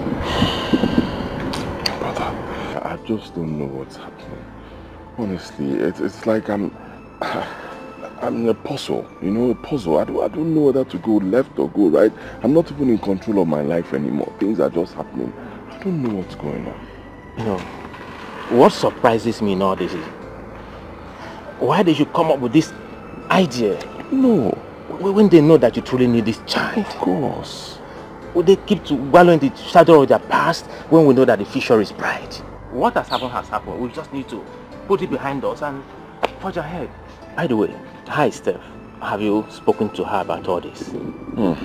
Brother, I just don't know what's happening. Honestly, it's like I'm in a puzzle, a puzzle. I don't know whether to go left or go right. I'm not even in control of my life anymore. Things are just happening. I don't know what's going on. What surprises me in all this is why did you come up with this idea? No. When they know that you truly need this child. Of course. Would they keep to wallow in the shadow of their past when we know that the future is bright? What has happened. We just need to put it behind us and forge ahead. By the way, hi Steph. Have you spoken to her about all this? No.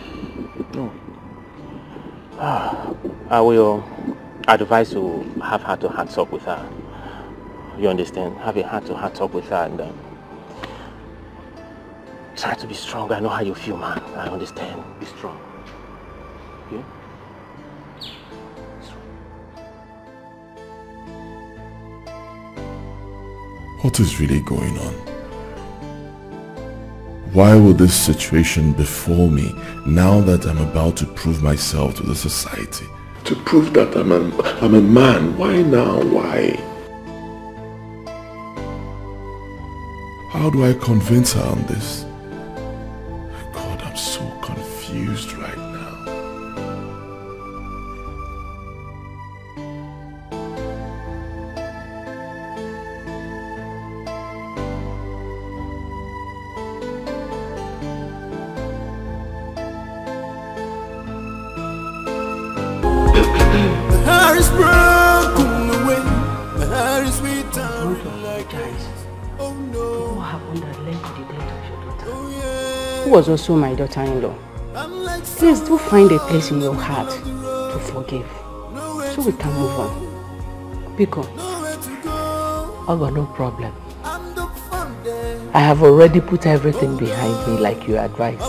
I will advise you have heart-to-heart talk with her. You understand? Have a heart-to-heart talk with her and try to be strong. I know how you feel, man. I understand. Be strong. Okay? What is really going on? Why would this situation befall me now that I'm about to prove myself to the society? To prove that I'm a man. Why now? Why? How do I convince her on this? God, I'm so confused right now. Who was also my daughter-in-law. Please do find a place in your heart to forgive, so we can move on. Biko. I got no problem. I have already put everything behind me like you advised.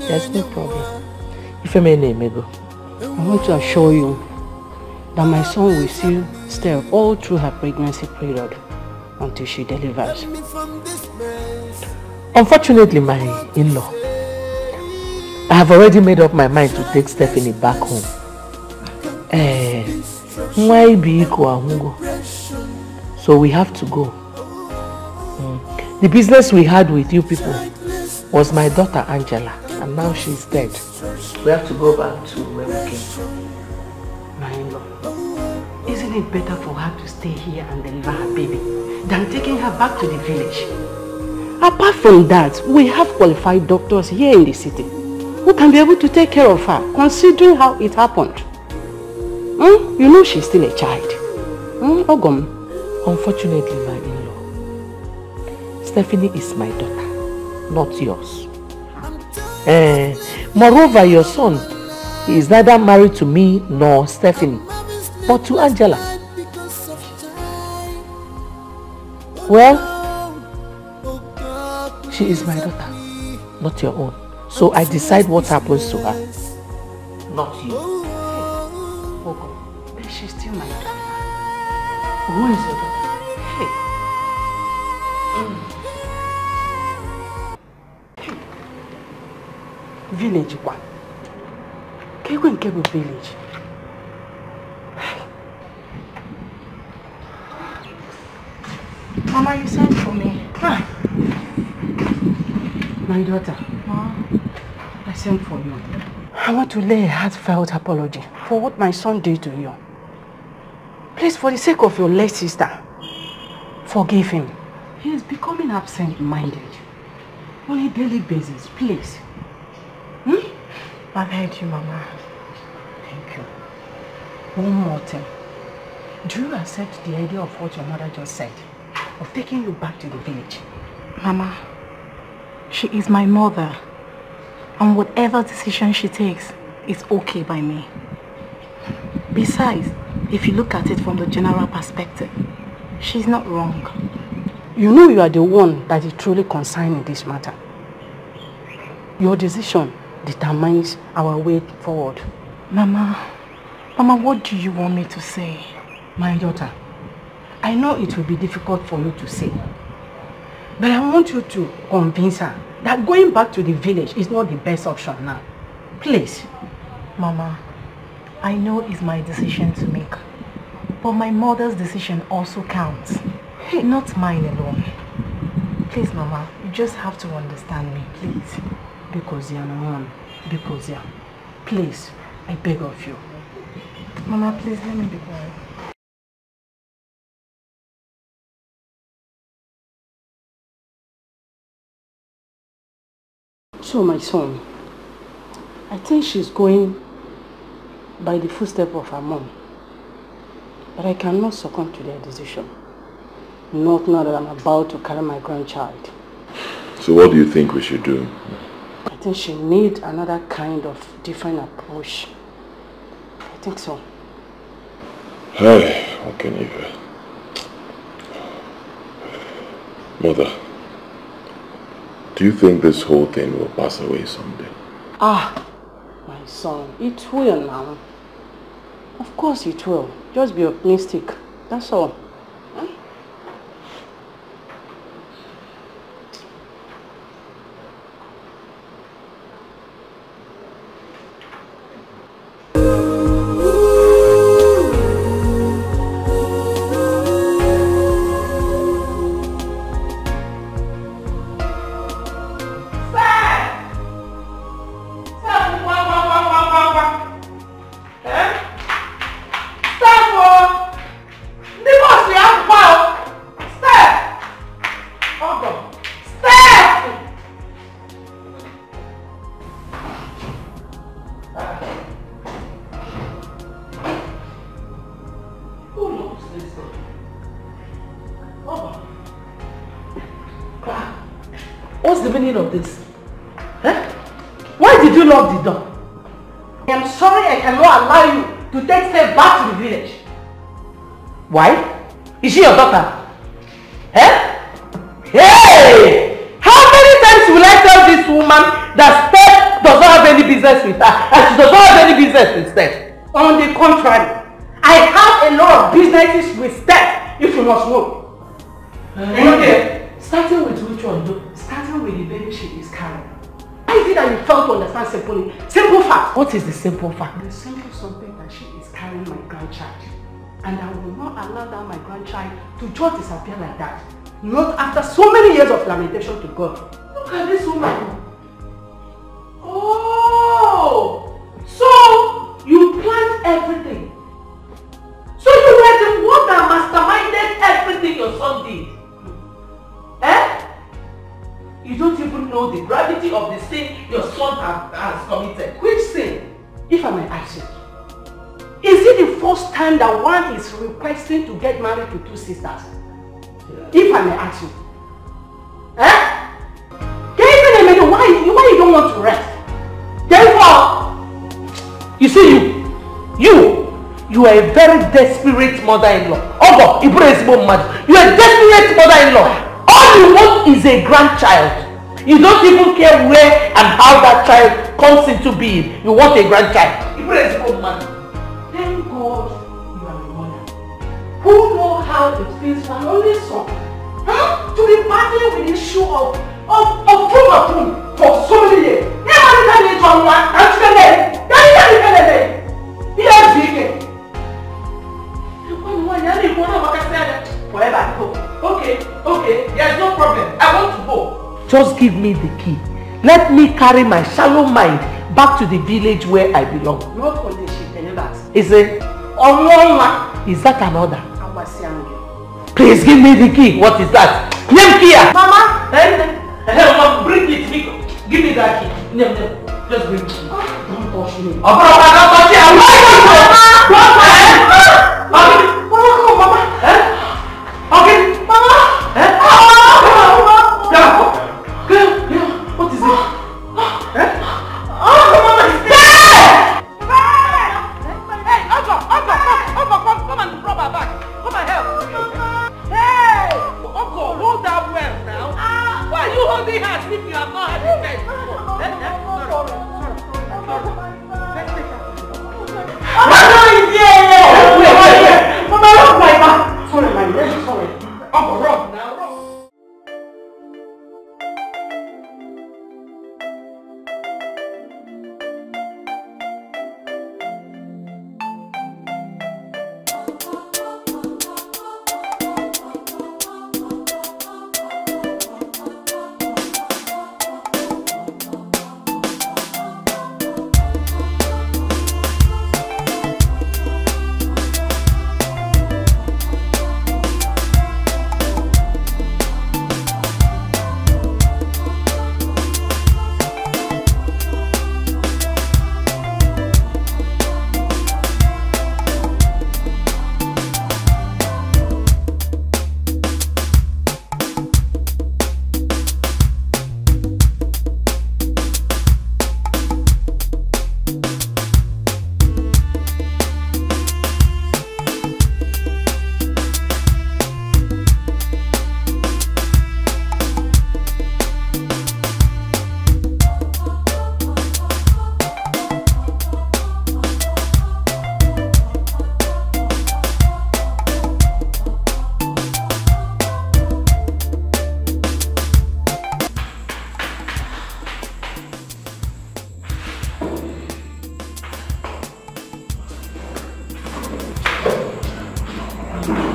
There's no problem. If I may name it, I want to assure you that my son will see Steph all through her pregnancy period until she delivers. Unfortunately, my in-law, I have already made up my mind to take Stephanie back home. So we have to go. The business we had with you people was my daughter Angela, and now she's dead. We have to go back to where we came from. My in-law, isn't it better for her to stay here and deliver her baby than taking her back to the village? Apart from that, we have qualified doctors here in the city who can be able to take care of her, considering how it happened. You know she's still a child. Ogom. Unfortunately, my in-law, Stephanie is my daughter, not yours. Moreover, your son, he is neither married to me nor Stephanie, but to Angela. Well, she is my daughter, not your own. So I decide what happens to her, not you. Ogom, but she's still my daughter. Who is your daughter? Village one. Kebo village. Mama, you sent for me. My daughter. I sent for you. I want to lay a heartfelt apology for what my son did to you. Please, for the sake of your late sister, forgive him. He is becoming absent-minded on a daily basis. Please. I've heard you, Mama. Thank you. One more thing. Do you accept the idea of what your mother just said? Of taking you back to the village? Mama, she is my mother. And whatever decision she takes is okay by me. Besides, if you look at it from the general perspective, she's not wrong. You know you are the one that is truly concerned in this matter. Your decision determines our way forward. Mama, what do you want me to say? My daughter, I know it will be difficult for you to say, but I want you to convince her that going back to the village is not the best option now. Please. Mama, I know it's my decision to make, but my mother's decision also counts. Not mine alone. Please, Mama, you just have to understand me, please. Because please, I beg of you. Mama, please let me be quiet. So, my son, I think she's going by the footsteps of her mom. But I cannot succumb to their decision. Not now that I'm about to carry my grandchild. So what do you think we should do? I think she needs another kind of different approach. I think so. Hey, what can you do? Mother, do you think this whole thing will pass away someday? My son, it will now. Of course it will. Just be optimistic. That's all. What's the meaning of this? Why did you lock the door? I am sorry I cannot allow you to take Steph back to the village. Why? Is she your daughter? Hey! How many times will I tell this woman that Steph does not have any business with her and she does not have any business with Steph? On the contrary, I have a lot of businesses with Steph, if you must know. Okay. Starting with which one though? Starting with the baby she is carrying. Why is it that you fail to understand simple fact? What is the simple fact? The simple something that she is carrying my grandchild. And I will not allow that my grandchild to just disappear like that. Not after so many years of lamentation to God. Look at this woman. Oh! So, you planned everything. So you were the one that masterminded everything your son did. Eh? You don't even know the gravity of the sin your son has committed. Which sin? If I may ask you. Is it the first time that one is requesting to get married to two sisters? Yeah. If I may ask you. Eh? Why you don't want to rest? Therefore, you see you are a very desperate mother-in-law. Oh, you are a desperate mother-in-law. All you want is a grandchild. You don't even care where and how that child comes into being. You want a grandchild. Thank God you are a mother who know how it feels for an only son to be battling with the issue of food for so many years. Never can you turn one and Okay, there's no problem. I want to go. Just give me the key. Let me carry my shallow mind back to the village where I belong. Not on the ship, is it? Is that an order? Please give me the key. What is that? Mama! Bring it. Give me that key. Just bring it. Don't touch me. Don't touch me. What is it? Come and rub her back. Come and help. Hey! Uncle, hold that well now. Why are you holding her if you have not had the best? Mama, rub my back. Sorry, my leg. Sorry. Uncle, rub now.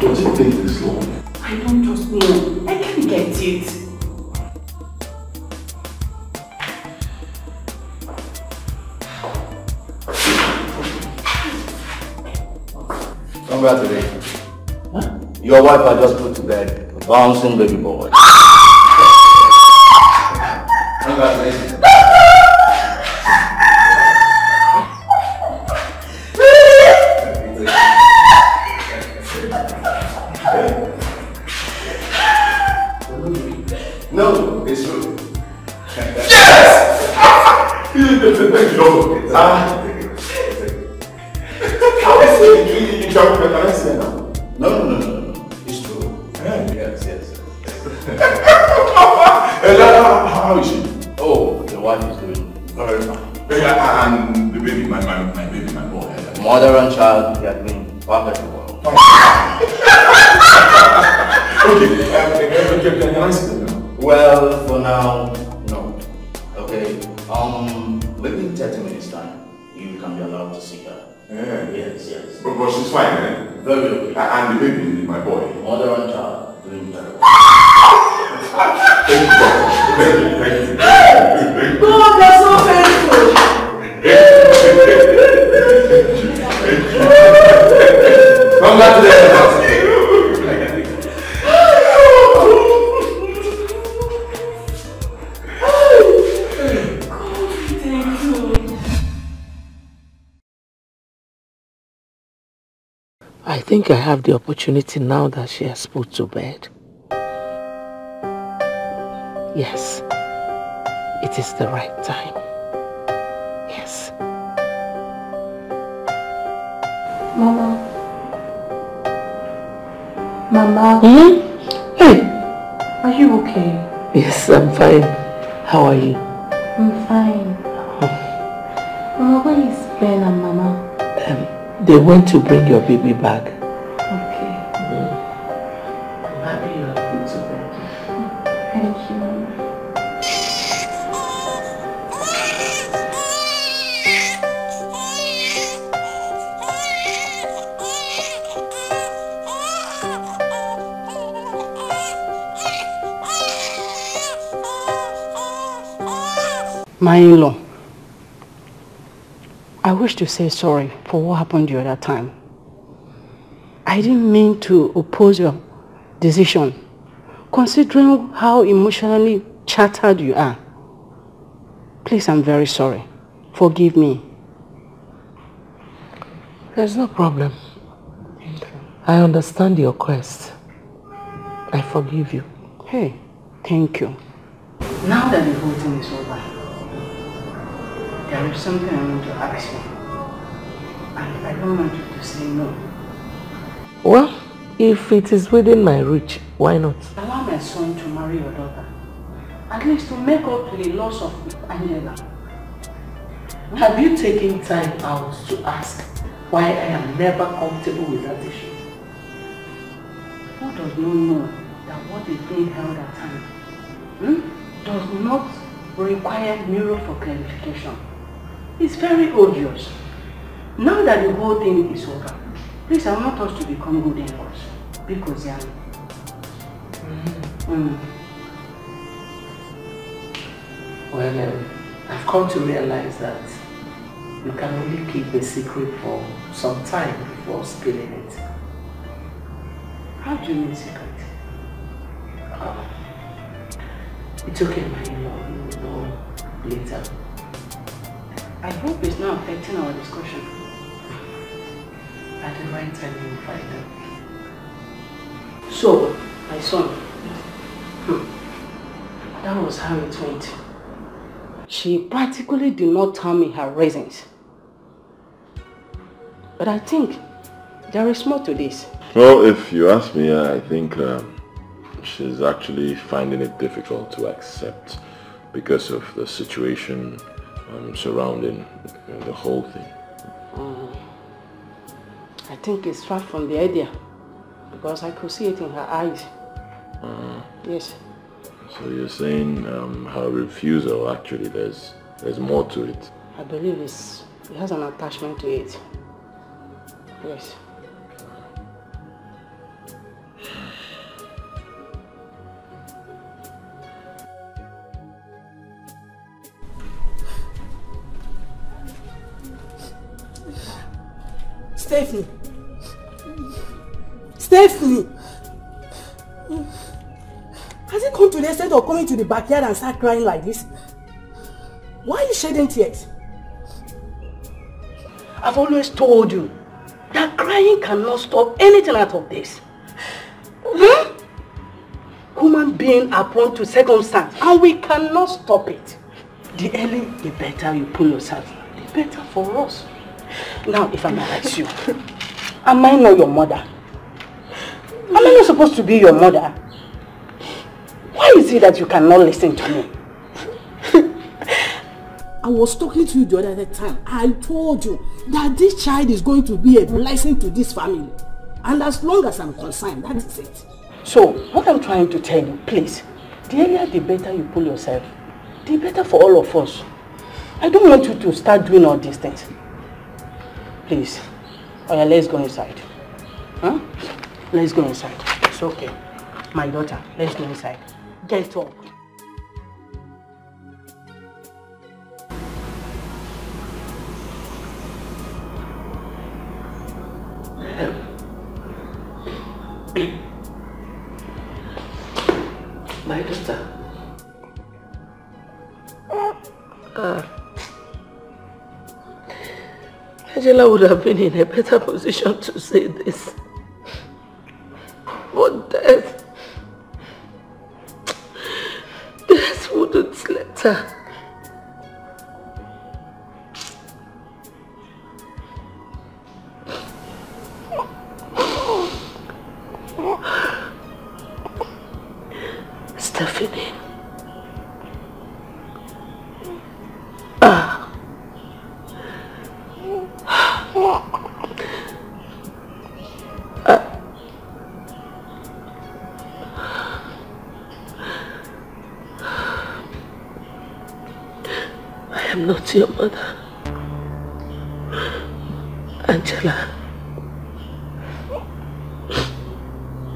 Does it take this long? I don't just know. I can't get it. Somewhere today. Huh? Your wife I just put to bed. A bouncing baby boy. Congratulations. No, it's true. Yes! No. It's true. Yes. How is she? Oh, the wife is doing very fine. And the baby, my baby, my boy. Mother and child, they are doing perfectly well. Okay, can I see them now? Well, for now, no. Okay, maybe in 30 minutes time, you can be allowed to see her. Yeah. Yes. But she's fine, eh? Very okay. And the baby, my boy. Mother and child, doing God, that's so painful. Come back to the house. I think I have the opportunity now that she has put to bed. Yes, it is the right time. Yes. Mama. Mama. Hey. Are you okay? Yes, I'm fine. How are you? I'm fine. Mama, where is Ben and Mama? They went to bring your baby back. Okay. I'm happy you have put to bed. Thank you, Mama. My in-law, I wish to say sorry for what happened the other time. I didn't mean to oppose your decision, considering how emotionally shattered you are. Please, I'm very sorry. Forgive me. There's no problem. I understand your quest. I forgive you. Hey, thank you. Now that the whole thing is over, there is something I want to ask you. And I don't want you to say no. Well, if it is within my reach, why not? Allow my son to marry your daughter. At least to make up to the loss of Angela. Have you taken time out to ask why I am never comfortable with that issue? Who does not know that what is being held at time does not require mirror for clarification? It's very obvious. Now that the whole thing is over, please, I want us to become good in-laws. Because Well, I've come to realize that you can only keep a secret for some time before spilling it. How do you mean secret? It's okay, my in-law. You will know later. I hope it's not affecting our discussion. At the right time, you will find out. So, my son, that was how it went. She practically did not tell me her reasons. But I think there is more to this. Well, if you ask me, I think she's actually finding it difficult to accept because of the situation surrounding the whole thing. I think it's far from the idea because I could see it in her eyes. Yes. So you're saying her refusal, actually there's more to it. I believe it has an attachment to it. Yes. Stephanie! Stephanie! Has it come to the extent of coming to the backyard and start crying like this? Why are you shedding tears? I've always told you that crying cannot stop anything out of this. Human beings are prone to circumstance and we cannot stop it. The earlier the better you pull yourself, the better for us. Now, if I may ask you, am I not your mother? Am I not supposed to be your mother? Why is it that you cannot listen to me? I was talking to you the other time. I told you that this child is going to be a blessing to this family. And as long as I'm concerned, that is it. So, what I'm trying to tell you, please, the earlier the better you pull yourself, the better for all of us. I don't want you to start doing all these things. Please. Oh yeah, let's go inside. Huh? Let's go inside. It's okay. My daughter, let's go inside. Get up. My daughter. Angela would have been in a better position to say this. But death wouldn't let her. Stephanie. I am not your mother. Angela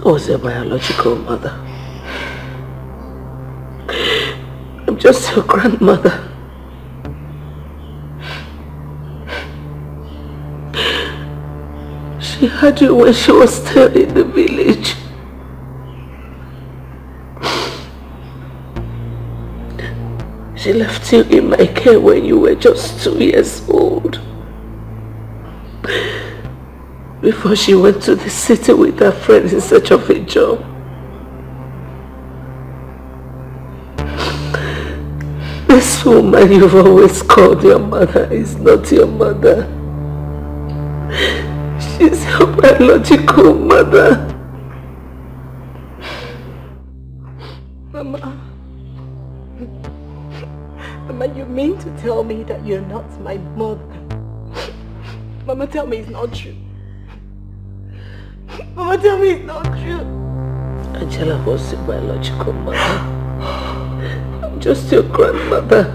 was your biological mother. I'm just your grandmother. She had you when she was still in the village. She left you in my care when you were just 2 years old. Before she went to the city with her friends in search of a job. This woman you've always called your mother is not your mother. She's your biological mother. Mama. Mama, you mean to tell me that you're not my mother? Mama, tell me it's not true. Mama, tell me it's not true. Angela was your biological mother. I'm just your grandmother.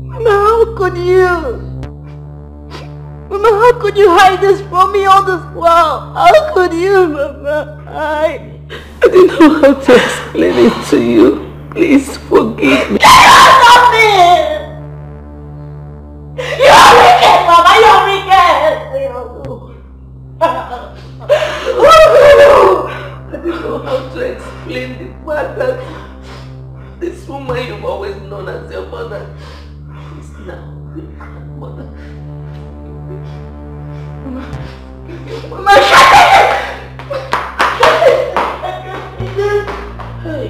Mama, how could you? Mama, how could you hide this from me all this while? How could you, Mama? I didn't know how to explain it to you. Please forgive me. Stop it! You're wicked, Mama! You're wicked! I didn't know how to explain the fact that this woman you've always known as your mother is now your grandmother. Mama, shut it! Hey.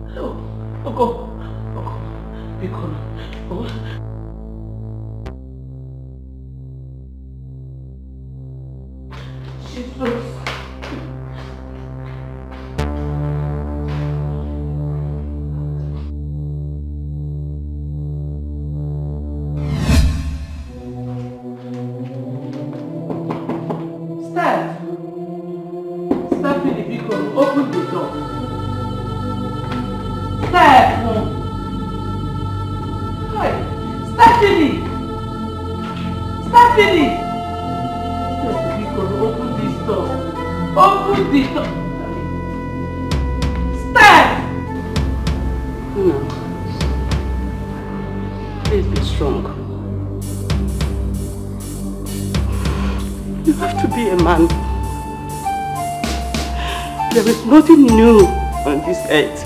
Hello. Go. Be calm. Jesus. Open the door. Step. Hi. Stephanie. Open this door. Open the door. Step. No. Please be strong. You have to be a man. There is nothing new on this earth.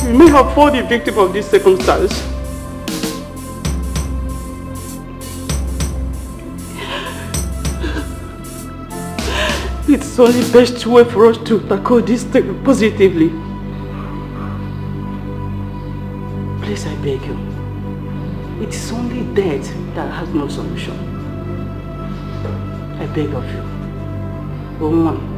You may have fallen the victim of this circumstance. It's only the best way for us to tackle this thing positively. Please, I beg you. It's only death that has no solution. I beg of you. Woman.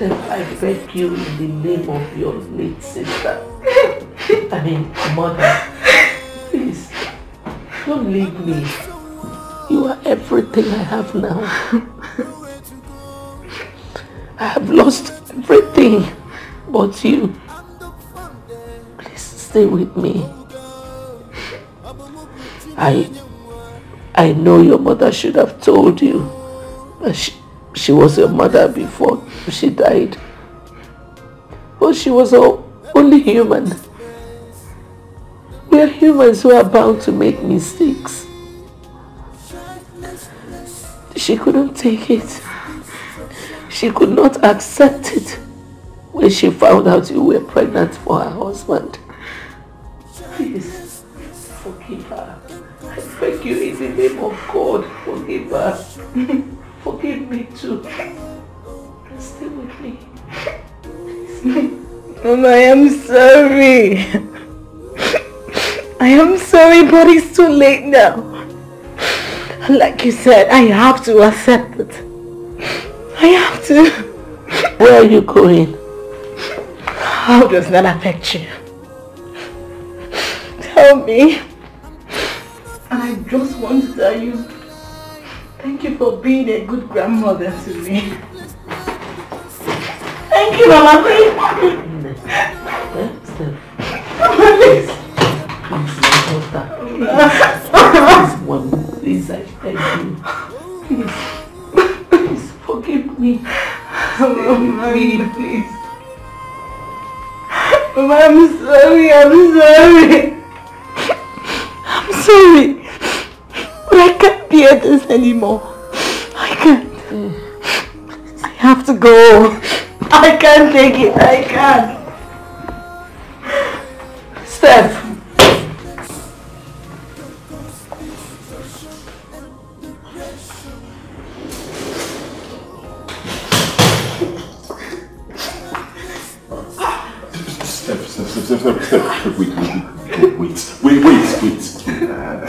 I beg you in the name of your late sister, I mean mother, Don't leave me. You are everything I have now. I have lost everything but you. Please stay with me. I know your mother should have told you that she was your mother before she died. But she was only human. We are humans who are bound to make mistakes. She couldn't take it. She could not accept it when she found out you were pregnant for her husband. Please, forgive her. I beg you in the name of God, forgive her. Forgive me too. Stay with me. Mama, I am sorry. I am sorry, but it's too late now. Like you said, I have to accept it. I have to. Where are you going? How does that affect you? Tell me. And I just want to tell you, thank you for being a good grandmother to me. Thank you, Mama. Please, please, I beg you. Please, forgive me. Forgive me, please. Mama, I'm sorry. I'm sorry. But I can't bear this anymore. I can't. I have to go. I can't take it. I can't. Steph. Steph, wait. I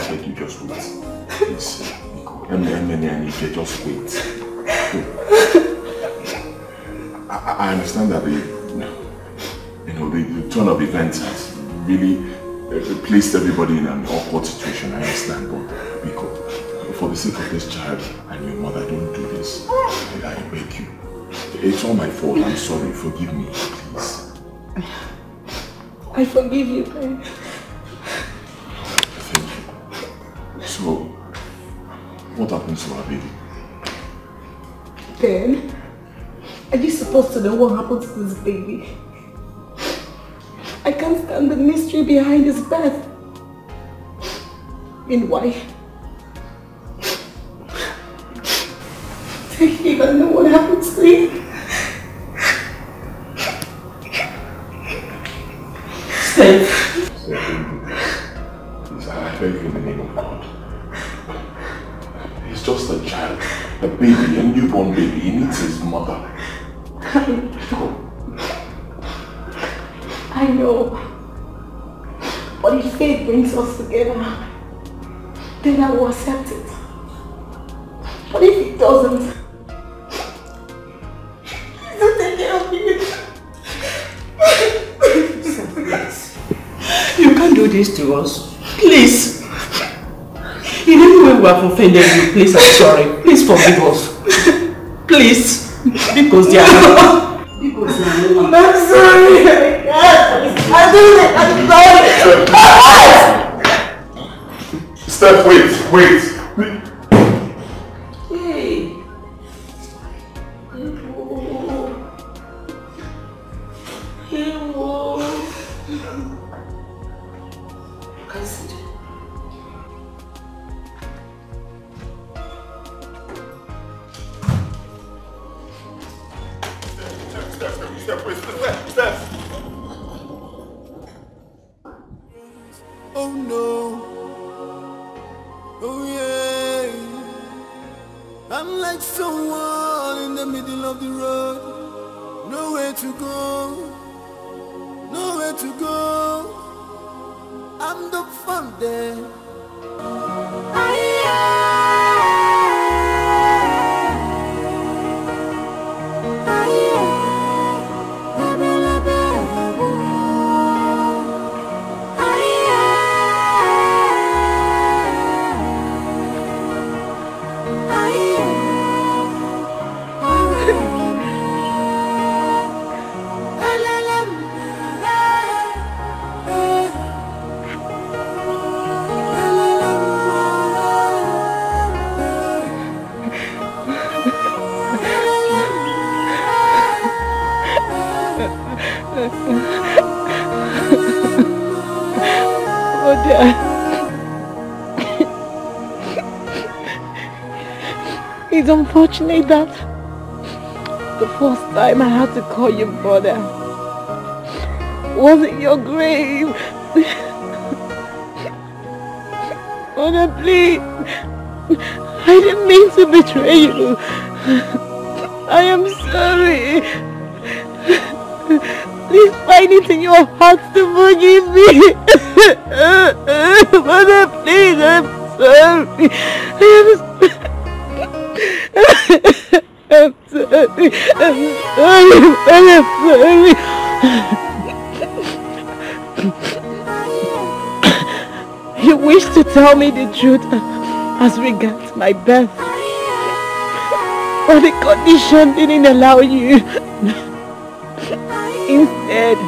beg you, just wait. Please. And if you just wait. I understand that the turn of events has really placed everybody in an awkward situation. I understand, but Biko, for the sake of this child and your mother, don't do this. I beg you. It's all my fault. I'm sorry. Forgive me, please. I forgive you, babe. Thank you. So, what happens to our baby? Ben, are you supposed to know what happened to this baby? I can't stand the mystery behind his birth. And why? Do you even know what happened to him? Steph, please, I beg you in the name of God. He's just a child, a baby, a newborn baby. He needs his mother. I know. But if fate brings us together, then I will accept it. But if it doesn't, don't take care of me. You can't do this to us. Please. In any way we have offended you, please, I'm sorry. Please forgive us. Please. Because they are I'm sorry. I do it. I'm sorry. Steph, wait. Hey. Steph. Oh no. Oh yeah. I'm like someone in the middle of the road. Nowhere to go. I'm the fun there. It's unfortunate that the first time I had to call you brother was in your grave. Mother, please. I didn't mean to betray you. I am sorry. Please find it in your heart to forgive me. Mother, please, I'm sorry. I'm sorry. I'm sorry. You wish to tell me the truth as regards my birth, but the condition didn't allow you. Instead,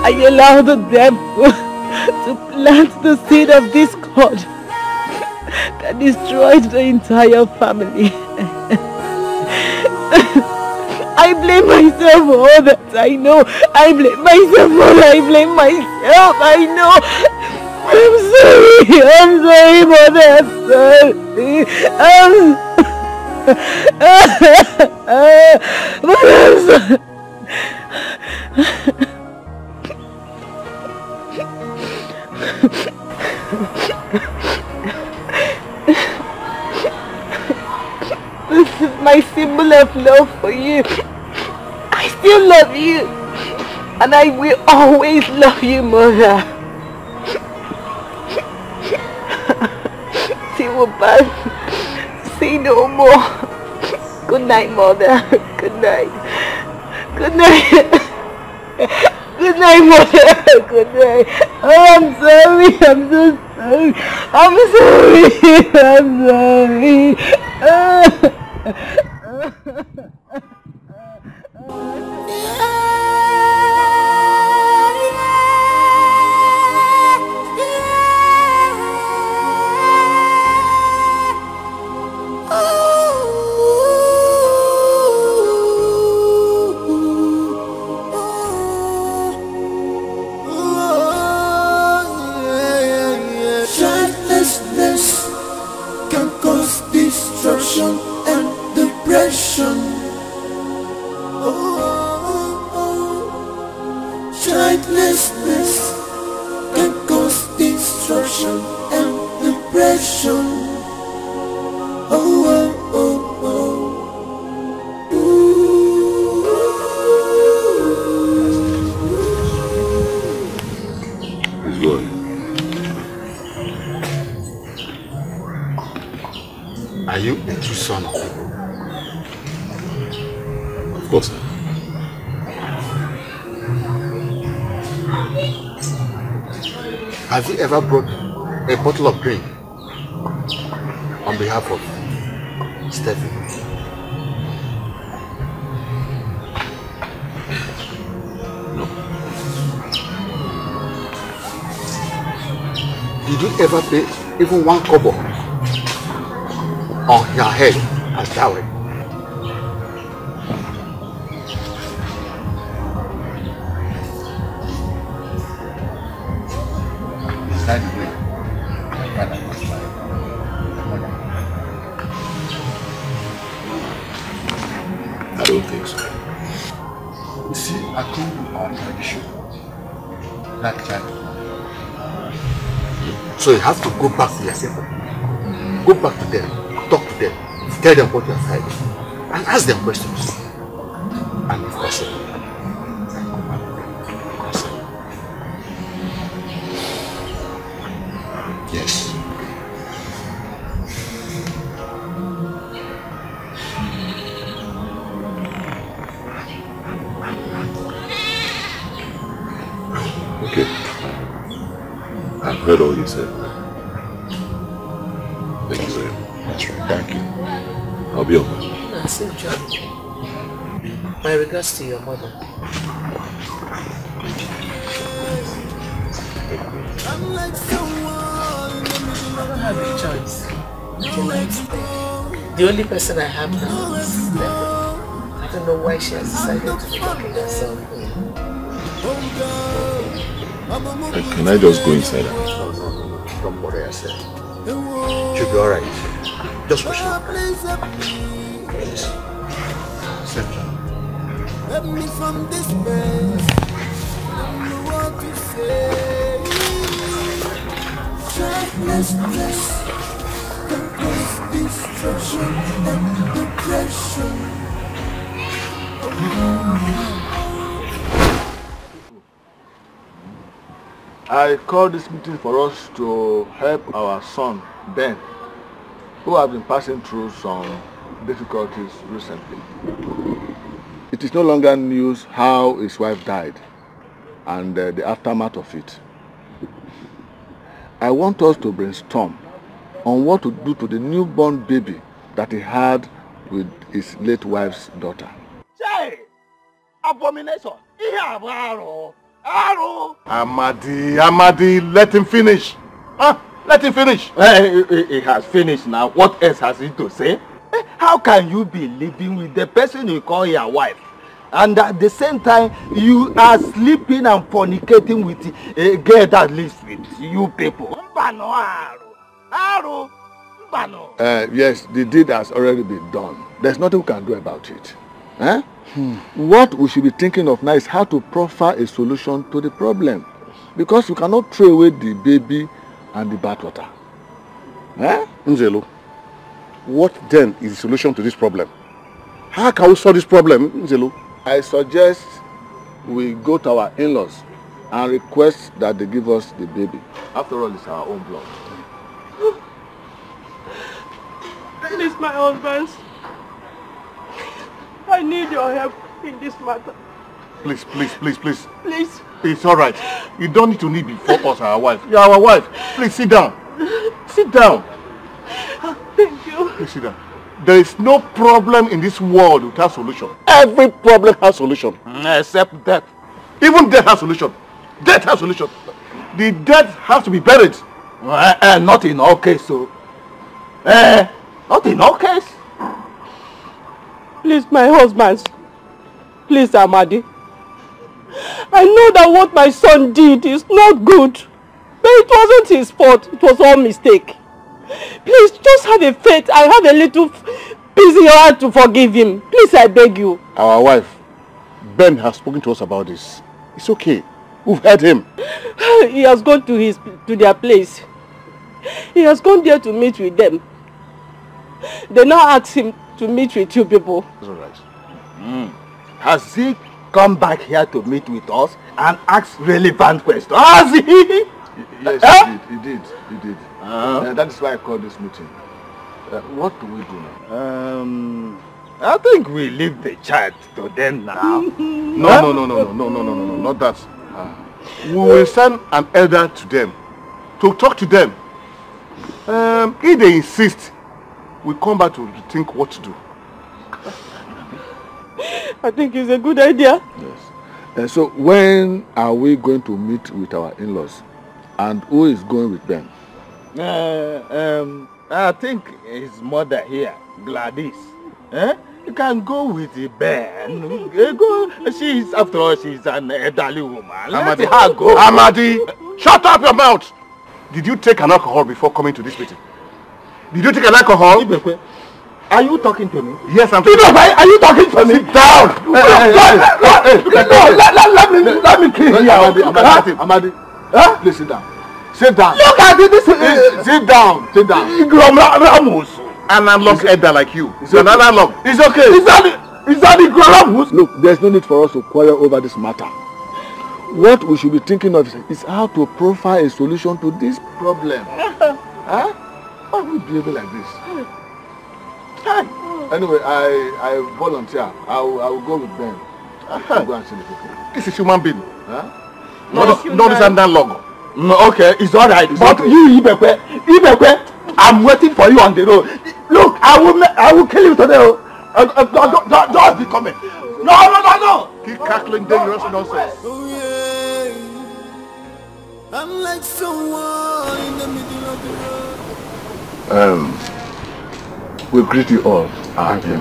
I allowed the devil to plant the seed of discord that destroyed the entire family. I blame myself for all that I know. I blame myself for all I blame myself. I know. I'm sorry. I'm sorry, Mother. I'm sorry. But I'm sorry. This is my symbol of love for you. I still love you, and I will always love you, Mother. Bye. Say no more. Good night, Mother. Good night. Good night. Good night, Mother. Good night. Oh, I'm sorry. I'm so sorry. I'm sorry. I'm sorry. And depression. Childlessness can cause destruction and depression. It's good. Are you a true son of people? Of course. Have you ever brought a bottle of drink on behalf of Stephen? No. Did you ever pay even 1 kobo on your head as dowry? Is that the way my father was my mother? I don't think so. You see, according to our tradition, that child. So you have to go back to yourself. Go back to them, talk to them, tell them what you are hiding, and ask them questions. And if possible, come back to them. Yes. Okay. I've heard all you said. Thank you very much. That's right. Thank you. I'll be over. Safe journey. My regards to your mother. I'm like someone in the middle I don't have a choice. The only person I have now is Steph. I don't know why she has decided to be looking herself. Can I just go inside? No. Don't worry yourself. You'll be alright. Just push me. Please. Sit down. Let me from this place. Don't know what to say. Childlessness, complete destruction and depression. I called this meeting for us to help our son, Ben, who has been passing through some difficulties recently. It is no longer news how his wife died and the aftermath of it. I want us to brainstorm on what to do to the newborn baby that he had with his late wife's daughter. Say, abomination. Amadi, let him finish. Let him finish. He has finished now. What else has he to say? How can you be living with the person you call your wife, and at the same time you are sleeping and fornicating with a girl that lives with you people? Yes, the deed has already been done. There's nothing we can do about it. What we should be thinking of now is how to proffer a solution to the problem. Because we cannot throw away the baby and the bathwater. Nzelu, what then is the solution to this problem? How can we solve this problem, Nzelu? I suggest we go to our in-laws and request that they give us the baby. After all, it's our own blood. Please, my husband, I need your help in this matter. Please. Please. It's all right. You don't need to kneel before us, our wife. You're our wife. Please sit down. Sit down. Thank you. Please sit down. There is no problem in this world without solution. Every problem has solution. Except death. Even death has solution. Death has solution. The dead has to be buried. Not in all cases. So. Not in all cases. Please, my husband. Please, Amadi. I know that what my son did is not good. But it wasn't his fault. It was all mistake. Please, just have a faith. I have a little peace in your heart to forgive him. Please, I beg you. Our wife, Ben, has spoken to us about this. It's okay. We've heard him. He has gone to their place. He has gone there to meet with them. They now ask him to meet with you people. That's all right. Has he come back here to meet with us and ask relevant questions? Has he? Yes, he did. That is why I called this meeting. What do we do now? I think we leave the child to them now. No, not that. We will send an elder to them to talk to them. If they insist, we come back to think what to do. I think it's a good idea. Yes. So when are we going to meet with our in-laws? And who is going with them? I think his mother here, Gladys. You can go with the Ben. After all, she's an elderly woman. Let her go. Amadi, shut up your mouth! Did you take an alcohol before coming to this meeting? Did you take an alcohol? Are you talking to me? Yes, I'm talking to you. Are you talking to me? Sit down! Let me kill you. Amadi, please sit down. Sit down. Look at this. Sit down. An analog elder like you. It's an analog. It's okay. Is that the Gramus? Look, there's no need for us to quarrel over this matter. What we should be thinking of is how to profile a solution to this problem. Why are we behaving like this? Anyway, I volunteer. I will go with them. I'll go and see the people. This is human being. Not this analog. Okay, it's alright. But okay. You, Ibekwe, I'm waiting for you on the road. Look, I will kill you today. Just be coming. No. Keep cackling dangerous nonsense. Oh yeah, I'm like someone in the middle of the road. We greet you all. Thank you.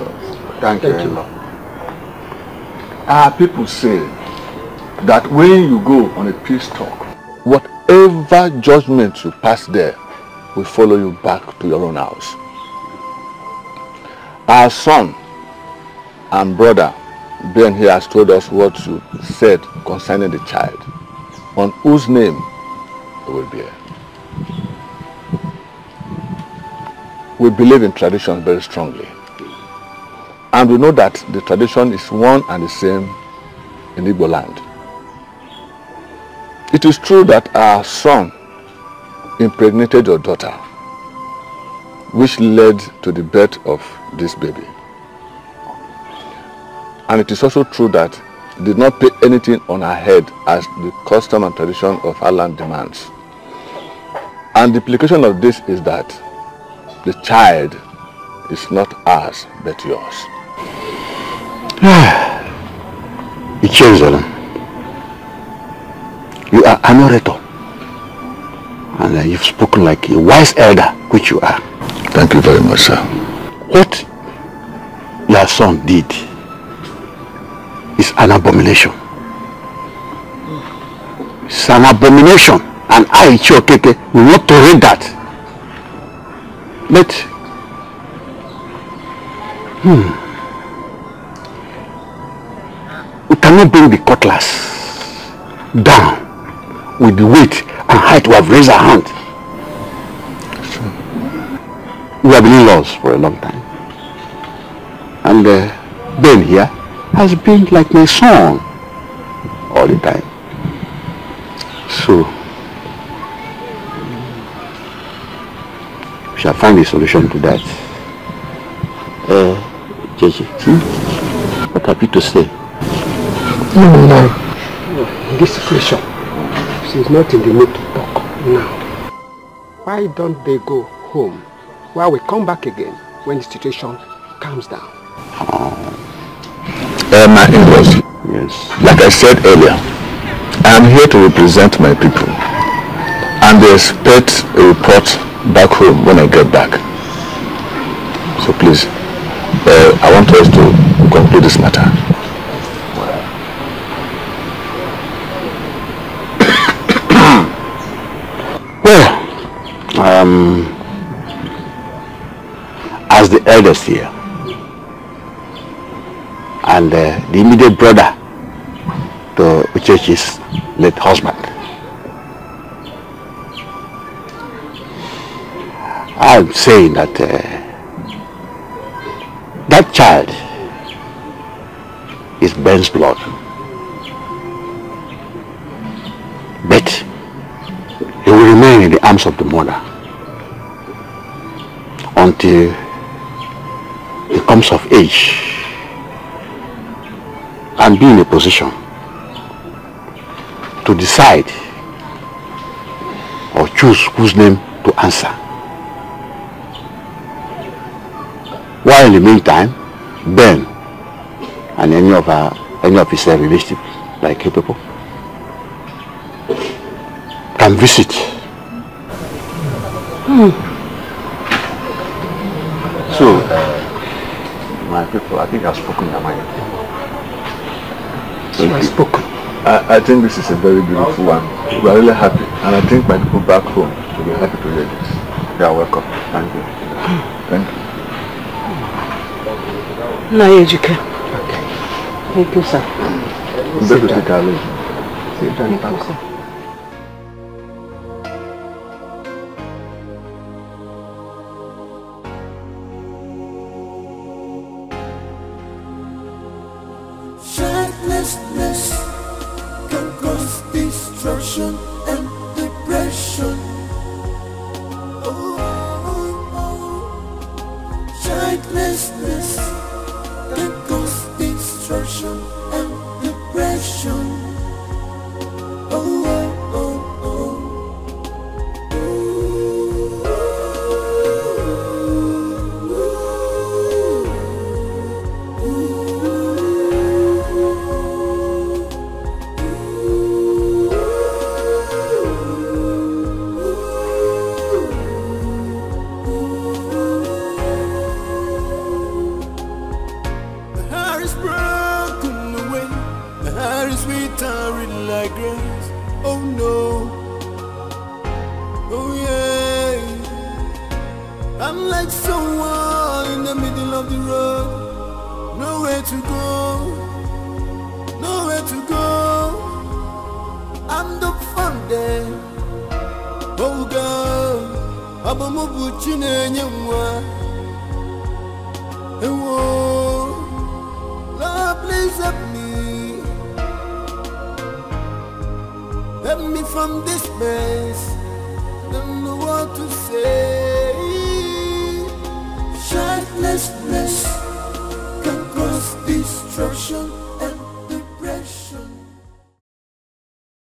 Thank you. Our people say that when you go on a peace talk, whatever judgment you pass there will follow you back to your own house. Our son and brother Ben here has told us what you said concerning the child, on whose name it will bear. We believe in tradition very strongly, and we know that the tradition is one and the same in Igbo land. It is true that our son impregnated your daughter, which led to the birth of this baby. And it is also true that he did not pay anything on her head as the custom and tradition of our land demands. And the implication of this is that the child is not ours but yours. Ichezela, you are an orator, and you've spoken like a wise elder, which you are. Thank you very much, sir. What your son did is an abomination. It's an abomination, and I, Chiokeke, will not tolerate that. But we cannot bring the cutlass down with the weight and height we have raised our hand. We have been in laws for a long time, and Ben here has been like my son all the time. So we shall find a solution to that. Jeje, what have you to say? No. In this situation, she's not in the mood to talk now. Why don't they go home while we come back again when the situation calms down? My in-laws, yes. Like I said earlier, I am here to represent my people, and they expect a report back home when I get back. So please, I want us to conclude this matter. Well, as the eldest here, and the immediate brother to Uchechi's late husband, I'm saying that that child is Ben's blood, but he will remain in the arms of the mother until he comes of age and be in a position to decide or choose whose name to answer. While in the meantime, Ben and any of his relatives, like you people, can visit. So, my people, I think I've spoken their mind. I think this is a very beautiful one. We are really happy, and I think my people back home will be happy to hear this. They are welcome. Thank you. Thank you. Okay. Thank you, sir. Sit down. Thank you, sir. Childlessness can cause destruction and depression. Childlessness can cause destruction and depression. Oh no, oh yeah. I'm like someone in the middle of the road, nowhere to go, nowhere to go. I'm the fun there. Oh God, Abamubu Chinenyewa. Oh, Lord, please help me. Help me from this mess. Don't know what to say. Childlessness can cause destruction.